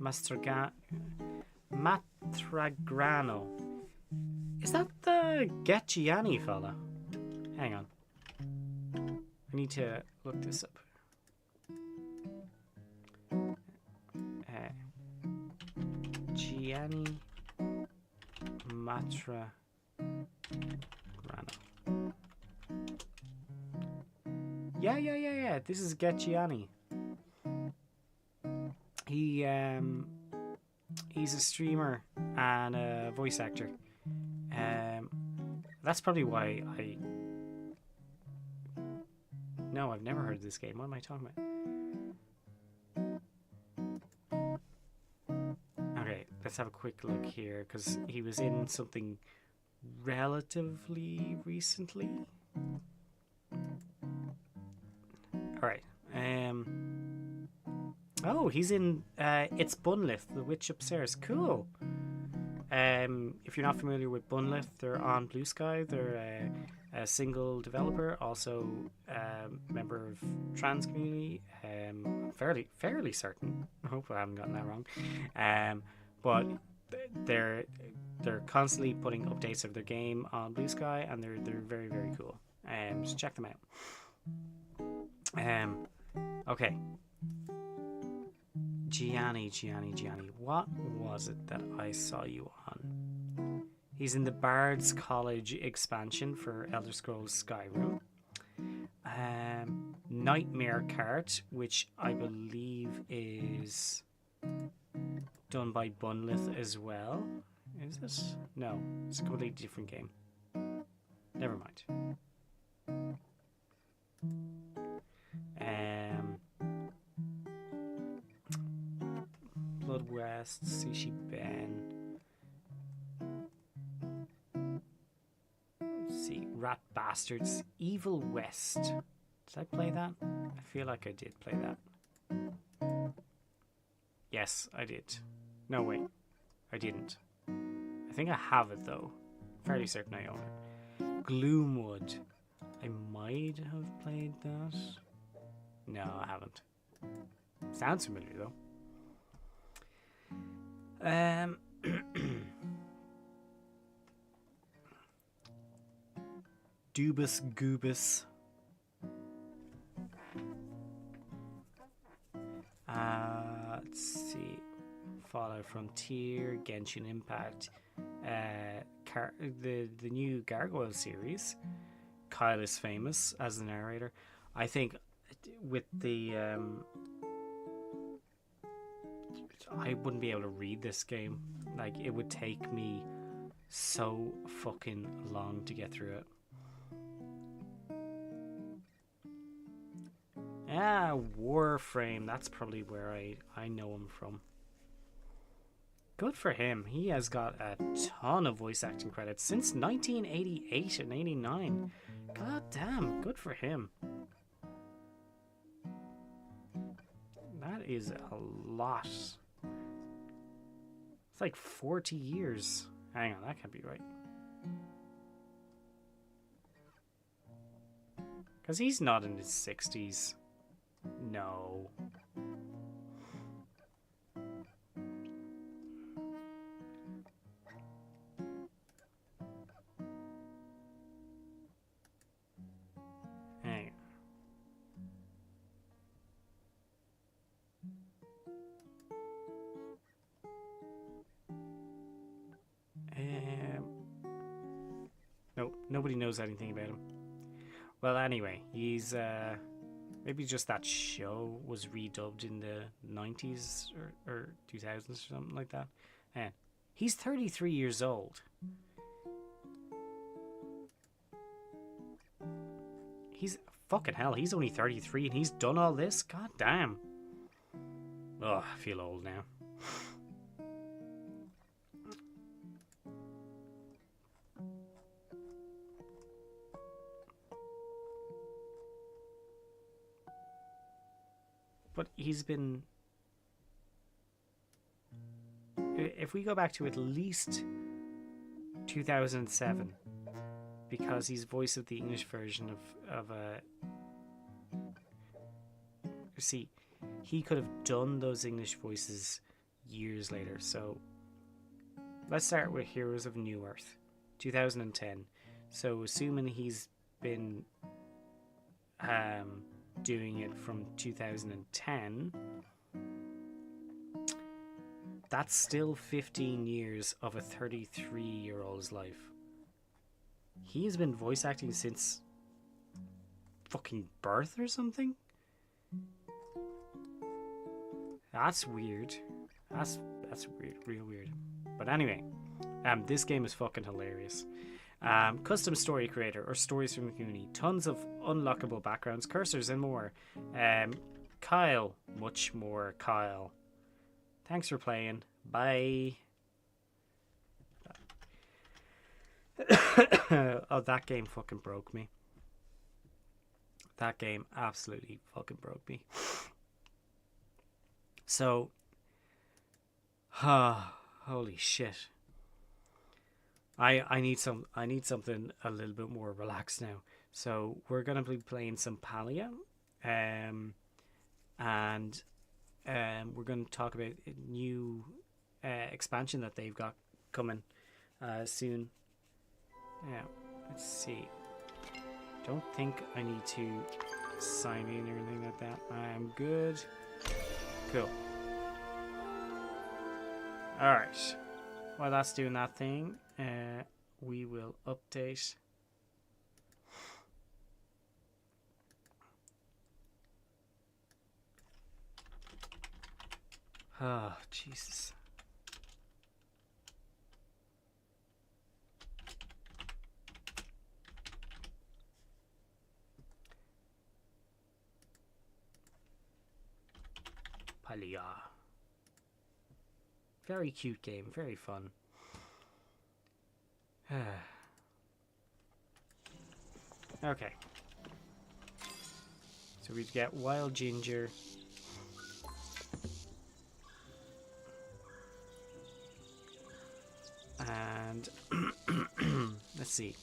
Mastragrano. Is that the Get Gianni fella? Hang on. I need to look this up. Gianni Mastragrano. Yeah. This is Get Gianni. He's a streamer and a voice actor. That's probably why No, I've never heard of this game. What am I talking about? Okay, let's have a quick look here, because he was in something relatively recently. Alright. Oh, he's in It's Bunlith, The Witch Upstairs. Cool. If you're not familiar with Bunlith, they're on Blue Sky. They're a single developer, also member of trans community. Fairly certain. I hope I haven't gotten that wrong. But they're constantly putting updates of their game on Blue Sky, and they're very, very cool. So check them out. Okay. Gianni, what was it that I saw you on? He's in the Bard's College expansion for Elder Scrolls Skyrim. Nightmare Cart, which I believe is done by Bunlith as well. Is this? No, it's a completely different game. Never mind. Blood West, Sushi Ben. Let's see, Rat Bastards, Evil West. Did I play that? I feel like I did play that. Yes, I did. No, wait. I didn't. I think I have it though. Fairly certain I own it. Gloomwood. I might have played that. No, I haven't. Sounds familiar though. Dubus Goobus. Let's see. Fallout Frontier, Genshin Impact, the new Gargoyle series. Kyle is famous as the narrator. I think with the I wouldn't be able to read this game. Like, it would take me so fucking long to get through it. Ah, Warframe. That's probably where I know him from. Good for him. He has got a ton of voice acting credits since 1988 and 89. God damn, good for him. That is a lot. It's like 40 years. Hang on, that can't be right. Because he's not in his 60s. No. Hang on. Nope, nobody knows anything about him. Well, anyway, he's maybe just that show was redubbed in the 90s or 2000s or something like that. And he's 33 years old. He's fucking hell, he's only 33 and he's done all this? God damn. Oh, I feel old now. But he's been... If we go back to at least 2007, because he's voice of the English version of see, he could have done those English voices years later. So let's start with Heroes of New Earth, 2010. So assuming he's been doing it from 2010, that's still 15 years of a 33-year-old's life. He's been voice acting since fucking birth or something? That's weird. That's weird, real weird. But anyway, this game is fucking hilarious. Custom story creator or stories from the community, tons of unlockable backgrounds, cursors, and more. Kyle, much more Kyle. Thanks for playing. Bye. Oh, that game fucking broke me. That game absolutely fucking broke me. So, holy shit. I need something a little bit more relaxed now. So we're gonna be playing some Palia, and we're gonna talk about a new expansion that they've got coming soon. Yeah, let's see. Don't think I need to sign in or anything like that. I'm good. Cool. All right. While that's doing that thing, we will update. Oh, Jesus. Palia. Very cute game, very fun. Okay. So we get wild ginger. And let's see.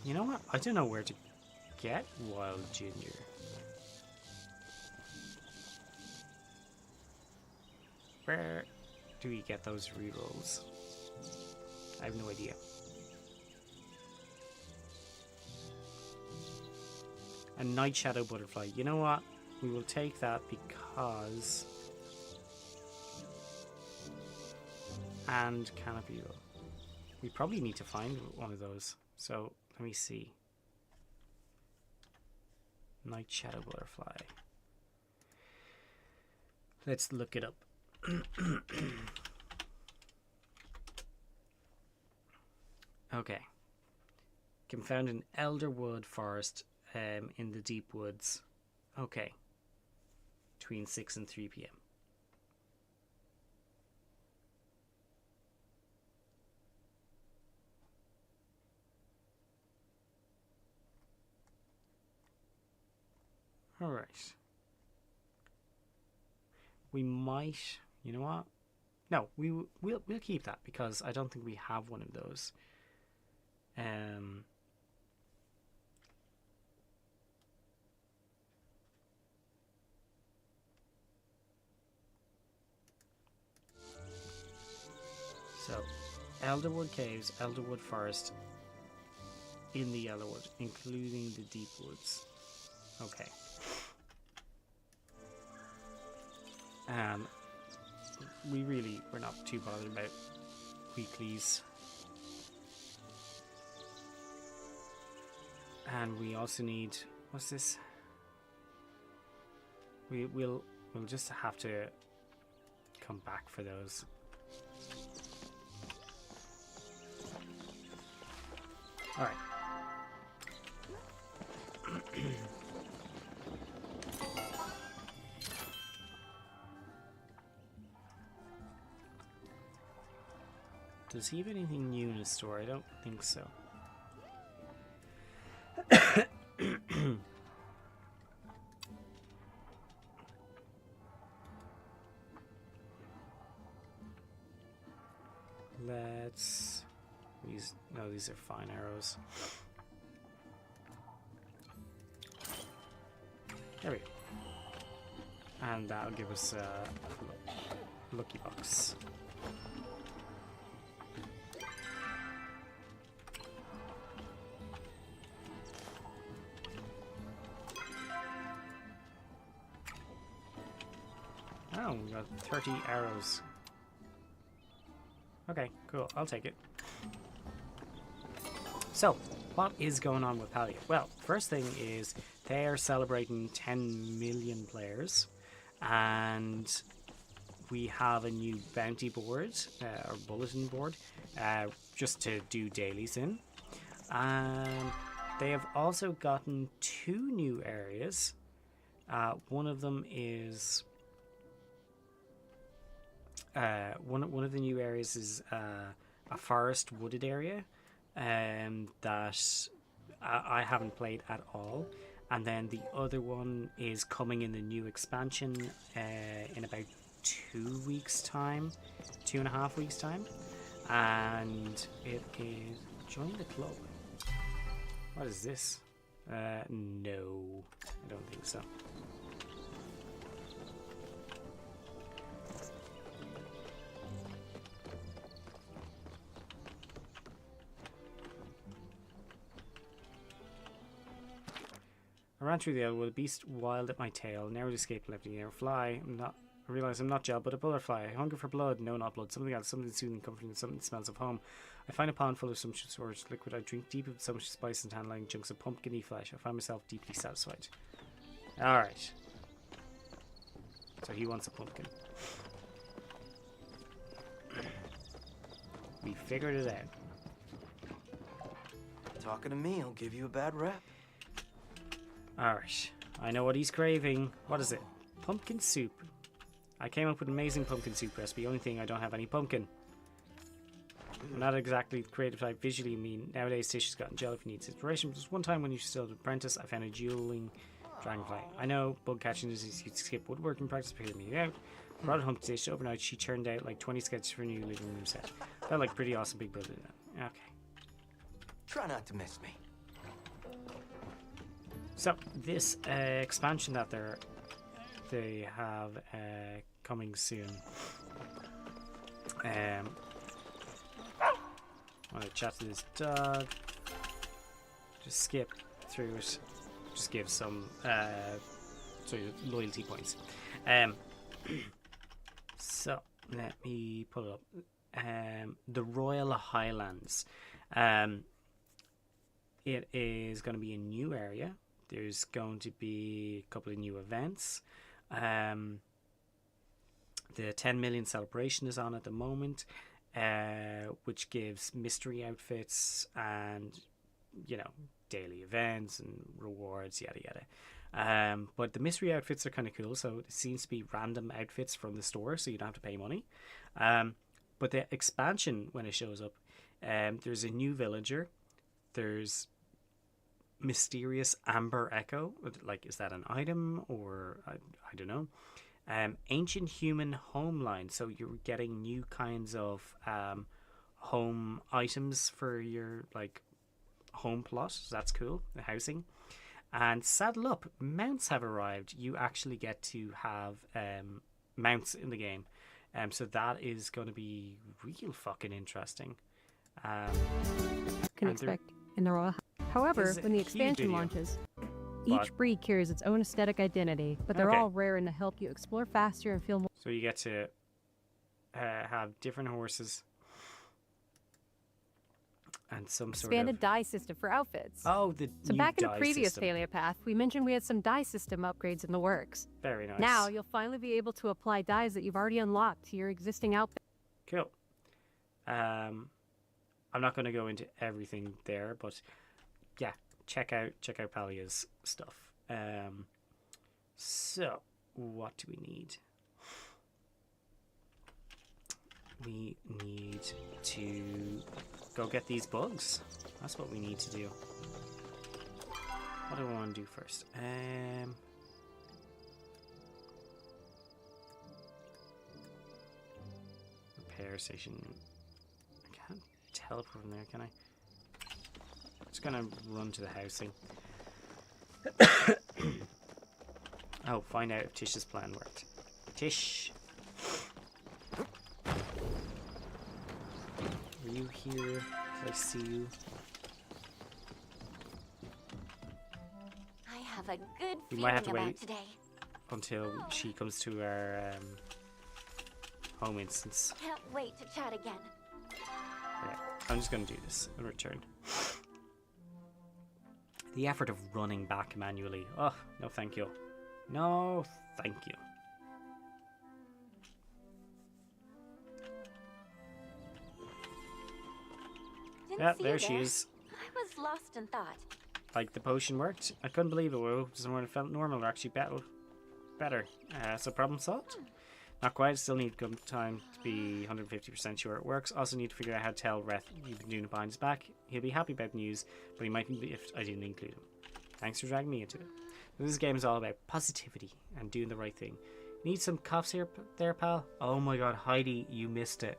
You know what? I don't know where to get wild ginger. Where do we get those rerolls? I have no idea. A night shadow butterfly. You know what? we will take that because... And canopy. We probably need to find one of those. So, let me see. Night shadow butterfly. Let's look it up. Okay. Can be found in elderwood forest in the deep woods. Okay. Between 6 and 3 p.m. All right. We might, you know what? No, we'll keep that because I don't think we have one of those. So, Elderwood Caves, Elderwood Forest, in the Elderwood, including the Deep Woods. Okay. We're not too bothered about weeklies. And we also need, what's this? We'll just have to come back for those. All right. Does he have anything new in his store? I don't think so. Let's... these are fine arrows. There we go. And that'll give us a lucky box. Oh, we got 30 arrows. Okay, cool. I'll take it. So, what is going on with Palia? Well, first thing is they are celebrating 10 million players, and we have a new bounty board, or bulletin board, just to do dailies in. They have also gotten 2 new areas. One of them is... one of the new areas is a forest wooded area that I haven't played at all, and then the other one is coming in the new expansion in about 2 weeks time, 2.5 weeks time, and it is join the club. What is this? No, I don't think so. I ran through the air with a beast wild at my tail, narrowly escaped, left in the air. Fly. I realize I'm not gel, but a butterfly. I hunger for blood. No, not blood. Something else. Something soothing, comforting. Something that smells of home. I find a pond full of sumptuous orange liquid. I drink deep of so much spice and tantalizing chunks of pumpkin-y flesh. I find myself deeply satisfied. Alright. So he wants a pumpkin. We figured it out. Talking to me, I'll give you a bad rap. Alright. I know what he's craving. What is it? Pumpkin soup. I came up with an amazing pumpkin soup recipe. Only thing, I don't have any pumpkin. I'm not exactly the creative type visually. I mean, nowadays Tish has gotten gel if he needs inspiration. But just one time when you still an apprentice, I found a dueling dragonfly. I know bug catching is easy to skip woodworking practice, figured me out. Brought it home to Tish. Overnight, she churned out like 20 sketches for a new living room set. Felt like pretty awesome big brother then. Okay. Try not to miss me. So this expansion that they have coming soon. I want to chat to this dog. Just skip through it. Just give some So your loyalty points. Um, so let me pull it up. The Royal Highlands. It is going to be a new area. There's going to be a couple of new events. The 10 million celebration is on at the moment, which gives mystery outfits and, you know, daily events and rewards, yada yada. But the mystery outfits are kind of cool, so it seems to be random outfits from the store, so you don't have to pay money. But the expansion, when it shows up, there's a new villager. There's mysterious amber echo. Like, is that an item or I don't know. Ancient human home line. So you're getting new kinds of home items for your like home plot. So that's cool. The housing. And saddle up. Mounts have arrived. You actually get to have mounts in the game. So that is going to be real fucking interesting. Can expect in the Royal. However, Is it when the a huge expansion video? launches, But- each breed carries its own aesthetic identity, but they're Okay. all rare and to help you explore faster and feel more. So you get to have different horses and some sort Expanded of... dye system for outfits. Oh, the So new back in the dye previous system. Palia path, we mentioned we had some dye system upgrades in the works. Very nice. Now you'll finally be able to apply dyes that you've already unlocked to your existing outfit. Cool. I'm not going to go into everything there, but yeah, check out Palia's stuff. So what do we need? We need to go get these bugs. That's what we need to do. What do I want to do first? Repair station. I can't teleport from there, can I? Just gonna run to the housing. Oh, find out if Tish's plan worked. Tish! Are you here? I see you. I have a good We feeling might have to about wait today. until she comes to our home instance. Can't wait to chat again. Okay, I'm just gonna do this and return. The effort of running back manually. Oh, no thank you. No thank you. Didn't Yeah, see there you she is. I was lost in thought. Like, the potion worked. I couldn't believe it. Well, someone felt normal or actually better. So problem solved? Not quite. Still need good time to be 150% sure it works. Also need to figure out how to tell Reth you've been doing it behind his back. He'll be happy about the news, but he mightn't be if I didn't include him. Thanks for dragging me into it. This game is all about positivity and doing the right thing. Need some cough syrup there, pal? Oh my god, Heidi, you missed it.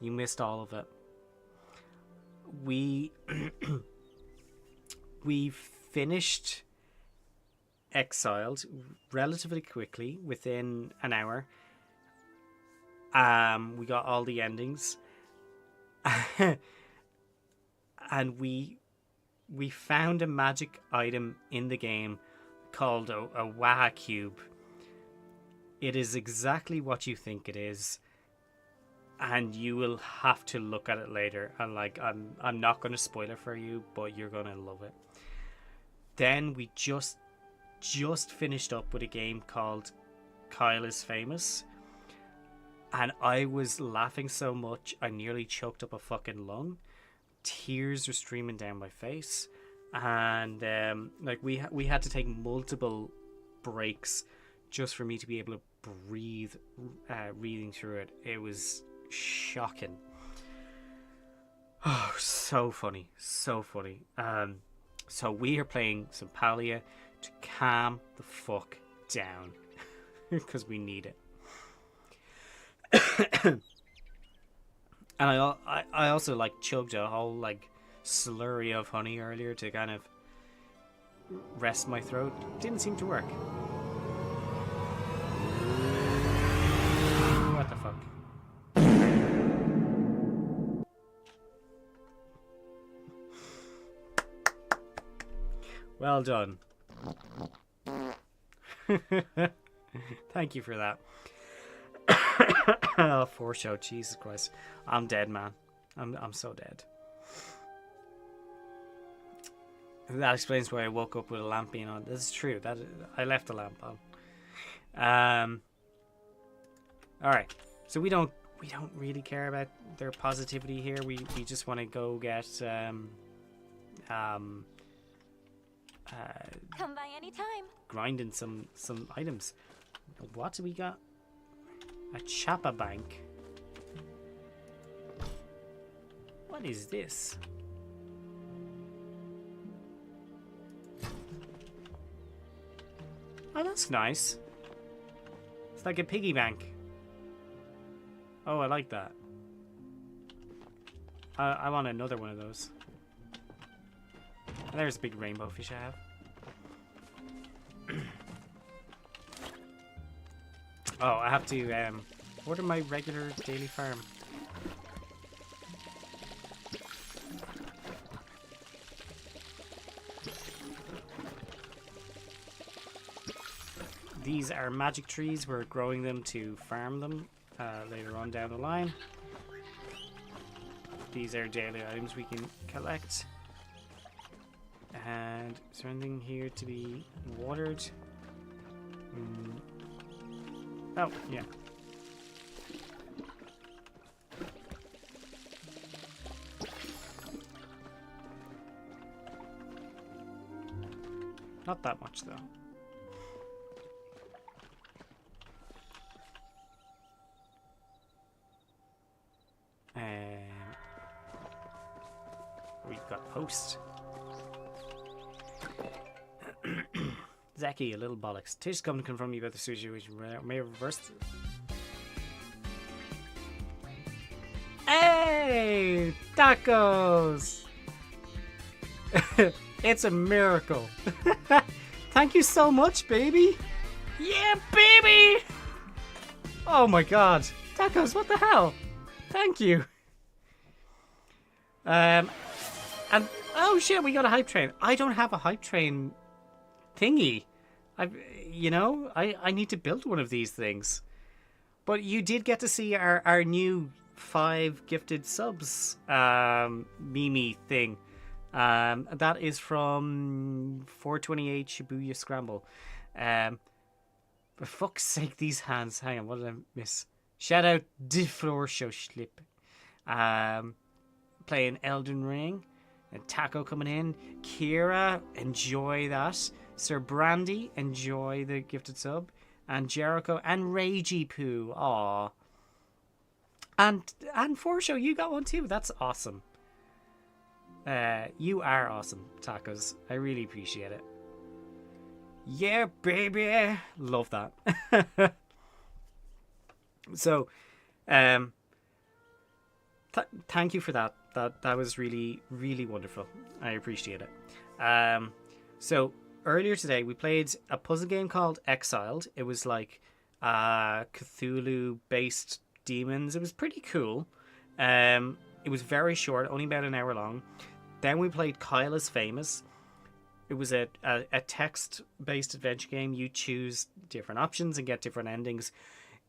You missed all of it. We we finished Exiled relatively quickly, within an hour. We got all the endings. And we found a magic item in the game called a Waha Cube. It is exactly what you think it is, and you will have to look at it later. And like, I'm not going to spoil it for you, but you're going to love it. Then we just finished up with a game called Kyle is Famous, and I was laughing so much I nearly choked up a fucking lung. Tears were streaming down my face, and like we had to take multiple breaks just for me to be able to breathe reading through it. It was shocking. Oh, so funny. So we are playing some Palia to calm the fuck down because we need it. And I also like chugged a whole like slurry of honey earlier to kind of rest my throat. Didn't seem to work. What the fuck? Well done. Thank you for that. Oh, for show, Jesus Christ. I'm dead, man. I'm so dead. That explains why I woke up with a lamp being on. This is true. That I left the lamp on. All right. So we don't really care about their positivity here. We just want to go get Come by anytime. grinding some items. What do we got? A Chapa Bank. What is this? Oh, that's nice. It's like a piggy bank. Oh, I like that. I want another one of those. And there's a big rainbow fish I have. Oh, I have to order my regular daily farm. These are magic trees. We're growing them to farm them later on down the line. These are daily items we can collect. And is there anything here to be watered? Oh, yeah. Not that much, though. We've got post. Zeki, a little bollocks. Tish come to confront me about the situation. May have reversed. Hey! Tacos! It's a miracle. Thank you so much, baby. Yeah, baby! Oh my god. Tacos, what the hell? Thank you. And oh shit, we got a hype train. I don't have a hype train thingy. I need to build one of these things. But you did get to see our new 5 gifted subs Mimi thing. That is from 428 Shibuya Scramble. For fuck's sake, these hands. Hang on, what did I miss? Shout out Die Floor Show Schlip. Playing Elden Ring. And Taco coming in. Kira, enjoy that. Sir Brandy, enjoy the gifted sub. And Jericho and Ragey Poo. Aw. And Forshow, you got one too. That's awesome. You are awesome, Tacos. I really appreciate it. Yeah, baby. Love that. So, thank you for that. That was really, really wonderful. I appreciate it. So earlier today we played a puzzle game called Exiled. It was like Cthulhu-based demons. It was pretty cool. It was very short, only about an hour long. Then we played Kyle is Famous. It was a text-based adventure game. You choose different options and get different endings.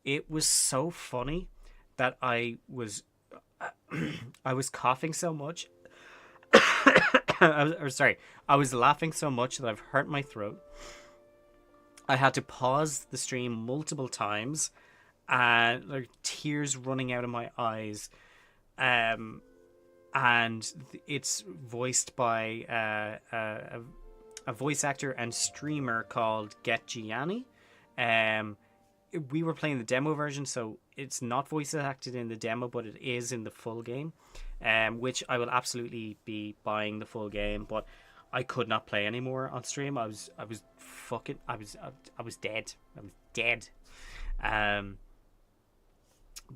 It was so funny that I was coughing so much. I was laughing so much that I've hurt my throat. I had to pause the stream multiple times, and like tears running out of my eyes. And it's voiced by a voice actor and streamer called Get Gianni. We were playing the demo version, so it's not voice acted in the demo, but it is in the full game, which I will absolutely be buying the full game. But I could not play anymore on stream. I was dead. I was dead.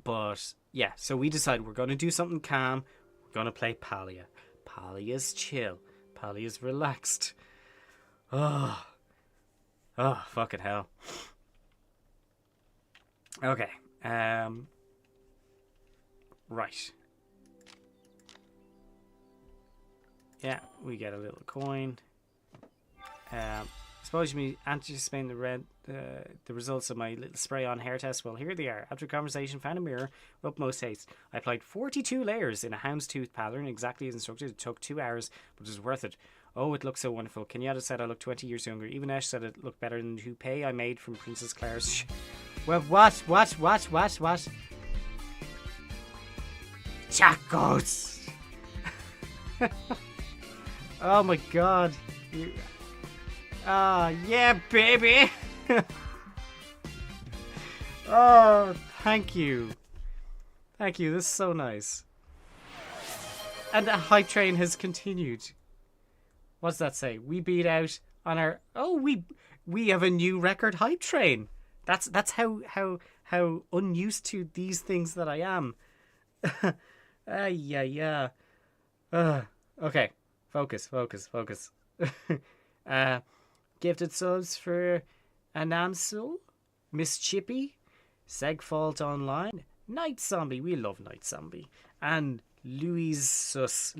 But yeah, so we decided we're going to do something calm. We're going to play Palia. Palia's chill. Palia's relaxed. Oh, fucking hell. Okay. Right. Yeah, we get a little coin. Suppose you anticipate the the results of my little spray-on hair test. Well, here they are. After conversation, found a mirror, utmost haste. I applied 42 layers in a houndstooth pattern, exactly as instructed. It took 2 hours, but it was worth it. Oh, it looks so wonderful. Kenyatta said I look 20 years younger. Even Ash said it looked better than the toupee I made from Princess Claire's... Well, what? Chacos! Oh my god. Yeah, baby! Oh, thank you. Thank you, this is so nice. And the hype train has continued. What's that say? We beat out on our... Oh, we have a new record hype train. That's how unused to these things that I am. Yeah. Okay, focus. Gifted subs for Anamsul, Miss Chippy, Segfault Online, Night Zombie, we love Night Zombie, and Louis is sus.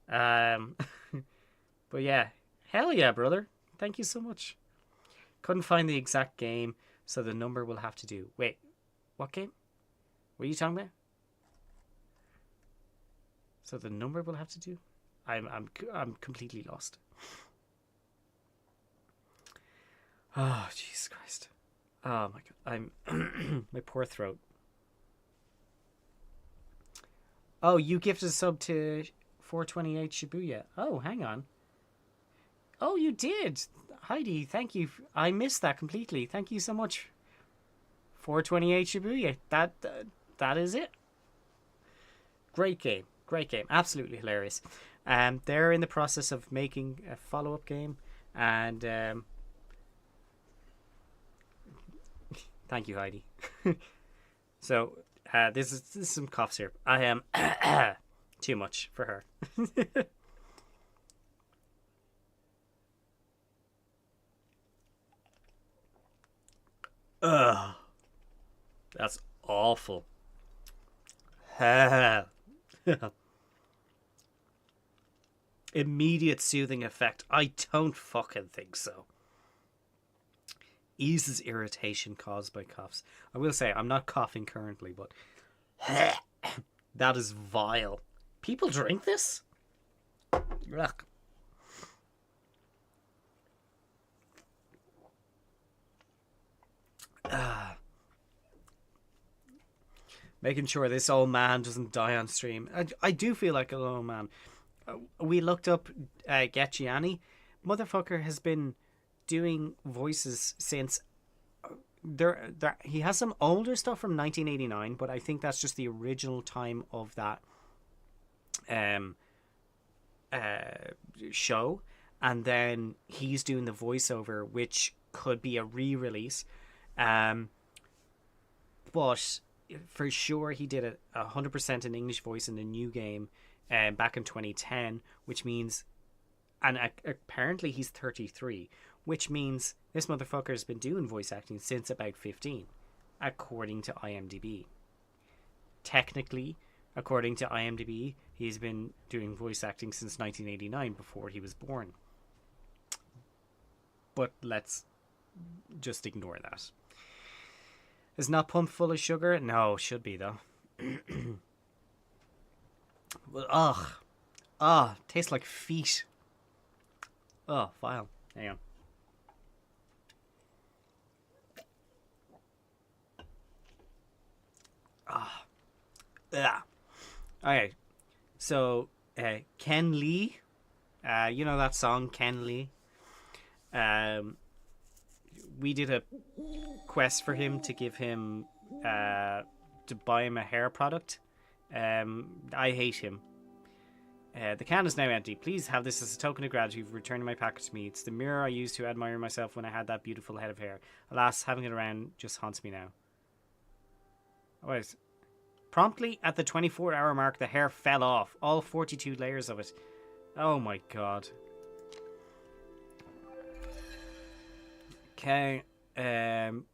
But yeah, hell yeah, brother. Thank you so much. Couldn't find the exact game, so the number will have to do. Wait, what game? What are you talking about? So the number will have to do? I'm completely lost. Oh, Jesus Christ. Oh my god. I'm my poor throat. Oh, you gifted a sub to 428 Shibuya. Oh, hang on. Oh, you did. Heidi, thank you. I missed that completely. Thank you so much. 428 Shibuya. That is it. Great game. Absolutely hilarious. They're in the process of making a follow-up game, and thank you, Heidi. So this is some cough syrup. I am too much for her. Ugh, that's awful. Immediate soothing effect. I don't fucking think so. Eases irritation caused by coughs. I will say I'm not coughing currently, but that is vile. People drink this? Ugh. Making sure this old man doesn't die on stream. I do feel like an old man. We looked up Getchiani. Motherfucker has been doing voices since he has some older stuff from 1989, but I think that's just the original time of that show, and then he's doing the voiceover, which could be a re-release, but for sure he did it 100% in English voice in the new game back in 2010, which means, and apparently he's 33, which means this motherfucker has been doing voice acting since about 15, according to IMDb. Technically, according to IMDb, he's been doing voice acting since 1989, before he was born. But let's just ignore that. Is not pumped full of sugar? No, should be though. Well, tastes like feet. Oh, vile. Hang on. Yeah. Okay. So, Ken Lee, you know that song, Ken Lee? We did a quest for him to give him, to buy him a hair product. I hate him. The can is now empty. Please have this as a token of gratitude for returning my package to me. It's the mirror I used to admire myself when I had that beautiful head of hair. Alas, having it around just haunts me now. Wait. Promptly at the 24-hour mark, the hair fell off. All 42 layers of it. Oh my god. Okay.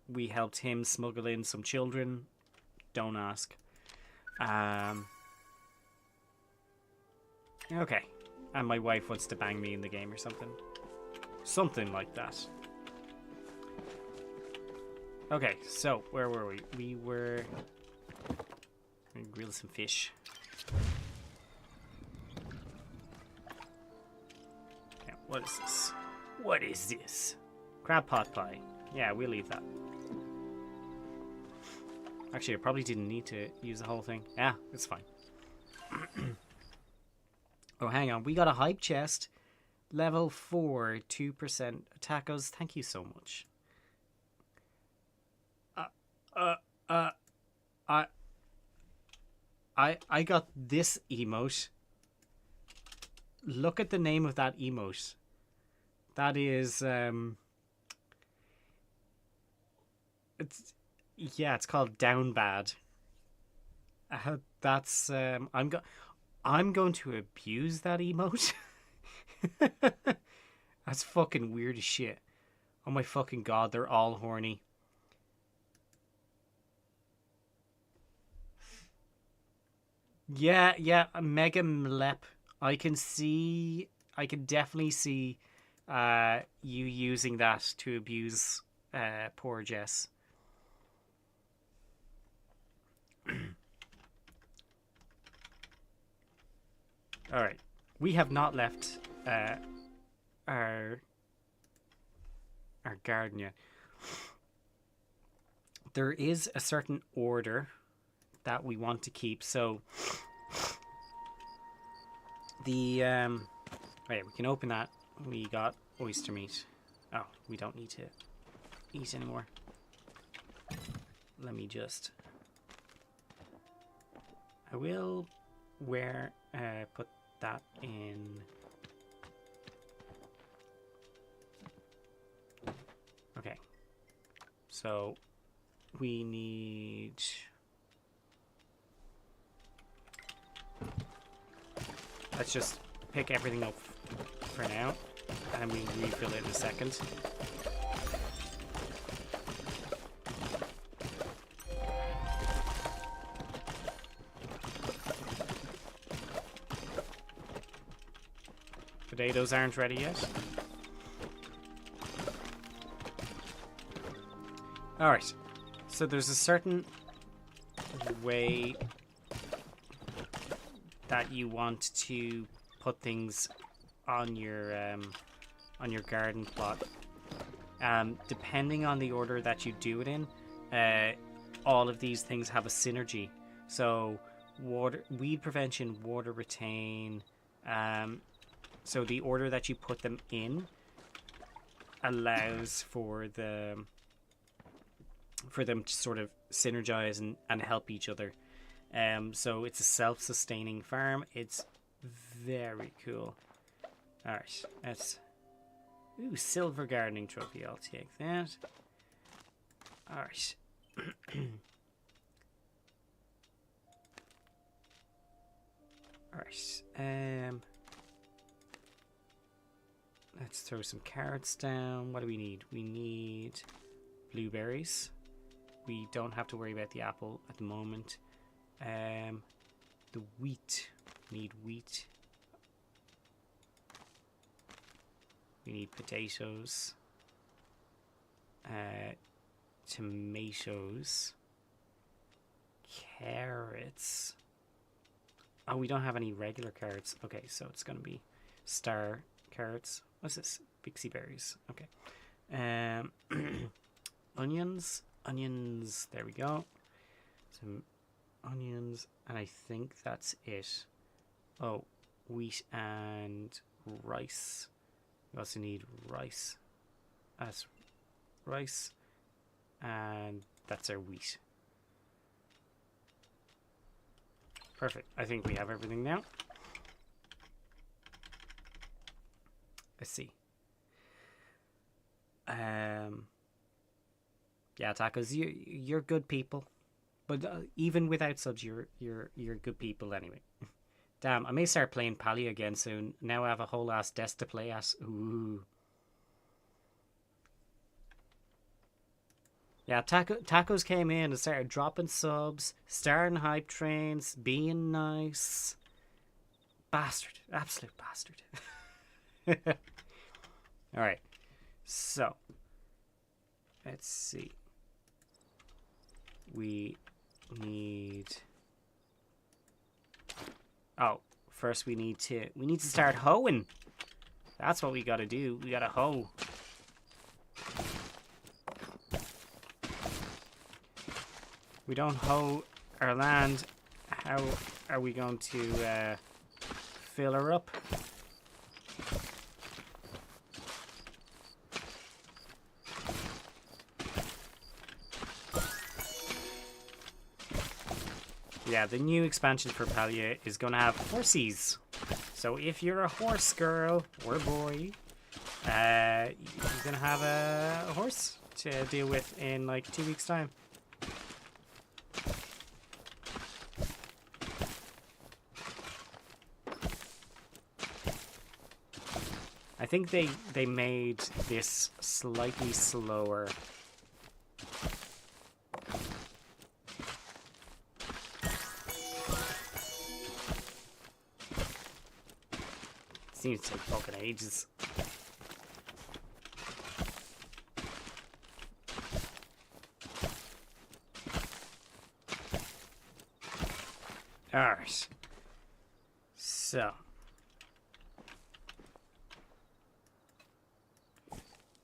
We helped him smuggle in some children. Don't ask. Okay. And my wife wants to bang me in the game or something. Something like that. Okay, so where were we? We were gonna grill some fish. Okay, what is this? What is this? Crab pot pie. Yeah, we'll leave that. Actually, I probably didn't need to use the whole thing. Yeah, it's fine. Oh, hang on. We got a hype chest. Level 4, 2% tacos. Thank you so much. I got this emote. Look at the name of that emote. That is it's called Down Bad. That's I'm going to abuse that emote. That's fucking weird as shit. Oh my fucking god, they're all horny. Yeah, Mega Mlep. I can definitely see you using that to abuse poor Jess. Alright. We have not left our garden yet. There is a certain order that we want to keep, so the wait, we can open that. We got oyster meat. Oh, we don't need to eat anymore. Let me just I will put that in. Okay, so we need let's just pick everything up for now and we refill it in a second. Potatoes aren't ready yet. Alright, so there's a certain way that you want to put things on your garden plot. Depending on the order that you do it in, all of these things have a synergy. So weed prevention, water retain, so the order that you put them in allows for them to sort of synergize and help each other. So it's a self-sustaining farm. It's very cool. Alright, let's... Ooh, silver gardening trophy. I'll take that. Alright. Alright. Let's throw some carrots down. What do we need? We need blueberries. We don't have to worry about the apple at the moment. The wheat. We need wheat. We need potatoes. Tomatoes. Carrots. Oh, we don't have any regular carrots. Okay, so it's going to be star carrots. What's this? Pixie berries. Okay. Onions. Onions. There we go. Some onions. And I think that's it. Oh, wheat and rice. We also need rice. That's rice. And that's our wheat. Perfect. I think we have everything now. Let's see. Yeah, tacos. You're good people, but even without subs, you're good people anyway. Damn, I may start playing Palia again soon. Now I have a whole ass desk to play at. Ooh. Yeah, tacos came in and started dropping subs, starting hype trains, being nice. Bastard, absolute bastard. All right, so let's see. we need... Oh, first we need to start hoeing. That's what we gotta do. We gotta hoe. We don't hoe our land. How are we going to fill her up? Yeah, the new expansion for Palia is going to have horses. So if you're a horse girl or boy, you're going to have a horse to deal with in like 2 weeks' time. I think they made this slightly slower. Seems to take fucking ages. Alright. So.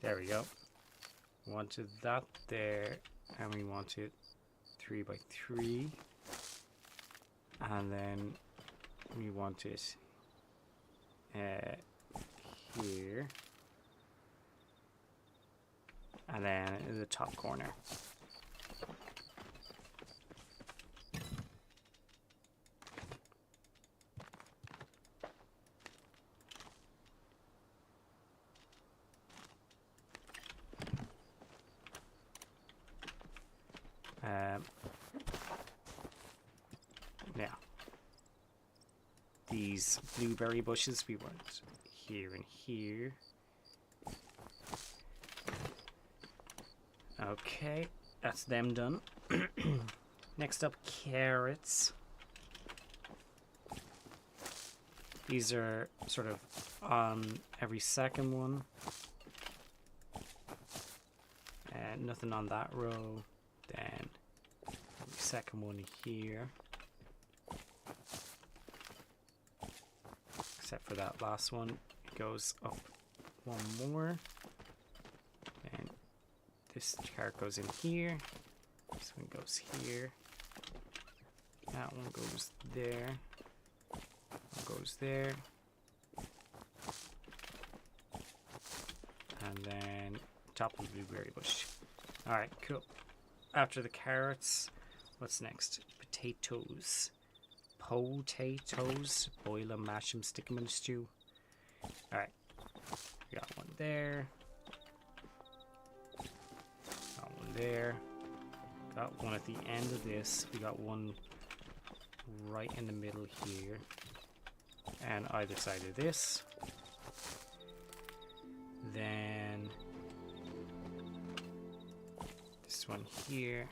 There we go. Wanted that there. And we wanted 3 by 3. And then we want it here, and then in the top corner. Now, these blueberry bushes we want here and here. Okay, that's them done. Next up, carrots. These are sort of on every second one. And nothing on that row. Then every second one here. Except for that last one. It goes up one more. And this card goes in here. This one goes here. That one goes there. One goes there. And then top of the blueberry bush. Alright, cool. After the carrots, what's next? Potatoes. Potatoes. Boil them, mash them, stick them in a stew. Alright. We got one there. Got one there. Got one at the end of this. We got one right in the middle here. And either side of this. Then this one here.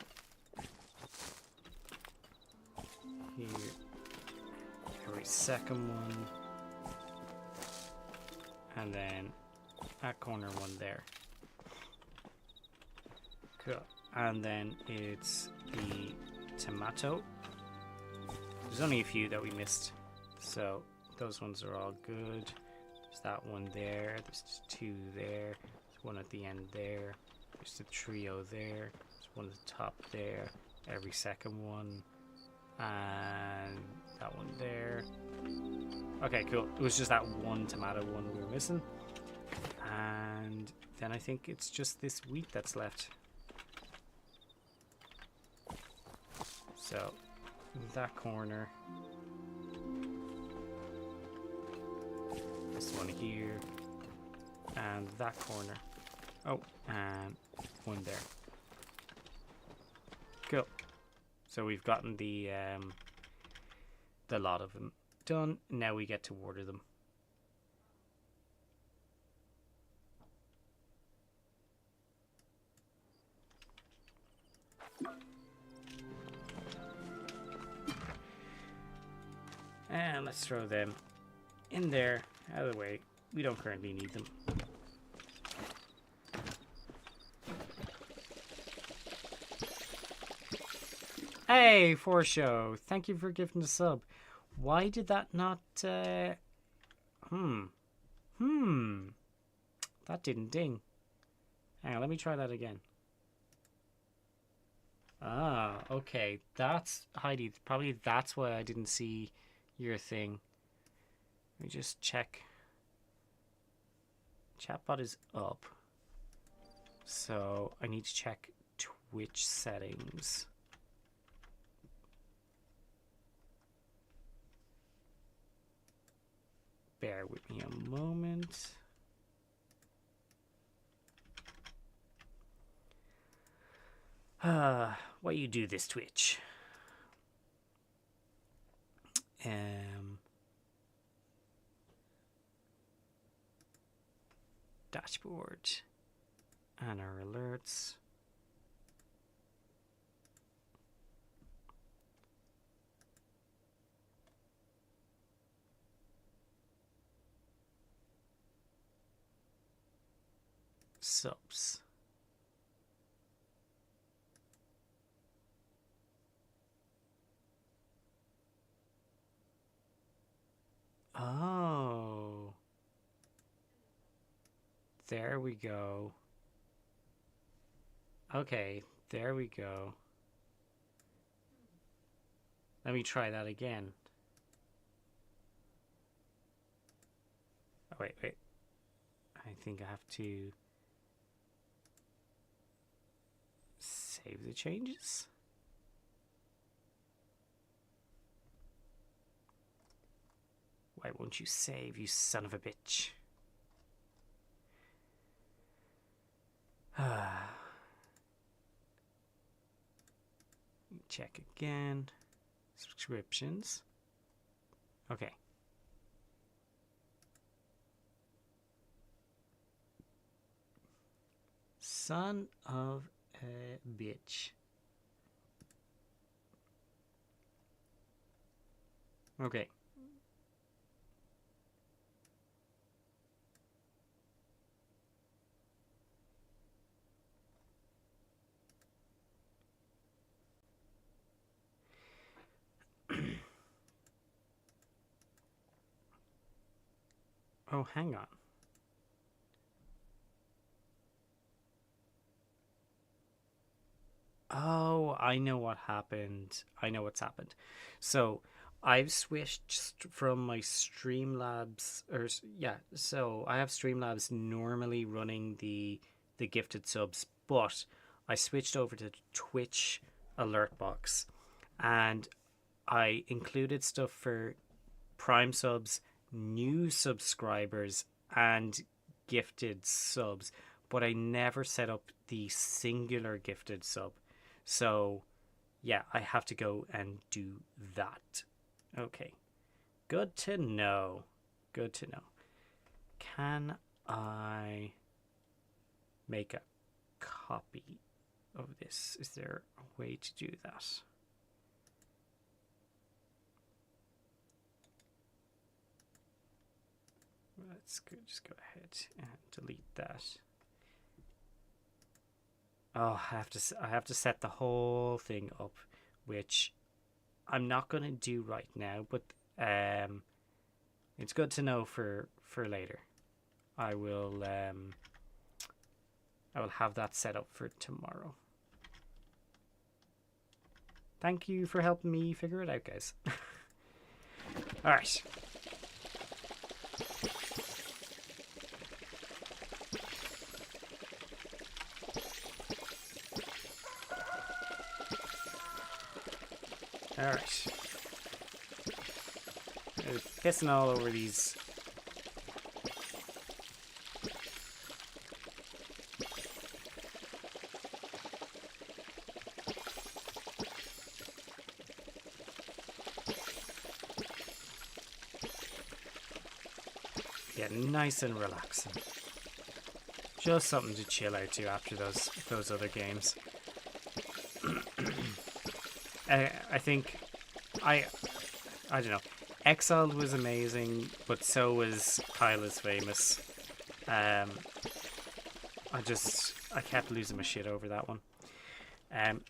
Here. Every second one. And then that corner one there. Cool. And then it's the tomato. There's only a few that we missed. So those ones are all good. There's that one there. There's two there. There's one at the end there. There's the trio there. There's one at the top there. Every second one. And that one there. Okay, cool. It was just that one tomato one we were missing. And then I think it's just this wheat that's left. So, that corner. This one here. And that corner. Oh, and one there. Cool. So we've gotten the lot of them done. Now we get to order them. And let's throw them in there, out of the way. We don't currently need them. Hey, for show. Thank you for gifting the sub. Why did that not? That didn't ding. Hang on, let me try that again. Ah, okay. That's Heidi. Probably that's why I didn't see your thing. Let me just check. Chatbot is up. So I need to check Twitch settings. Bear with me a moment. Why you do this, Twitch? Dashboard and our alerts. Subs. Oh. There we go. Okay, there we go. Let me try that again. Oh, wait. I think I have to save the changes. Why won't you save, you son of a bitch? Check again. Subscriptions. Okay. Son of a bitch. Okay. Oh, hang on. Oh, I know what happened. I know what's happened. So, I've switched from my Streamlabs, so I have Streamlabs normally running the gifted subs, but I switched over to Twitch alert box, and I included stuff for Prime subs, new subscribers, and gifted subs, but I never set up the singular gifted sub. So, yeah, I have to go and do that. Okay. Good to know. Good to know. Can I make a copy of this? Is there a way to do that? Let's just go ahead and delete that. Oh, I have to set the whole thing up, which I'm not going to do right now, but it's good to know for later. I will have that set up for tomorrow. Thank you for helping me figure it out, guys. All right. Alright. Pissing all over these. Yeah, nice and relaxing. Just something to chill out to after those other games. I think I don't know. Exiled was amazing, but so was Kyle is Famous. I kept losing my shit over that one.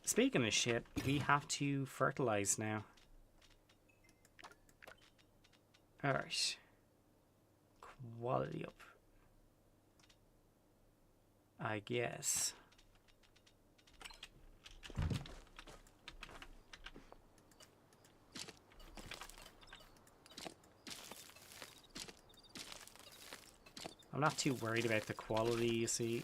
Speaking of shit, we have to fertilize now. Alright. Quality up, I guess. I'm not too worried about the quality, you see.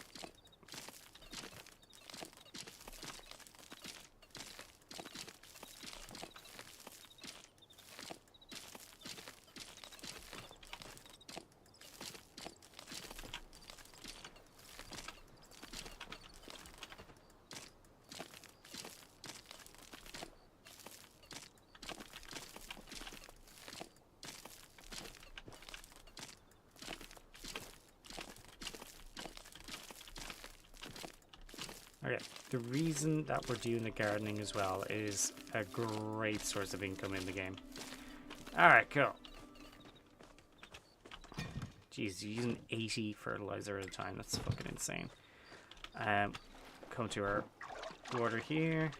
Okay, the reason that we're doing the gardening as well is a great source of income in the game. Alright, cool. Jeez, you're using 80 fertilizer at a time. That's fucking insane. Come to our water here.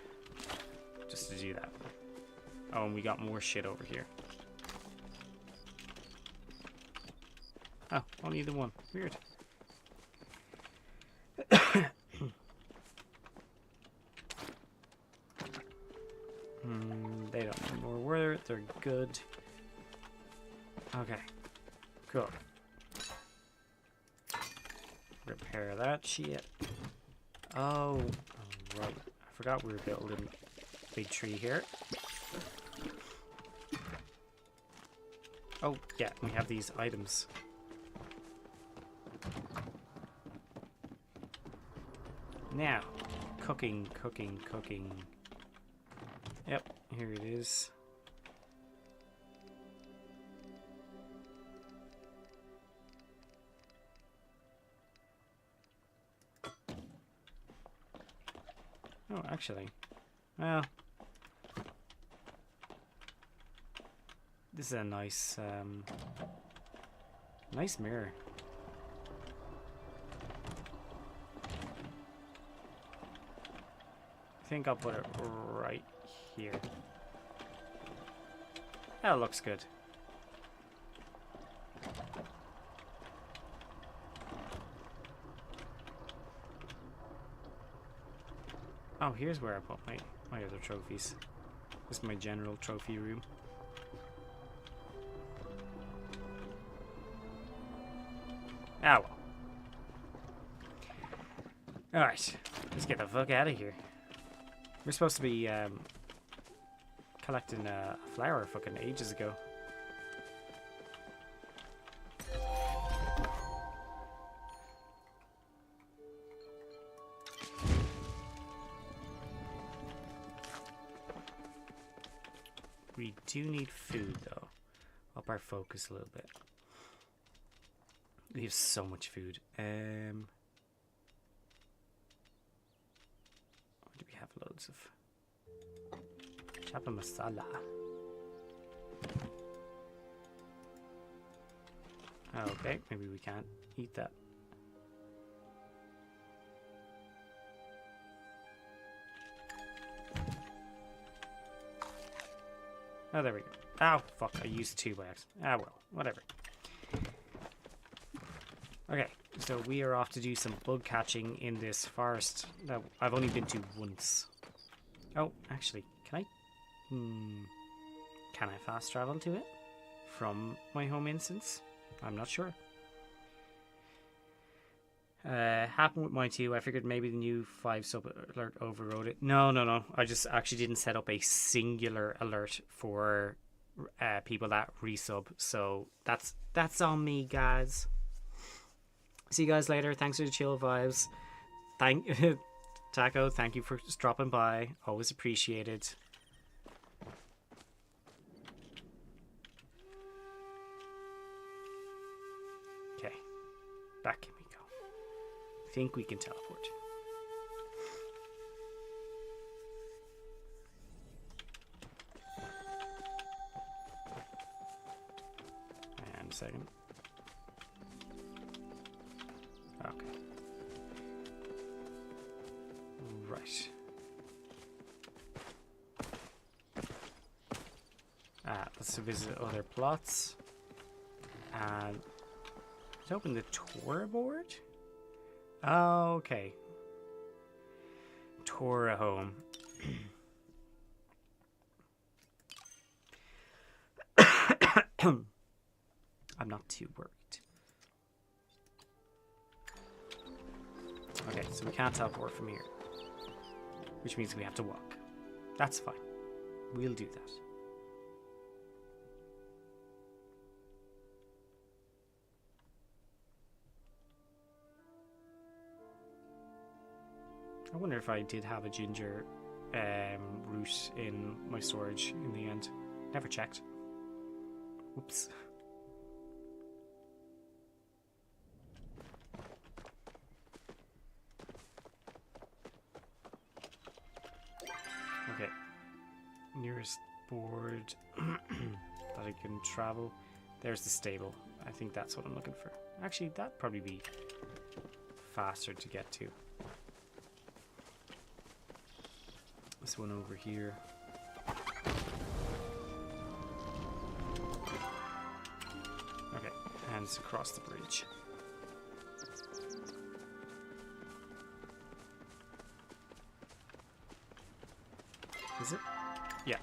Just to do that. Oh, and we got more shit over here. Oh, only the one. Weird. They don't know more where they're good. Okay, cool. Repair that shit. Oh, right. I forgot we were building a big tree here. Oh, yeah, we have these items. Now, cooking. Yep, here it is. Oh, actually, well, this is a nice, nice mirror. I think I'll put it right here. That looks good. Oh, here's where I put my other trophies. This is my general trophy room. Ah, well. Alright, let's get the fuck out of here. We're supposed to be collecting a flower fucking ages ago. We do need food though. Up our focus a little bit. We have so much food. Where do we have loads of? Chapa masala. Okay, maybe we can't eat that. Oh, there we go. Oh, fuck, I used 2 by accident. Ah, well, whatever. Okay, so we are off to do some bug catching in this forest that I've only been to once. Oh, actually, can I? Can I fast travel to it from my home instance? I'm not sure. Happened with mine too. I figured maybe the new 5 sub alert overrode it. No. I just actually didn't set up a singular alert for people that resub. So that's on me, guys. See you guys later. Thanks for the chill vibes. Taco, thank you for just dropping by. Always appreciated. Okay, back we go. I think we can teleport. And a second. Okay. Right. Let's visit other plots. And let's open the tour board. Oh, okay. Tour a home. I'm not too worried. Okay, so we can't teleport from here. Which means we have to walk. That's fine. We'll do that. I wonder if I did have a ginger root in my storage in the end. Never checked. Whoops. Okay. Nearest board that I can travel. There's the stable. I think that's what I'm looking for. Actually, that'd probably be faster to get to. This one over here. Okay, and it's across the bridge. Is it? Yeah.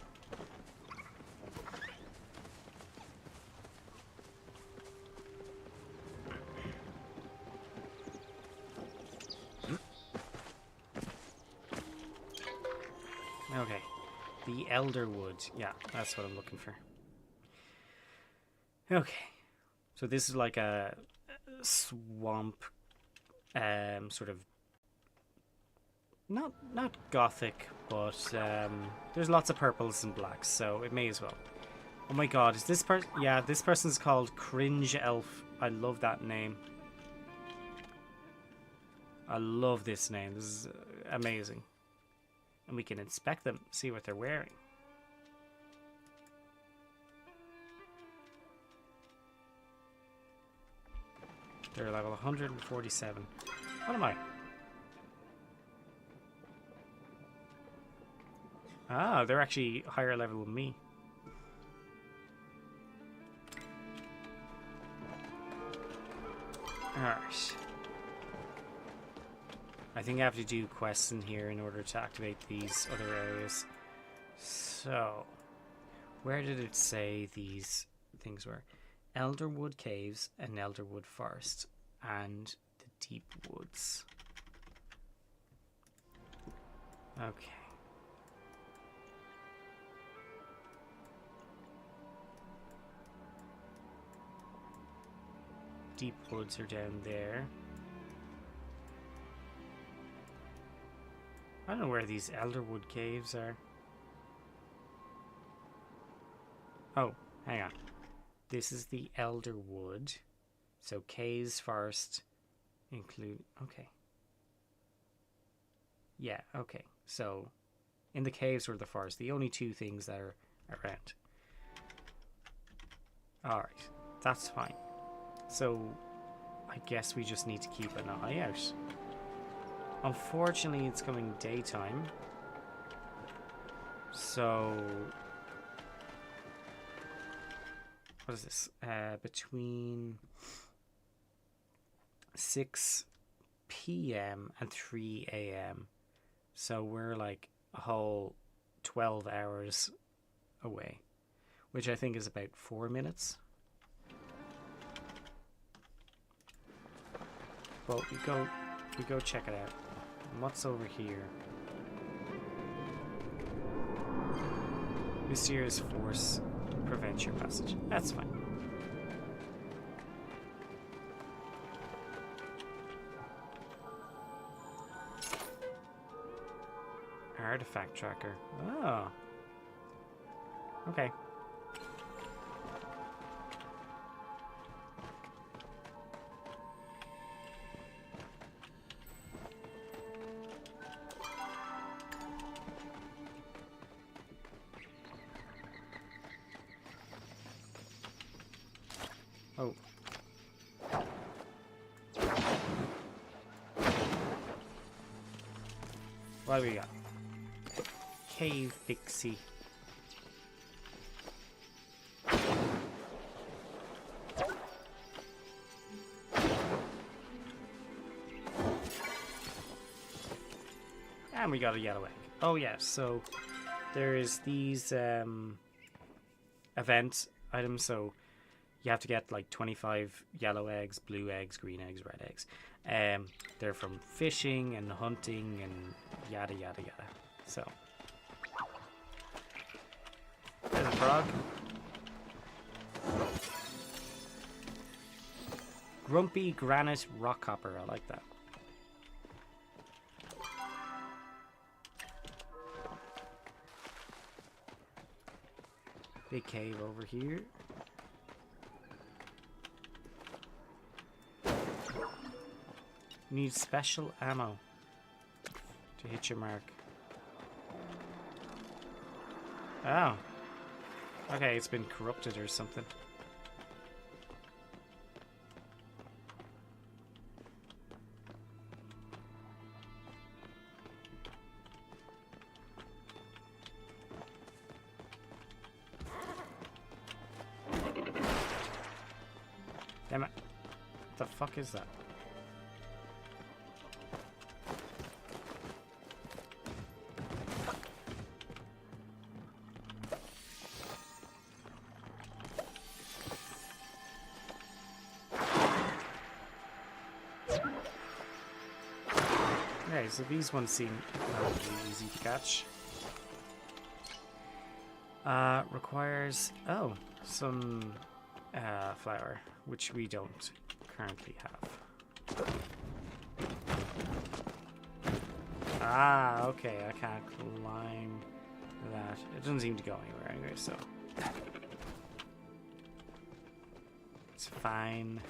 Okay. The Elder Wood. Yeah, that's what I'm looking for. Okay. So this is like a swamp sort of not gothic, but there's lots of purples and blacks, so it may as well. Oh my god, is this person? Yeah, this person's called Cringe Elf. I love that name. I love this name. This is amazing. And we can inspect them, see what they're wearing. They're level 147. What am I? Ah, they're actually higher level than me. Alright. I think I have to do quests in here in order to activate these other areas. So, where did it say these things were? Elderwood Caves and Elderwood Forest and the Deep Woods. Okay. Deep Woods are down there. I don't know where these Elderwood Caves are. Oh, hang on. This is the Elderwood. So caves first include... Okay. Yeah, okay. So in the caves or the forest, the only two things that are around. Alright, that's fine. So I guess we just need to keep an eye out. Unfortunately, it's coming daytime. So... What is this? Between 6 p.m. and 3 a.m. So we're like a whole 12 hours away. Which I think is about 4 minutes. But we go check it out. And what's over here? Mysterious force prevents your passage. That's fine. Artifact tracker. Oh. Okay. Oh. What do we got? Cave Pixie. we got a yellow egg. Oh yeah, so there's these event items. So you have to get like 25 yellow eggs, blue eggs, green eggs, red eggs. They're from fishing and hunting and yada yada yada. So there's a frog. Grumpy granite rockhopper. I like that. Big cave over here. Need special ammo to hit your mark. Oh. Okay, it's been corrupted or something. Damn it. What the fuck is that? Okay, so these ones seem relatively easy to catch. Requires, some flour, which we don't currently have. Ah, okay, I can't climb that. It doesn't seem to go anywhere anyway, so it's fine.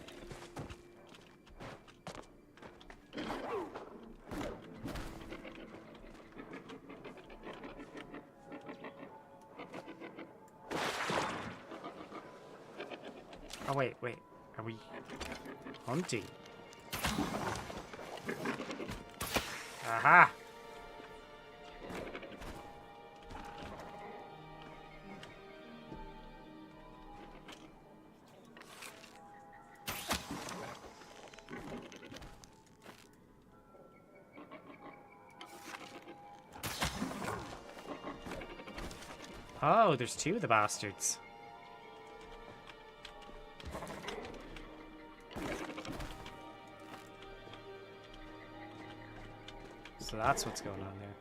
Oh, wait. Are we hunting? Aha! Oh, there's two of the bastards. So that's what's going on there.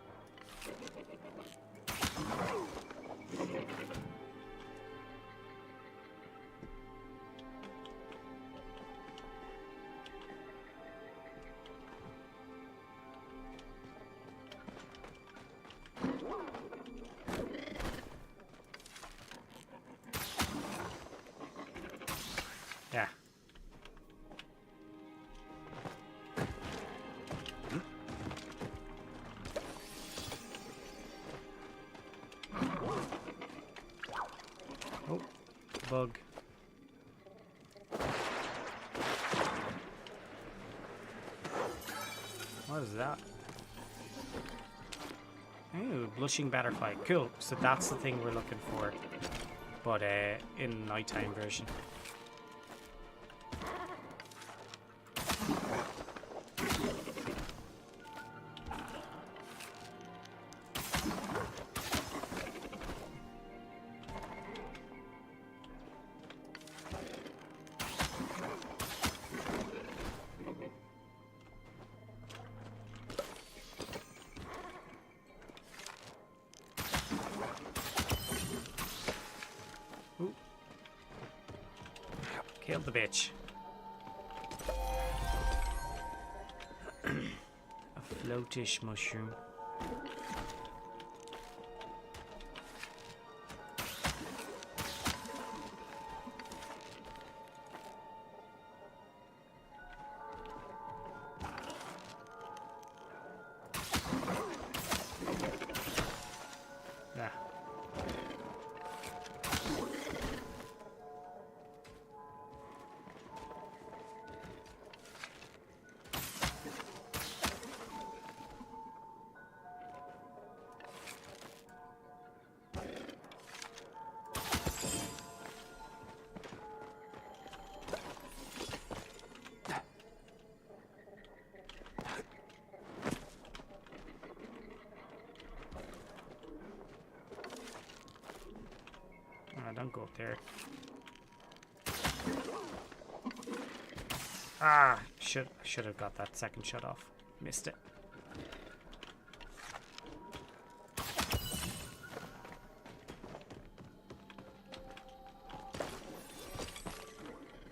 Yeah. Oh, bug. What is that? Ooh, blushing butterfly. Cool. So that's the thing we're looking for, but in nighttime version. Ooh. Killed the bitch. A floatish mushroom. Yeah. Don't go up there. Ah, should have got that second shot off. Missed it.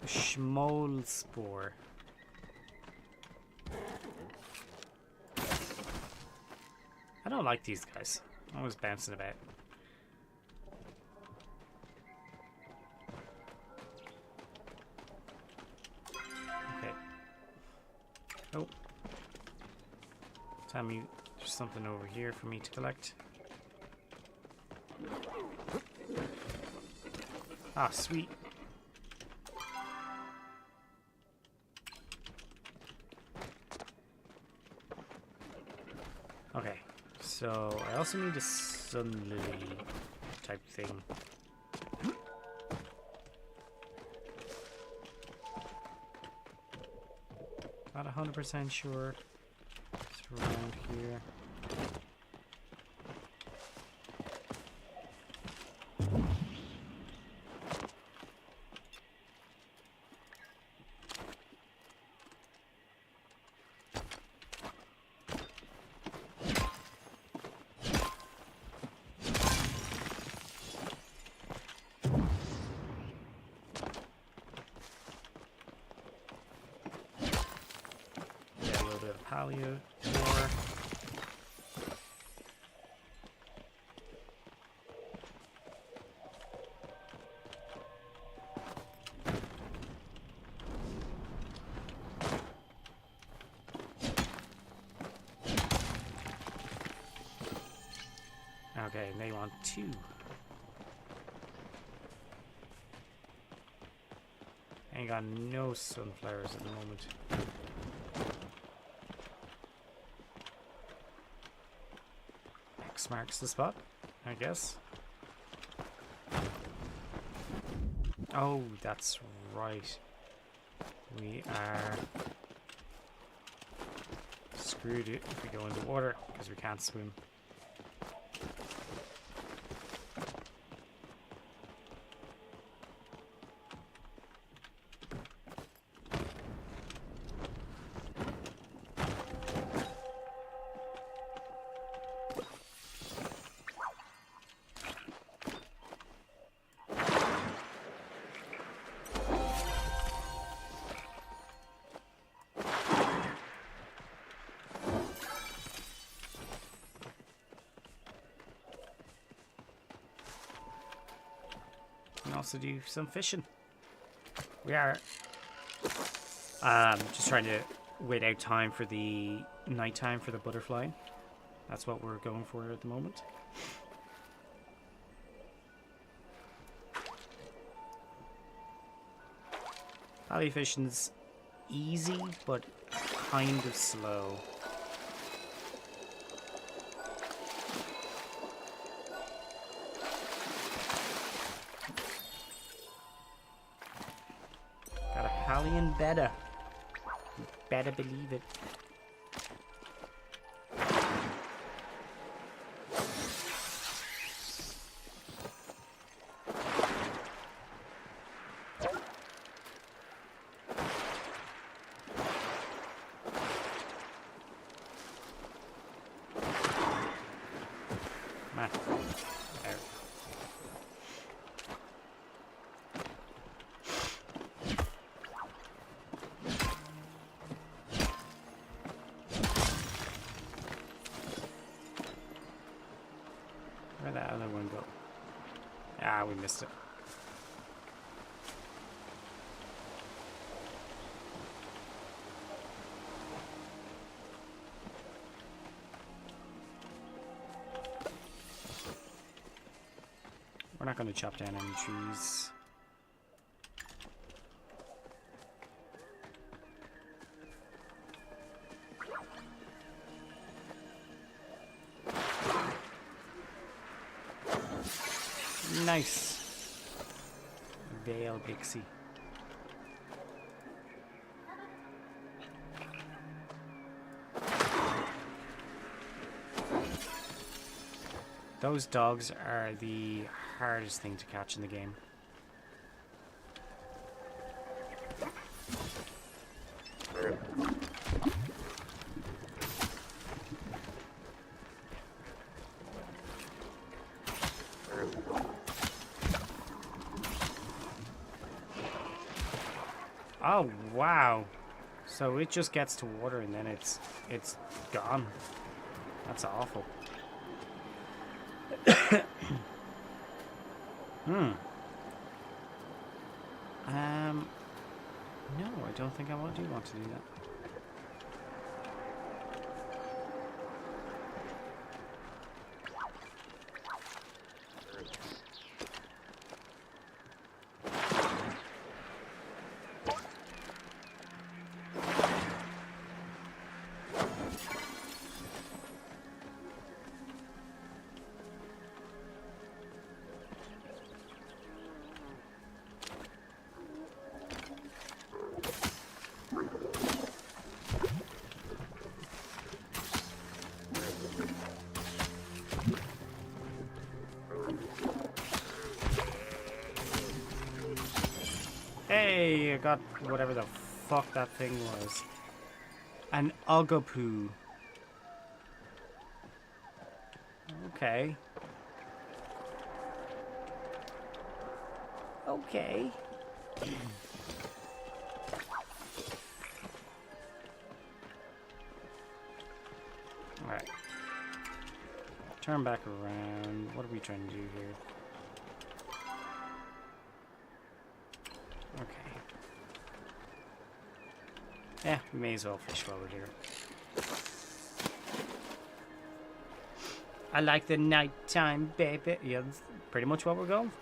Schmoll spore. I don't like these guys. Always bouncing about. Okay. Oh. Tell me there's something over here for me to collect. Ah, sweet. Okay, so I also need a sun lily type thing. Not 100% sure. It's around here. Palia ore. Okay, they want 2. Ain't got no sunflowers at the moment. X marks the spot, I guess. Oh, that's right. We are screwed if we go into water because we can't swim. Also do some fishing. We are just trying to wait out time for the nighttime for the butterfly. That's what we're going for at the moment. Palia fishing's easy, but kind of slow. Palian better. You better believe it. Man. There. Where'd that other one go? Ah, we missed it. We're not going to chop down any trees. Nice. Vale Pixie. Those dogs are the hardest thing to catch in the game. Oh wow. So it just gets to water and then it's gone. That's awful. Hmm. No, I don't think I do want to do that. Hey, I got whatever the fuck that thing was. An Oggapoo. Okay. Okay. Alright. Turn back around. What are we trying to do here? Okay. Yeah, we may as well fish while we're here. I like the nighttime, baby. Yeah, that's pretty much what we're going.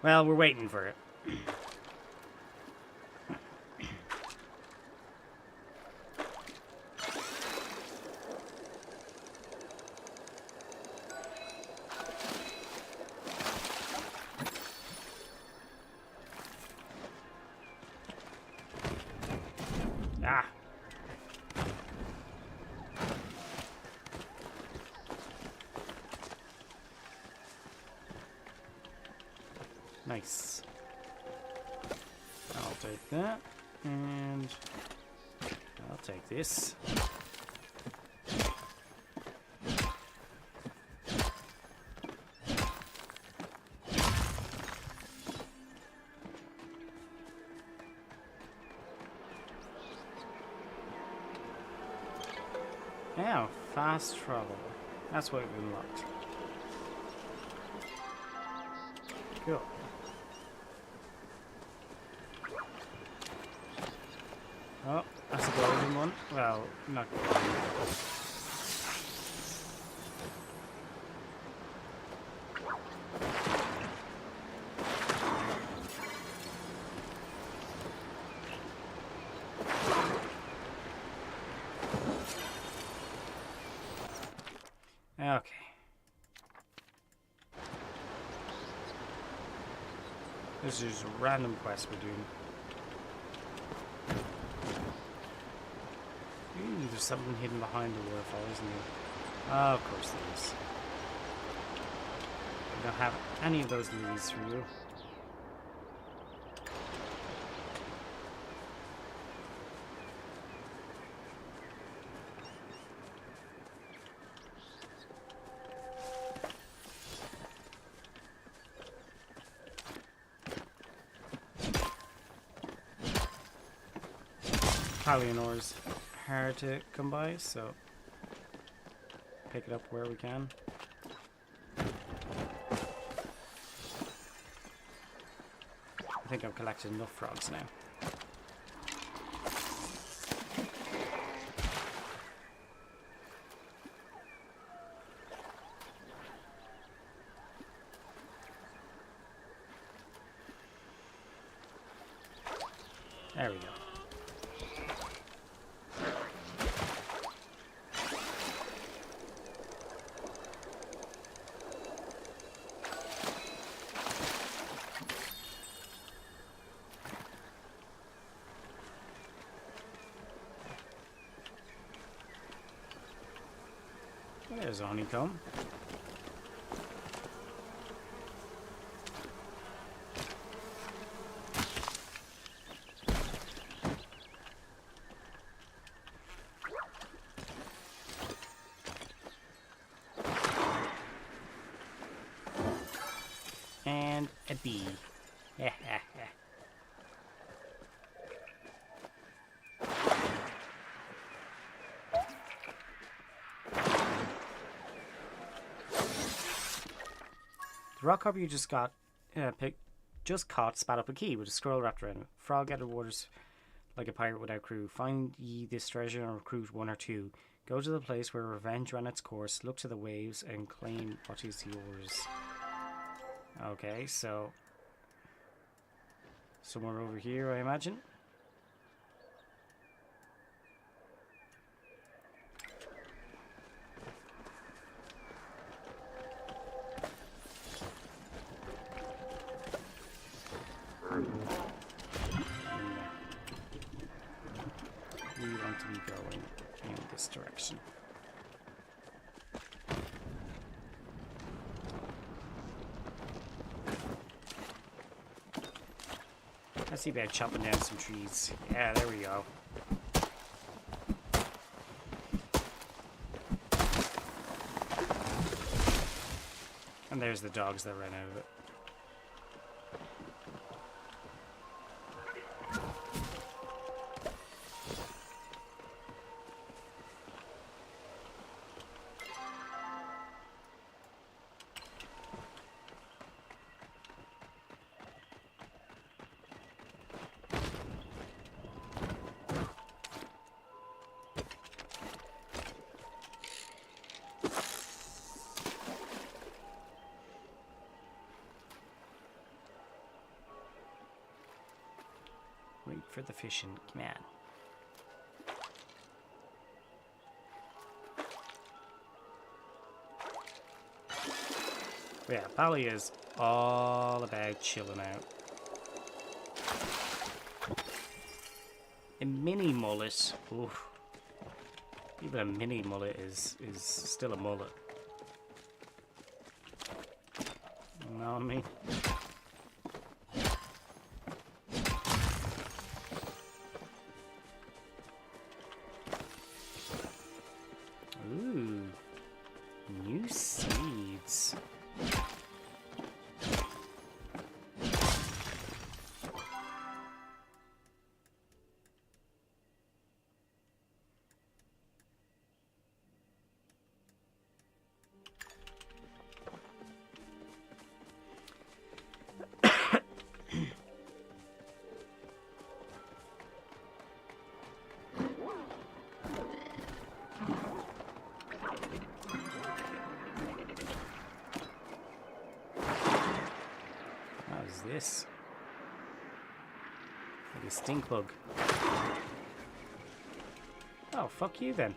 Well, we're waiting for it. Ah. Nice. I'll take that, and I'll take this. Now, fast travel. That's what we unlocked. Cool. Oh, that's a golden one. Well, not golden. Okay. This is a random quest we're doing. Ooh, there's something hidden behind the waterfall, isn't there? Oh, of course there is. I don't have any of those lilies for you. Palia ore's hard to come by, so pick it up where we can. I think I've collected enough frogs now. There we go. There's a honeycomb. And a bee. The rock hopper you just caught spat up a key with a scroll wrapped around it. Frog out of waters like a pirate without crew. Find ye this treasure and recruit 1 or 2. Go to the place where revenge ran its course. Look to the waves and claim what is yours. Okay, so somewhere over here, I imagine. We want to be going in this direction. Let's see about chopping down some trees. Yeah, there we go. And there's the dogs that ran out of it. Wait for the fishing. Come on. But yeah, Palia is all about chilling out. A mini mullet. Oof. Even a mini mullet is still a mullet. You know what I mean? Ooh, new seeds. What is this? Like a stink bug. Oh, fuck you then.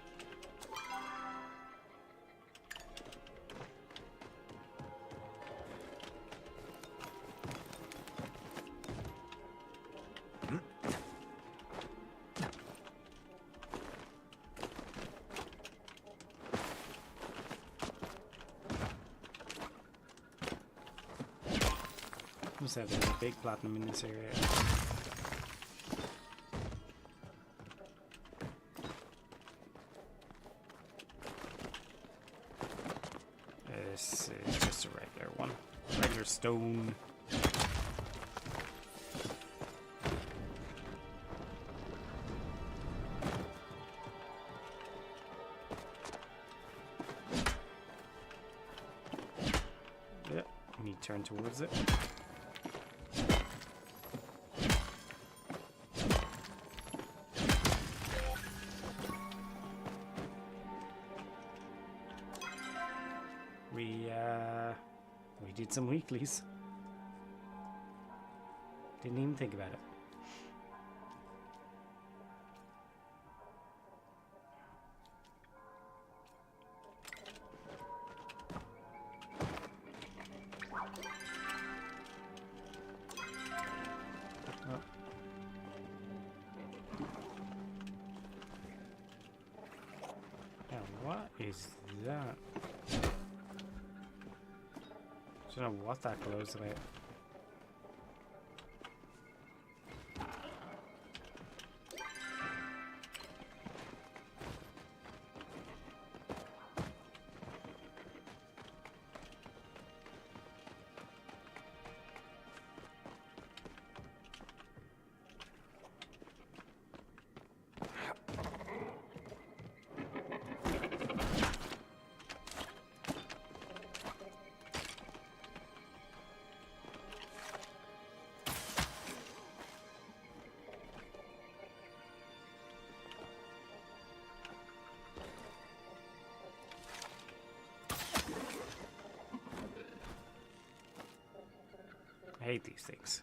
Must have there's a big platinum in this area. This is just a regular one. Regular stone. Yep, we need to turn towards it. We did some weeklies. Didn't even think about it. Oh. Now what is that? I don't know what that glow's about. I hate these things.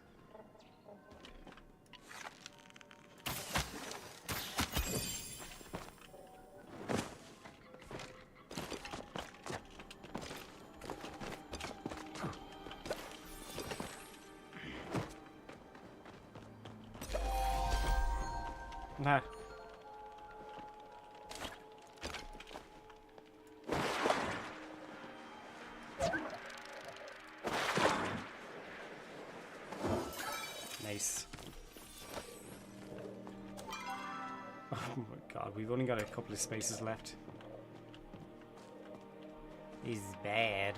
Nah. Nice. Oh my god, we've only got a couple of spaces left. This is bad.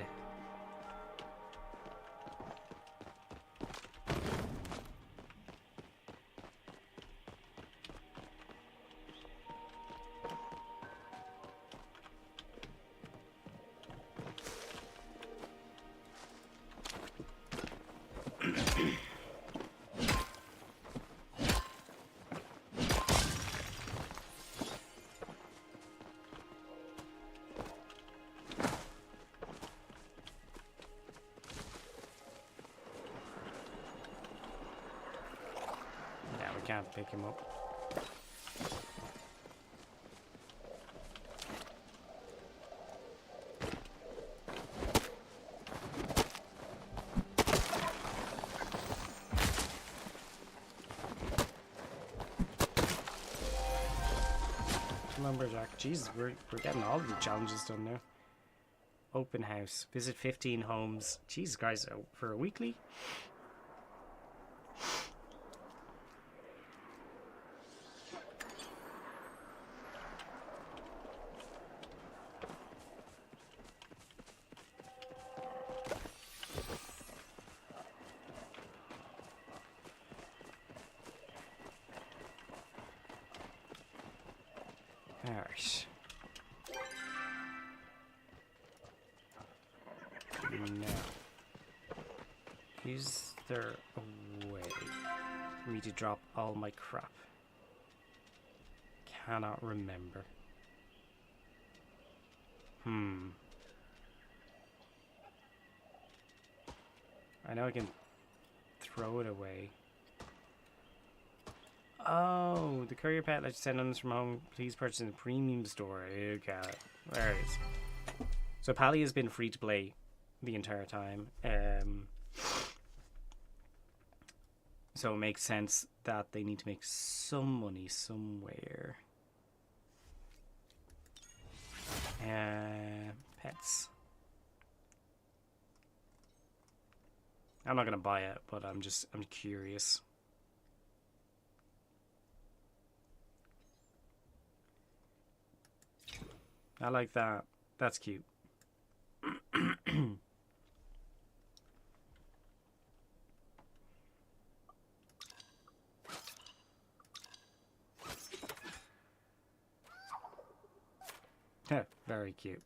Can't pick him up. Lumberjack. Jesus, we're getting all the challenges done now. Open house. Visit 15 homes. Jesus guys, for a weekly? Alright. Now, is there a way for me to drop all my crap? Cannot remember. I know I can throw it away. Oh, the courier pet lets you send items from home. Please purchase in the premium store. Okay, there it is. So Palia has been free to play the entire time. So it makes sense that they need to make some money somewhere. Pets. I'm not gonna buy it, but I'm curious. I like that. That's cute. Very cute.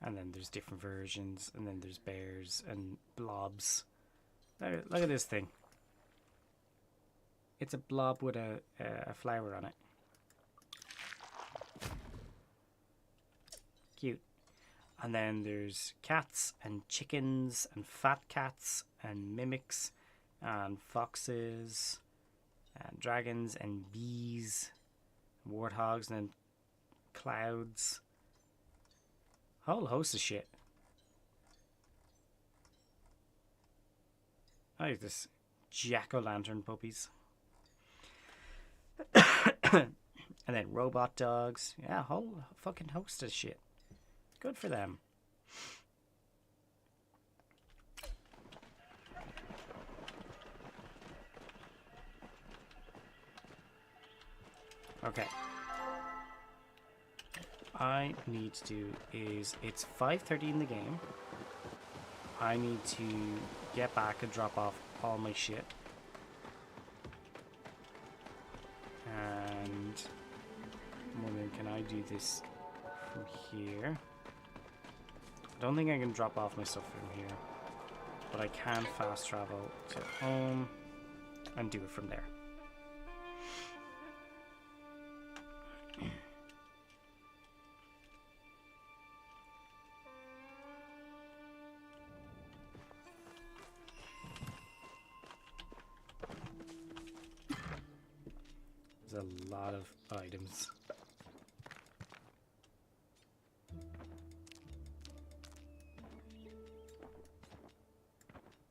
And then there's different versions, and then there's bears and blobs. Look at this thing. It's a blob with a flower on it. Cute. And then there's cats and chickens and fat cats and mimics and foxes and dragons and bees, warthogs, and then clouds. A whole host of shit. I like this jack-o'-lantern puppies. And then robot dogs. Yeah, a whole fucking host of shit. Good for them. Okay. I need to do is, it's 5:30 in the game. I need to get back and drop off all my shit. And then can I do this from here? I don't think I can drop off my stuff from here, but I can fast travel to home and do it from there. There's a lot of items.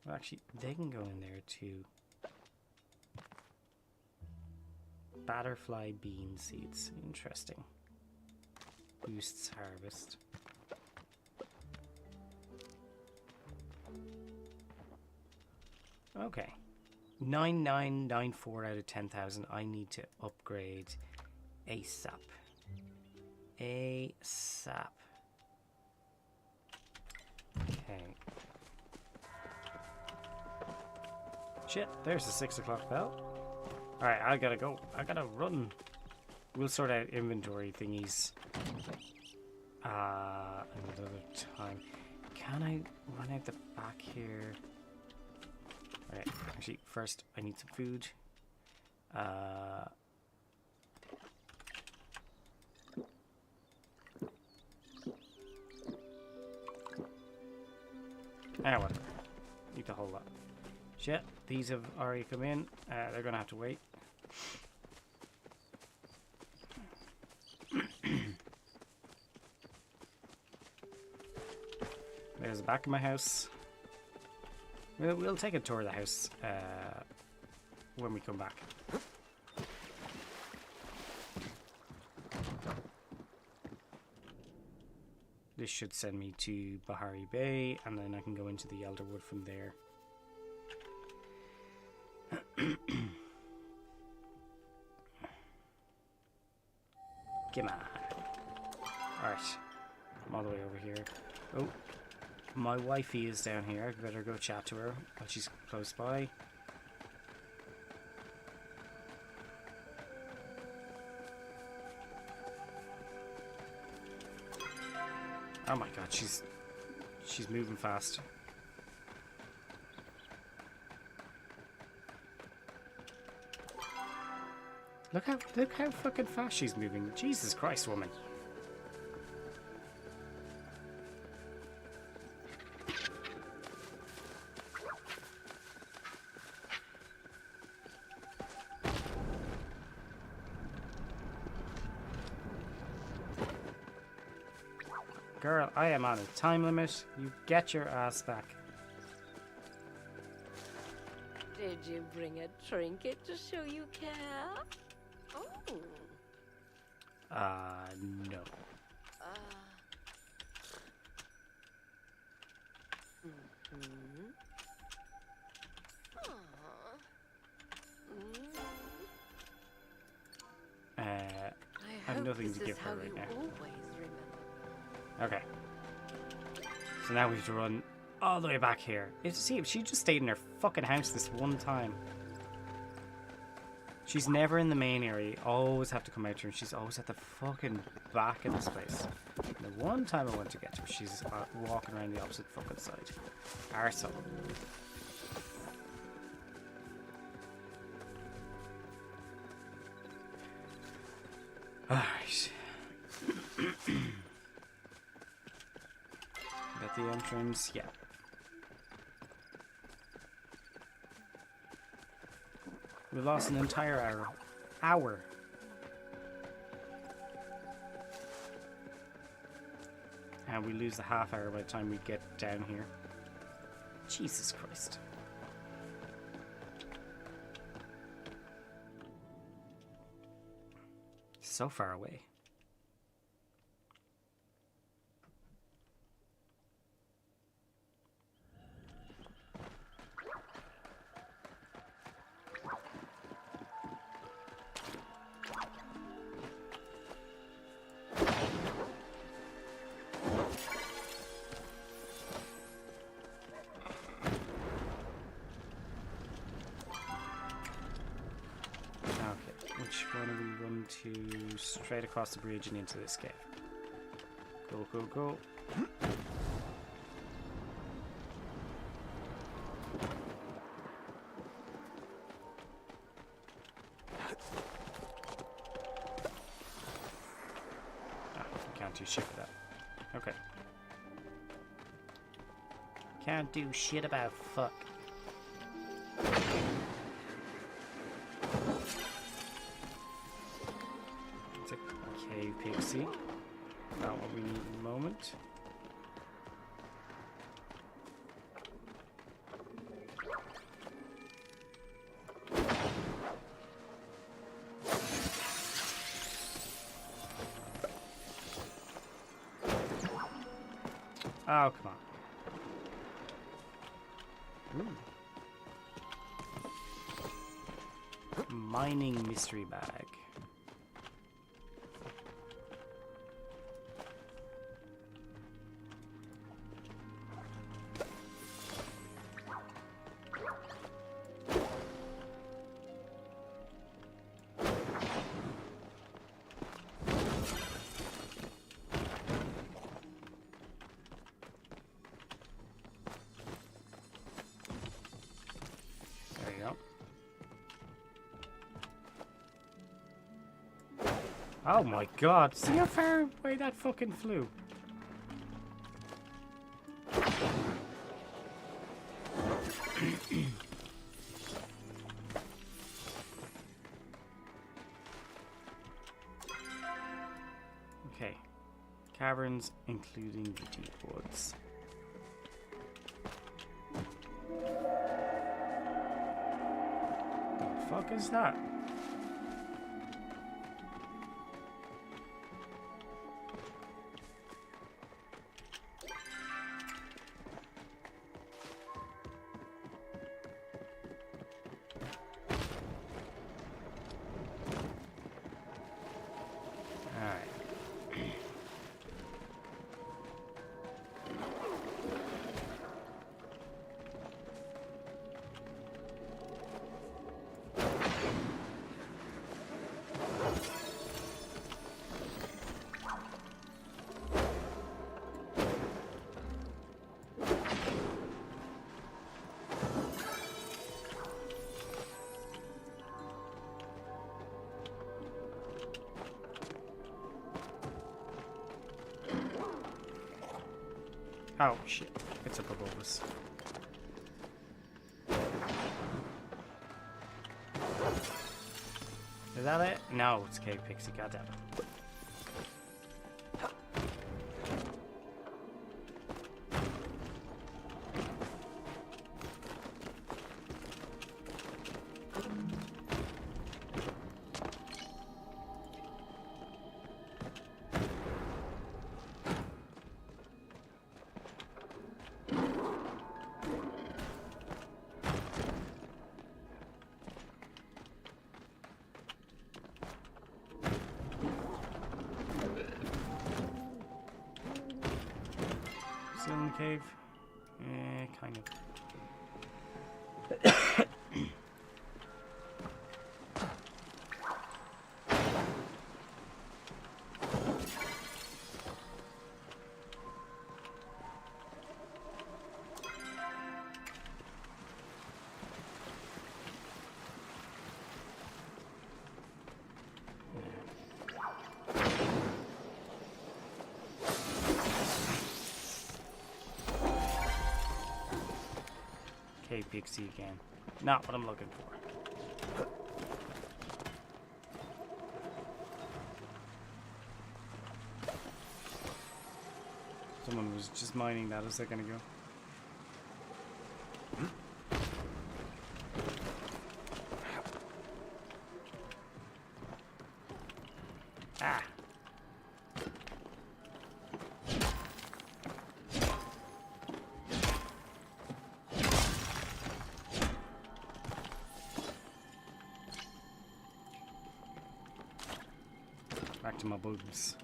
Well, actually, they can go in there too. Butterfly bean seeds. Interesting. Boosts harvest. Okay. 9994 out of 10,000. I need to upgrade ASAP. ASAP. Okay. Shit, there's the 6 o'clock bell. Alright, I gotta go. I gotta run. We'll sort out inventory thingies another time. Can I run out the back here? Alright, actually, first I need some food. Whatever. Need the whole lot. Shit, these have already come in. They're gonna have to wait. There's the back of my house. We'll take a tour of the house when we come back. This should send me to Bahari Bay, and then I can go into the Elderwood from there. Come on. Alright. I'm all the way over here. Oh. My wifey is down here. I better go chat to her while she's close by. Oh my god, she's moving fast. Look how fucking fast she's moving. Jesus Christ, woman. Girl, I am on a time limit. You get your ass back. Did you bring a trinket to show you care? Oh. No. I have nothing to give her right now. Okay. So now we have to run all the way back here. See, if she just stayed in her fucking house this one time. She's never in the main area. You always have to come out to her, and she's always at the fucking back of this place. And the one time I went to get to her, she's walking around the opposite fucking side. Arsehole. Alright. At the entrance, yeah. We lost an entire hour. And we lose the half hour by the time we get down here. Jesus Christ. So far away. Which one do we run to? Straight across the bridge and into this cave. Go, go, go. Can't do shit with that. Okay. Can't do shit about fuck. Pixie. Not what we need in the moment. Oh, come on. Ooh. Mining mystery bag. There you go. Oh my god, see how far away that fucking flew? Okay. Caverns, including the deep woods. The fuck is that? Oh shit, it's up above us. Is that it? No, it's Cave Pixie, goddamn it. Still in the cave? Kind of. Okay, Pixie again. Not what I'm looking for. Someone was just mining that a second ago. Ah. Back to my boobs.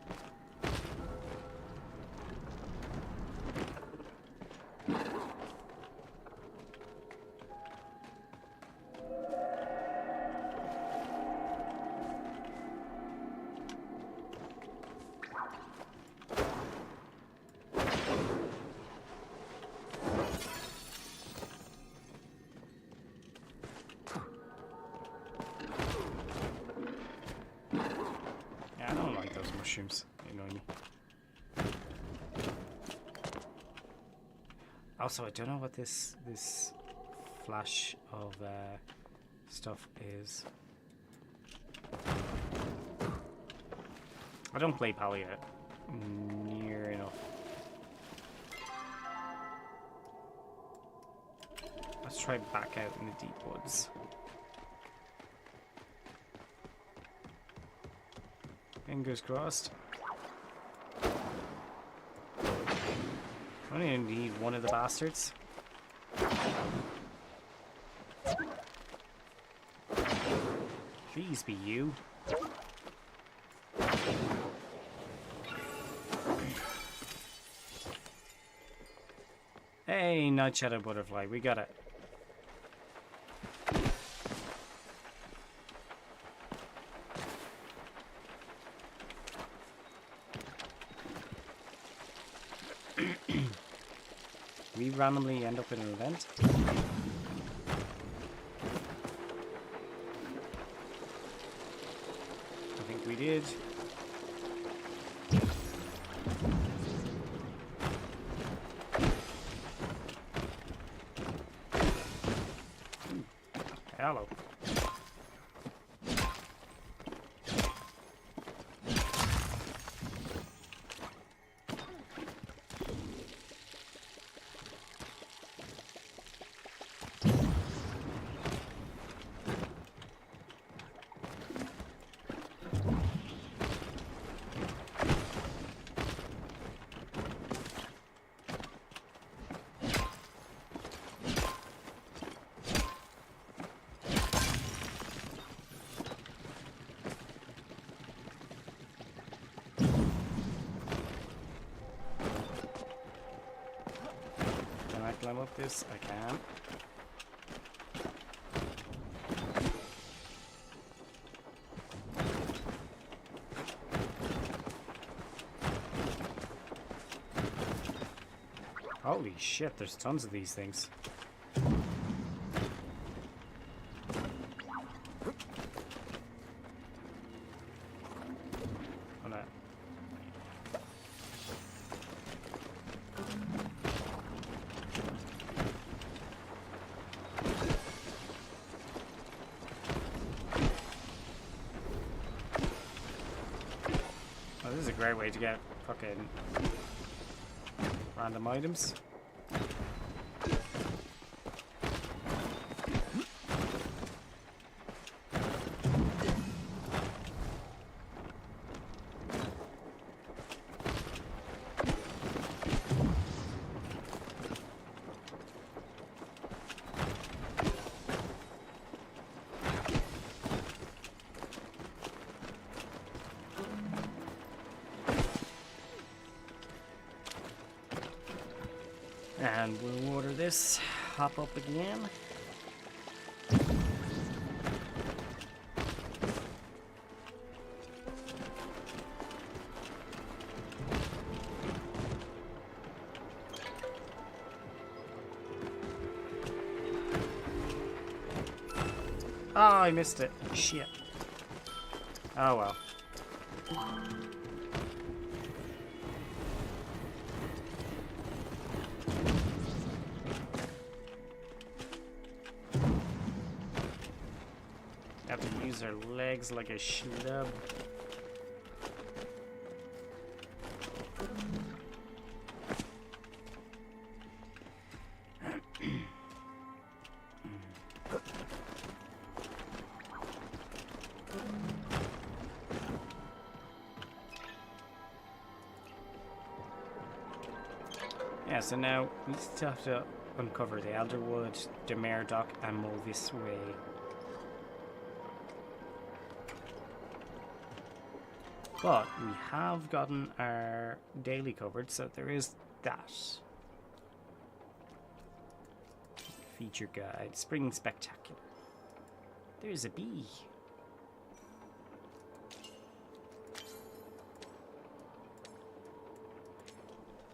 Yeah, I don't like those mushrooms. They annoy me. Also, I don't know what this flash of stuff is. I don't play Palia near enough. Let's try back out in the deep woods. Fingers crossed. I only need one of the bastards. Please be you. Hey, Night Shadow Butterfly, we got it. We randomly end up in an event. I think we did. Hello. Can I climb up this? I can. Holy shit, there's tons of these things. Oh, no. Oh, this is a great way to get fucking random items. And we'll water this, hop up again. Oh, I missed it. Shit. Oh well. Have to use our legs like a schlub. Yeah, so now we still have to uncover the Elderwood, the Murdoch, and Mulvis Way. But we have gotten our daily covered, so there is that. Feature guide, Spring Spectacular. There's a bee.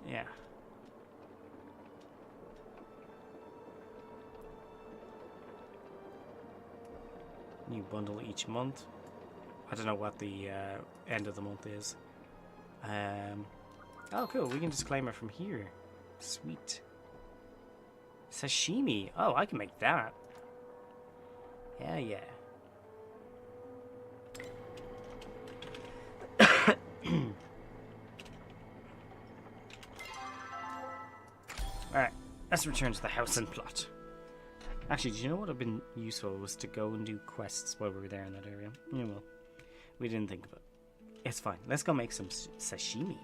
Yeah. New bundle each month. I don't know what the end of the month is. Oh, cool. We can just claim it from here. Sweet. Sashimi. Oh, I can make that. Yeah, yeah. Alright, let's return to the house and plot. Actually, do you know what would have been useful was to go and do quests while we were there in that area? Yeah, well, we didn't think of it. It's fine. Let's go make some sashimi.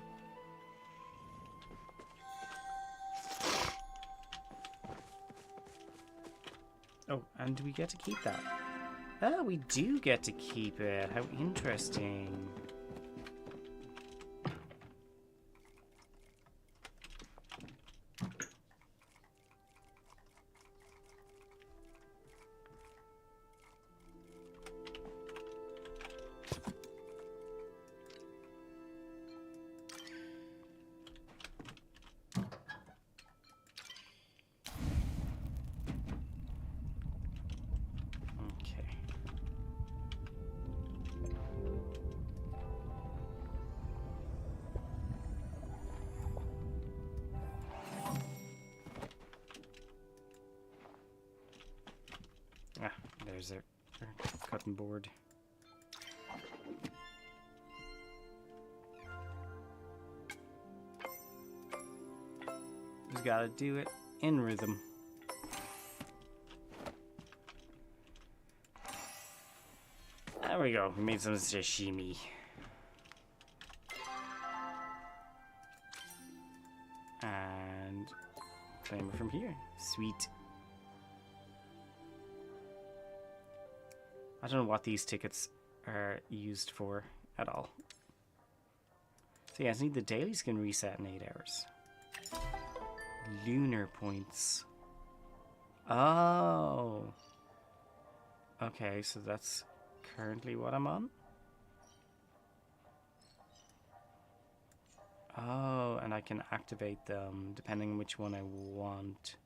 Oh, and do we get to keep that? Oh, we do get to keep it. How interesting. Ah, there's our cutting board. Just gotta do it in rhythm. There we go. We made some sashimi. And claim it from here. Sweet. I don't know what these tickets are used for at all. So yeah, I need the dailies can reset in 8 hours. Lunar points. Oh. Okay, so that's currently what I'm on. Oh, and I can activate them depending on which one I want.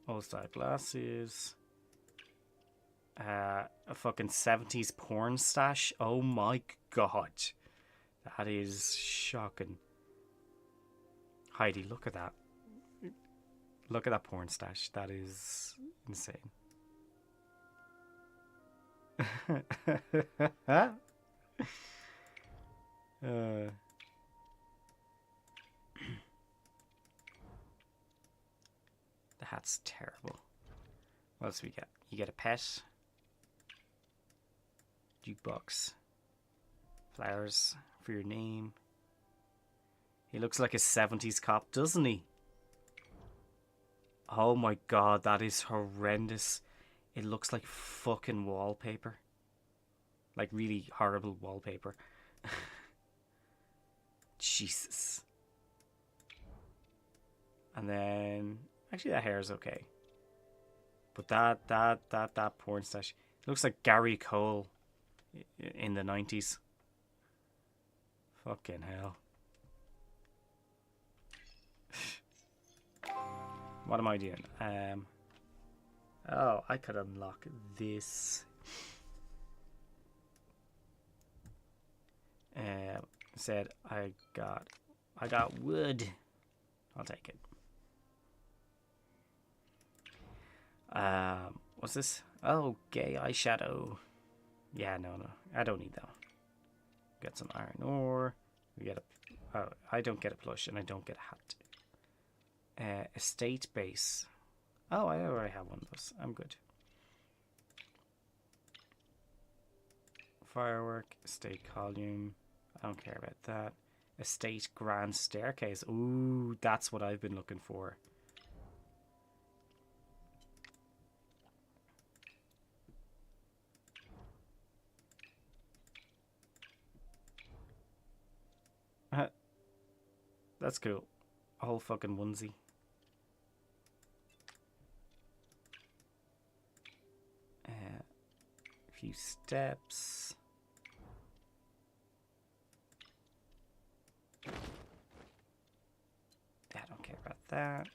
All-style glasses. A fucking 70s porn stash. Oh my god. That is shocking. Heidi, look at that. Look at that porn stash. That is insane. The hat's terrible. What else we get? You get a pet. Jukebox. Flowers for your name. He looks like a 70s cop, doesn't he? Oh my god, that is horrendous. It looks like fucking wallpaper. Like really horrible wallpaper. Jesus. And then actually that hair is okay. But that porn stash. It looks like Gary Cole in the 90s. Fucking hell. What am I doing? Oh, I could unlock this. Said I got wood. I'll take it. What's this? Oh, gay eyeshadow. Yeah, no, I don't need that one. Get some iron ore. We get a. Oh, I don't get a plush and I don't get a hat. Estate base. Oh, I already have one of those. I'm good. Firework. Estate column. I don't care about that. Estate grand staircase. Ooh, that's what I've been looking for. That's cool. A whole fucking onesie. A few steps. I don't care about that.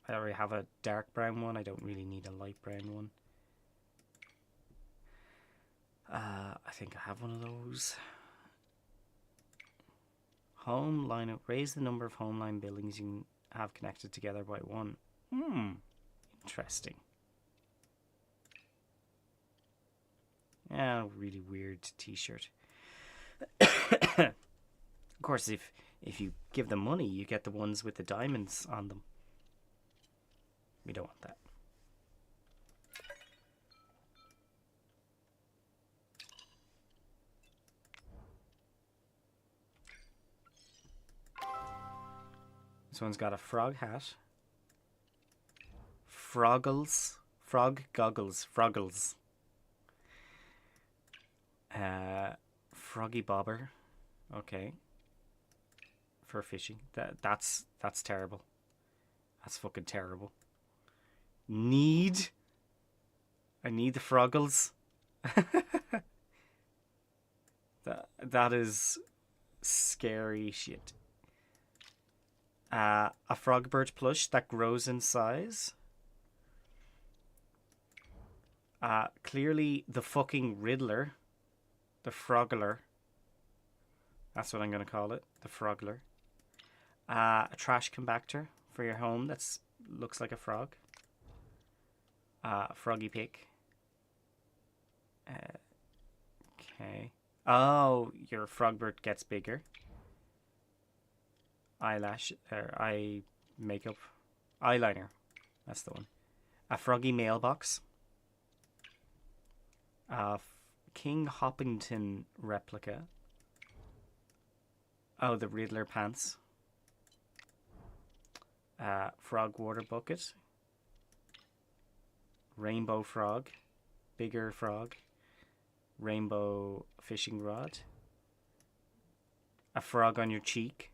I already have a dark brown one. I don't really need a light brown one. I think I have one of those. Home line. Raise the number of home line buildings you can have connected together by 1. Interesting. Yeah, really weird t-shirt. Of course, if you give them money, you get the ones with the diamonds on them. We don't want that. This one's got a frog hat. Froggles. Frog goggles. Froggles. Froggy bobber. Okay. For fishing. That's terrible. That's fucking terrible. I need the froggles. that is scary shit. A Frogbird plush that grows in size. Clearly the fucking Riddler. The Froggler. That's what I'm going to call it. The Froggler. A trash compactor for your home that looks like a frog. Froggy pick. Okay. Oh, your Frogbird gets bigger. Eyelash or eye makeup. Eyeliner. That's the one. A Froggy mailbox. King Hoppington replica. Oh, the Riddler pants. Frog water bucket. Rainbow frog. Bigger frog. Rainbow fishing rod. A frog on your cheek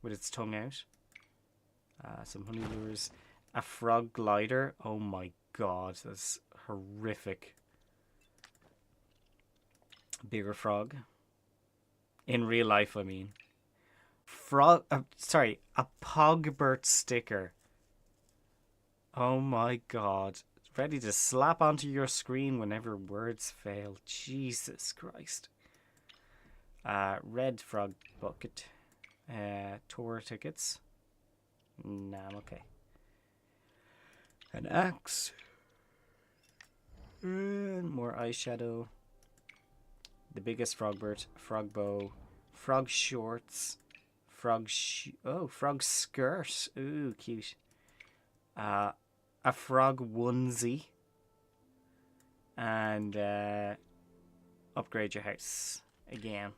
with its tongue out. Some honey lures. A frog glider. Oh my god, that's horrific. Bigger frog. In real life, I mean. Sorry, a Pogbert sticker. Oh my god. Ready to slap onto your screen whenever words fail. Jesus Christ. Red frog bucket. Tour tickets. Nah, I'm okay. An axe. More eyeshadow. The biggest Frogbird. Frog bow. Frog shorts. Frog frog skirt. Ooh, cute. A frog onesie. And upgrade your house. Again.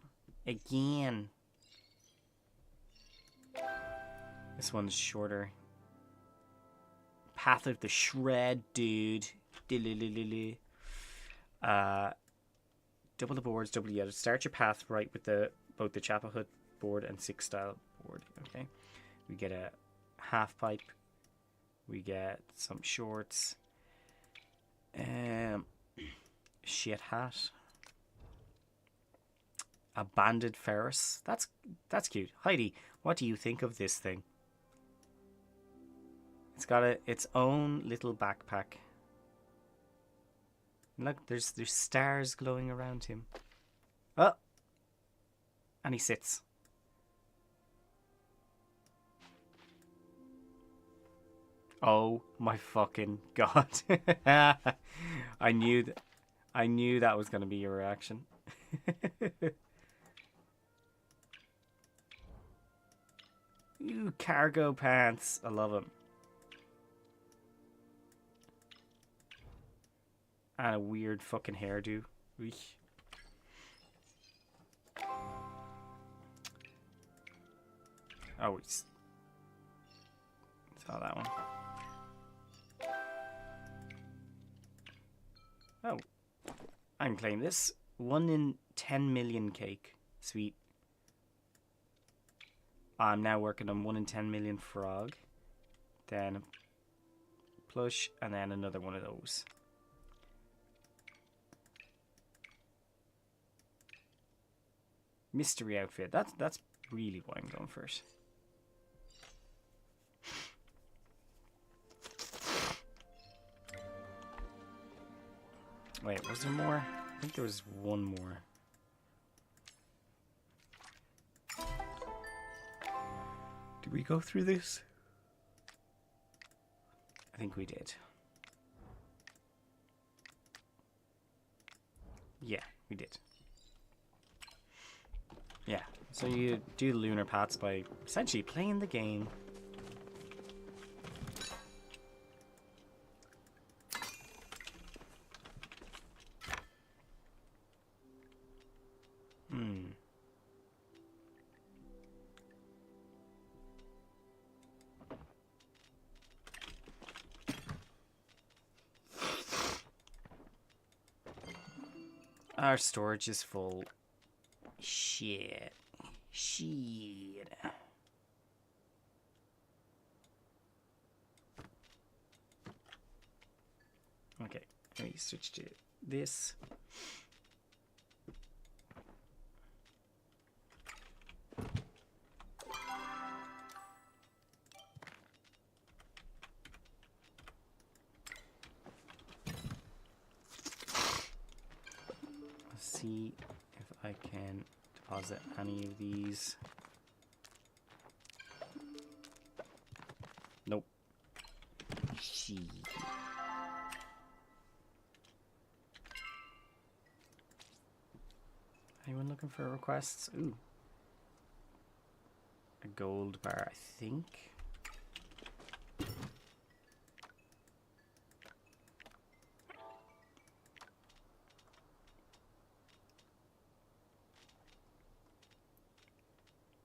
This one's shorter. Path of the Shred, dude. Double the boards, double the edit. Start your path right with both the Chapel Hut board and 6 style board. Okay. We get a half pipe. We get some shorts. Shit hat. A banded Ferris. That's cute. Heidi, what do you think of this thing? It's got its own little backpack. Look, there's stars glowing around him. Oh! And he sits. Oh my fucking god. I knew that was going to be your reaction. Ooh, cargo pants. I love them. And a weird fucking hairdo. Eesh. Oh, we saw that one. Oh, I can claim this. 1 in 10 million cake. Sweet. I'm now working on 1 in 10 million frog. Then plush, and then another one of those. Mystery outfit. That's really what I'm going first. Wait, was there more? I think there was one more. Did we go through this? I think we did. Yeah, we did. Yeah, so you do the lunar paths by essentially playing the game. Our storage is full. Shit. Shit. Okay, let me switch to this. See if I can deposit any of these. Nope. Shit. Anyone looking for requests? Ooh. A gold bar, I think.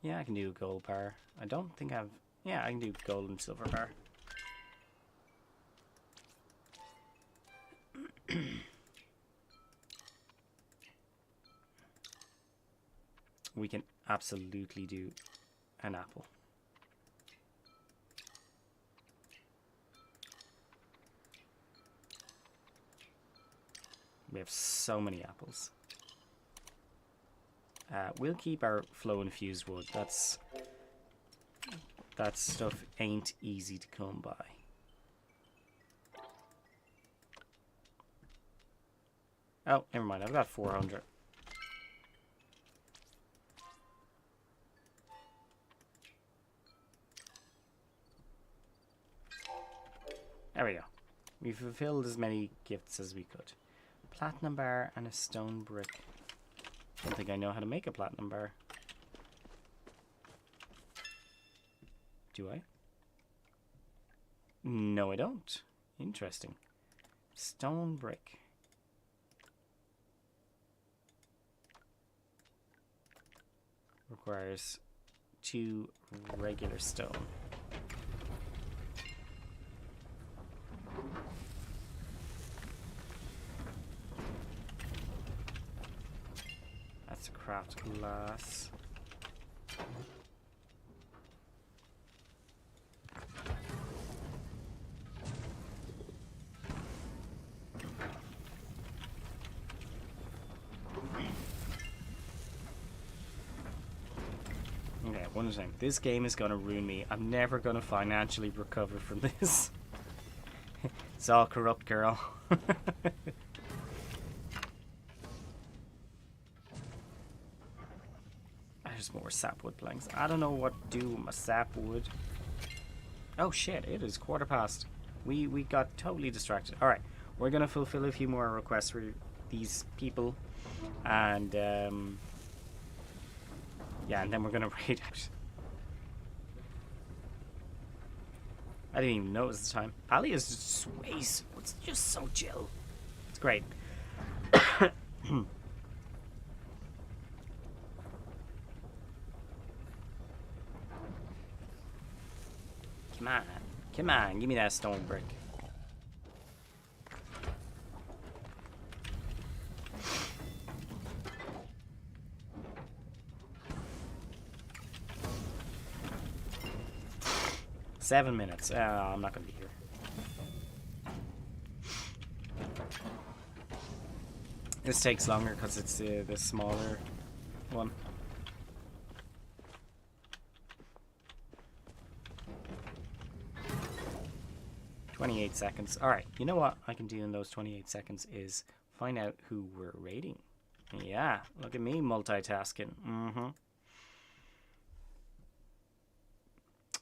Yeah, I can do a gold bar. I don't think I've... Yeah, I can do gold and silver bar. We can absolutely do an apple. We have so many apples. We'll keep our flow infused wood. That stuff ain't easy to come by. Oh, never mind. I've got 400. There we go. We fulfilled as many gifts as we could. Platinum bar and a stone brick. Don't think I know how to make a platinum bar. Do I? No, I don't. Interesting. Stone brick. Requires 2 regular stone. That's a craft glass. Okay, one thing. This game is gonna ruin me. I'm never gonna financially recover from this. It's all corrupt, girl. There's more sapwood planks. I don't know what to do with my sapwood. Oh shit, it is 15:15. We got totally distracted. Alright, we're gonna fulfill a few more requests for these people. And yeah, and then we're gonna raid out. I didn't even notice the time. Palia is just sways. It's just so chill. It's great. Come on. Come on, give me that stone brick. Seven minutes. I'm not going to be here. This takes longer because it's the smaller one. "28 seconds. Alright, you know what I can do in those 28 seconds is find out who we're raiding. Yeah, look at me multitasking.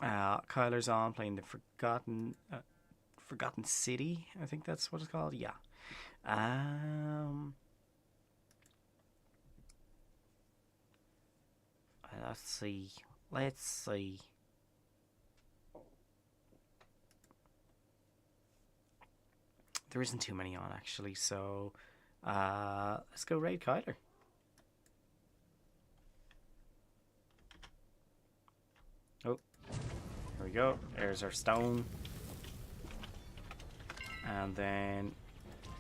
Kyler's on playing the Forgotten City. I think that's what it's called. Yeah. let's see. Let's see. There isn't too many on actually, so let's go raid Kyler. Oh, here we go. There's our stone. And then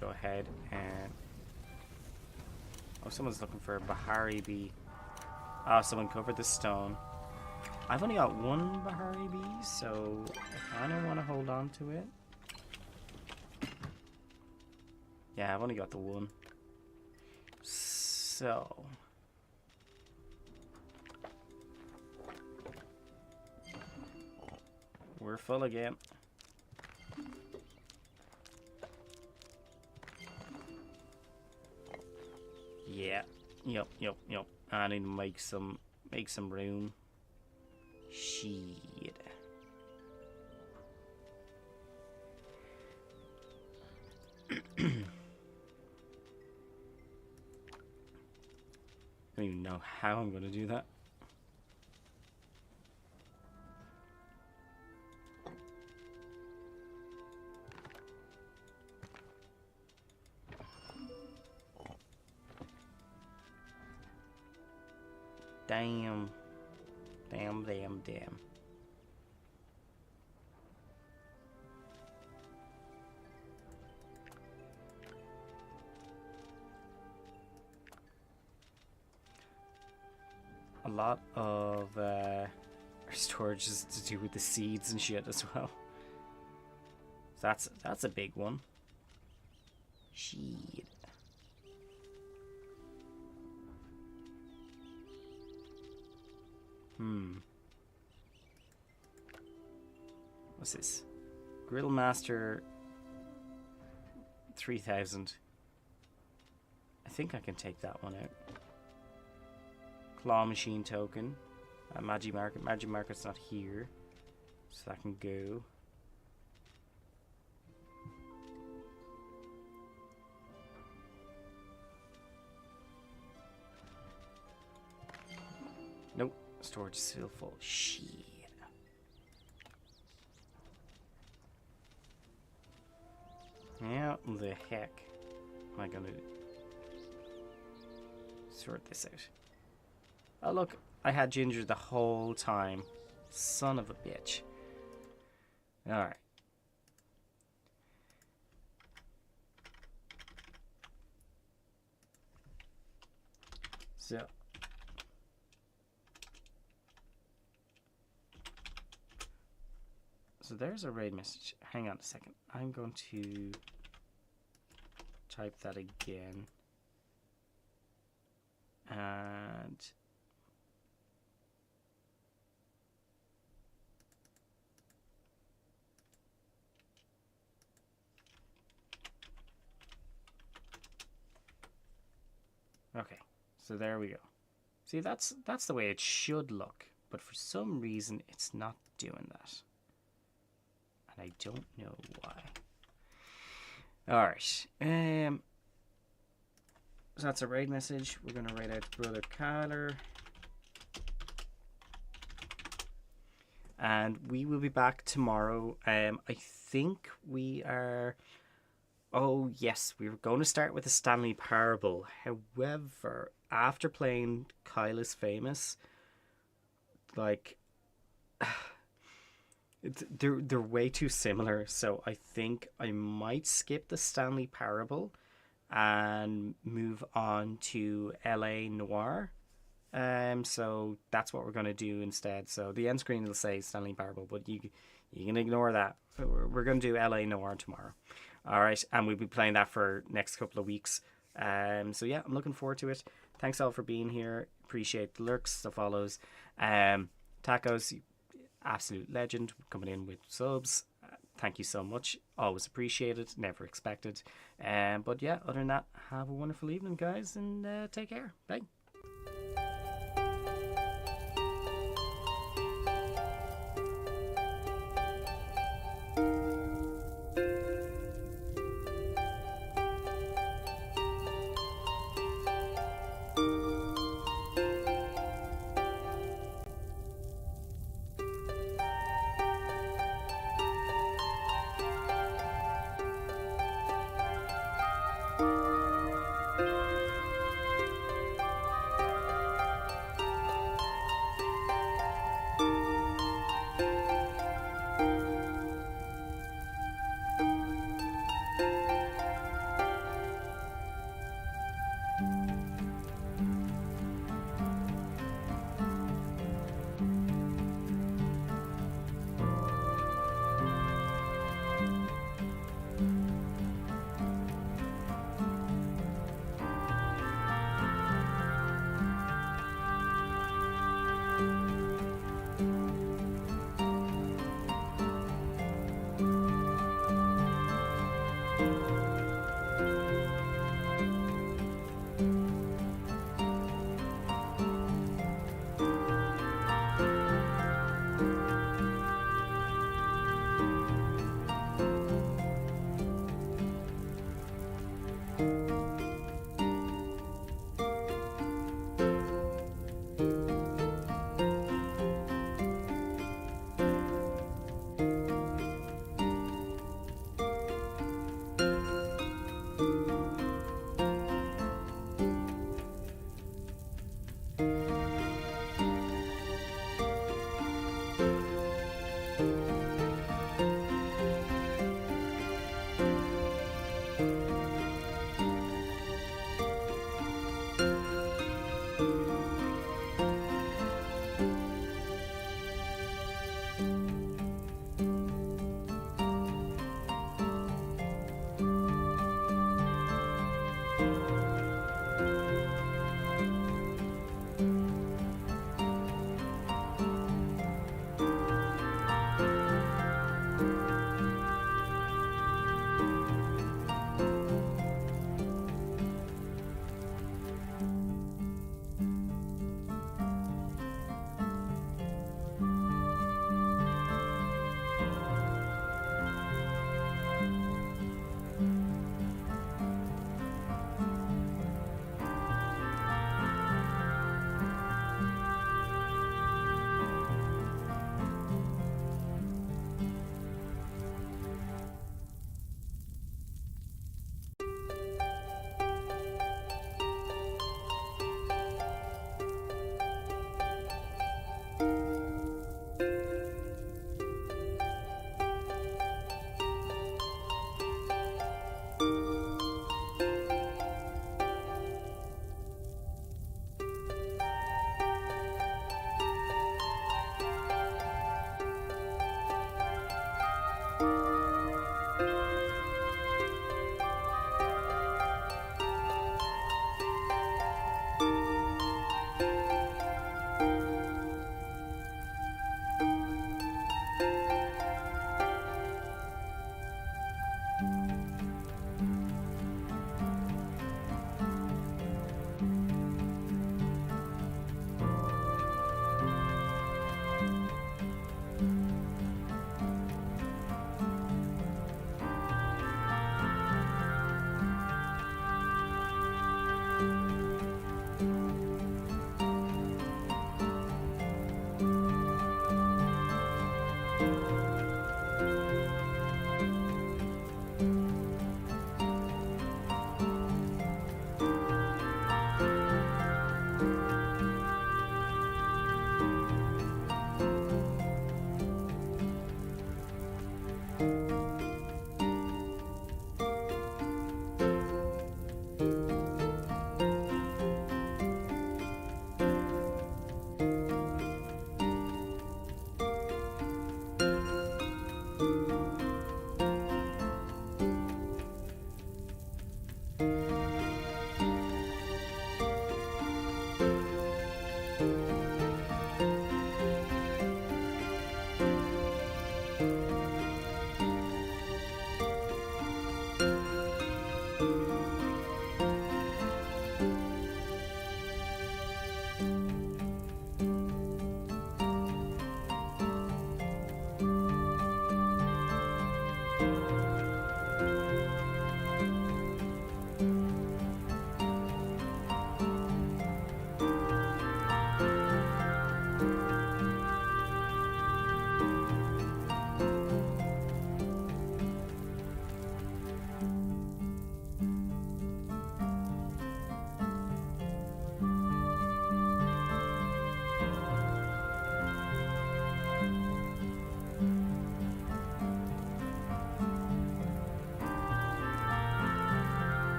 go ahead and... Oh, someone's looking for a Bahari bee. Oh, someone covered the stone. I've only got one Bahari bee, so I kind of want to hold on to it. Yeah, I've only got the one. So... we're full again. Yeah. Yep. I need to make some room. Shit. I don't even know how I'm going to do that. Damn. A lot of our storage is to do with the seeds and shit as well. That's a big one. Shit. What's this? Grill Master 3000. I think I can take that one out. Claw Machine token. Magi Market. Magi Market's not here, so that can go. Nope. Storage is still full. Shit. Yeah, the heck am I gonna sort this out? Oh look, I had ginger the whole time. Son of a bitch. Alright. So there's a raid message. Hang on a second. I'm going to type that again. And okay, so there we go. See, that's the way it should look, but for some reason it's not doing that. And I don't know why. Alright. So that's a raid message. We're gonna raid out Brother Kyler. And we will be back tomorrow. I think we are... Oh, yes, we were going to start with the Stanley Parable. However, after playing Kyle is Famous, like, they're way too similar. So I think I might skip the Stanley Parable and move on to LA Noir. So that's what we're going to do instead. So the end screen will say Stanley Parable, but you can ignore that. We're going to do LA Noir tomorrow. All right, and we'll be playing that for next couple of weeks. So yeah, I'm looking forward to it. Thanks all for being here. Appreciate the lurks, the follows. Tacos, absolute legend, coming in with subs. Thank you so much. Always appreciated. Never expected. But yeah, other than that, have a wonderful evening, guys, and take care. Bye.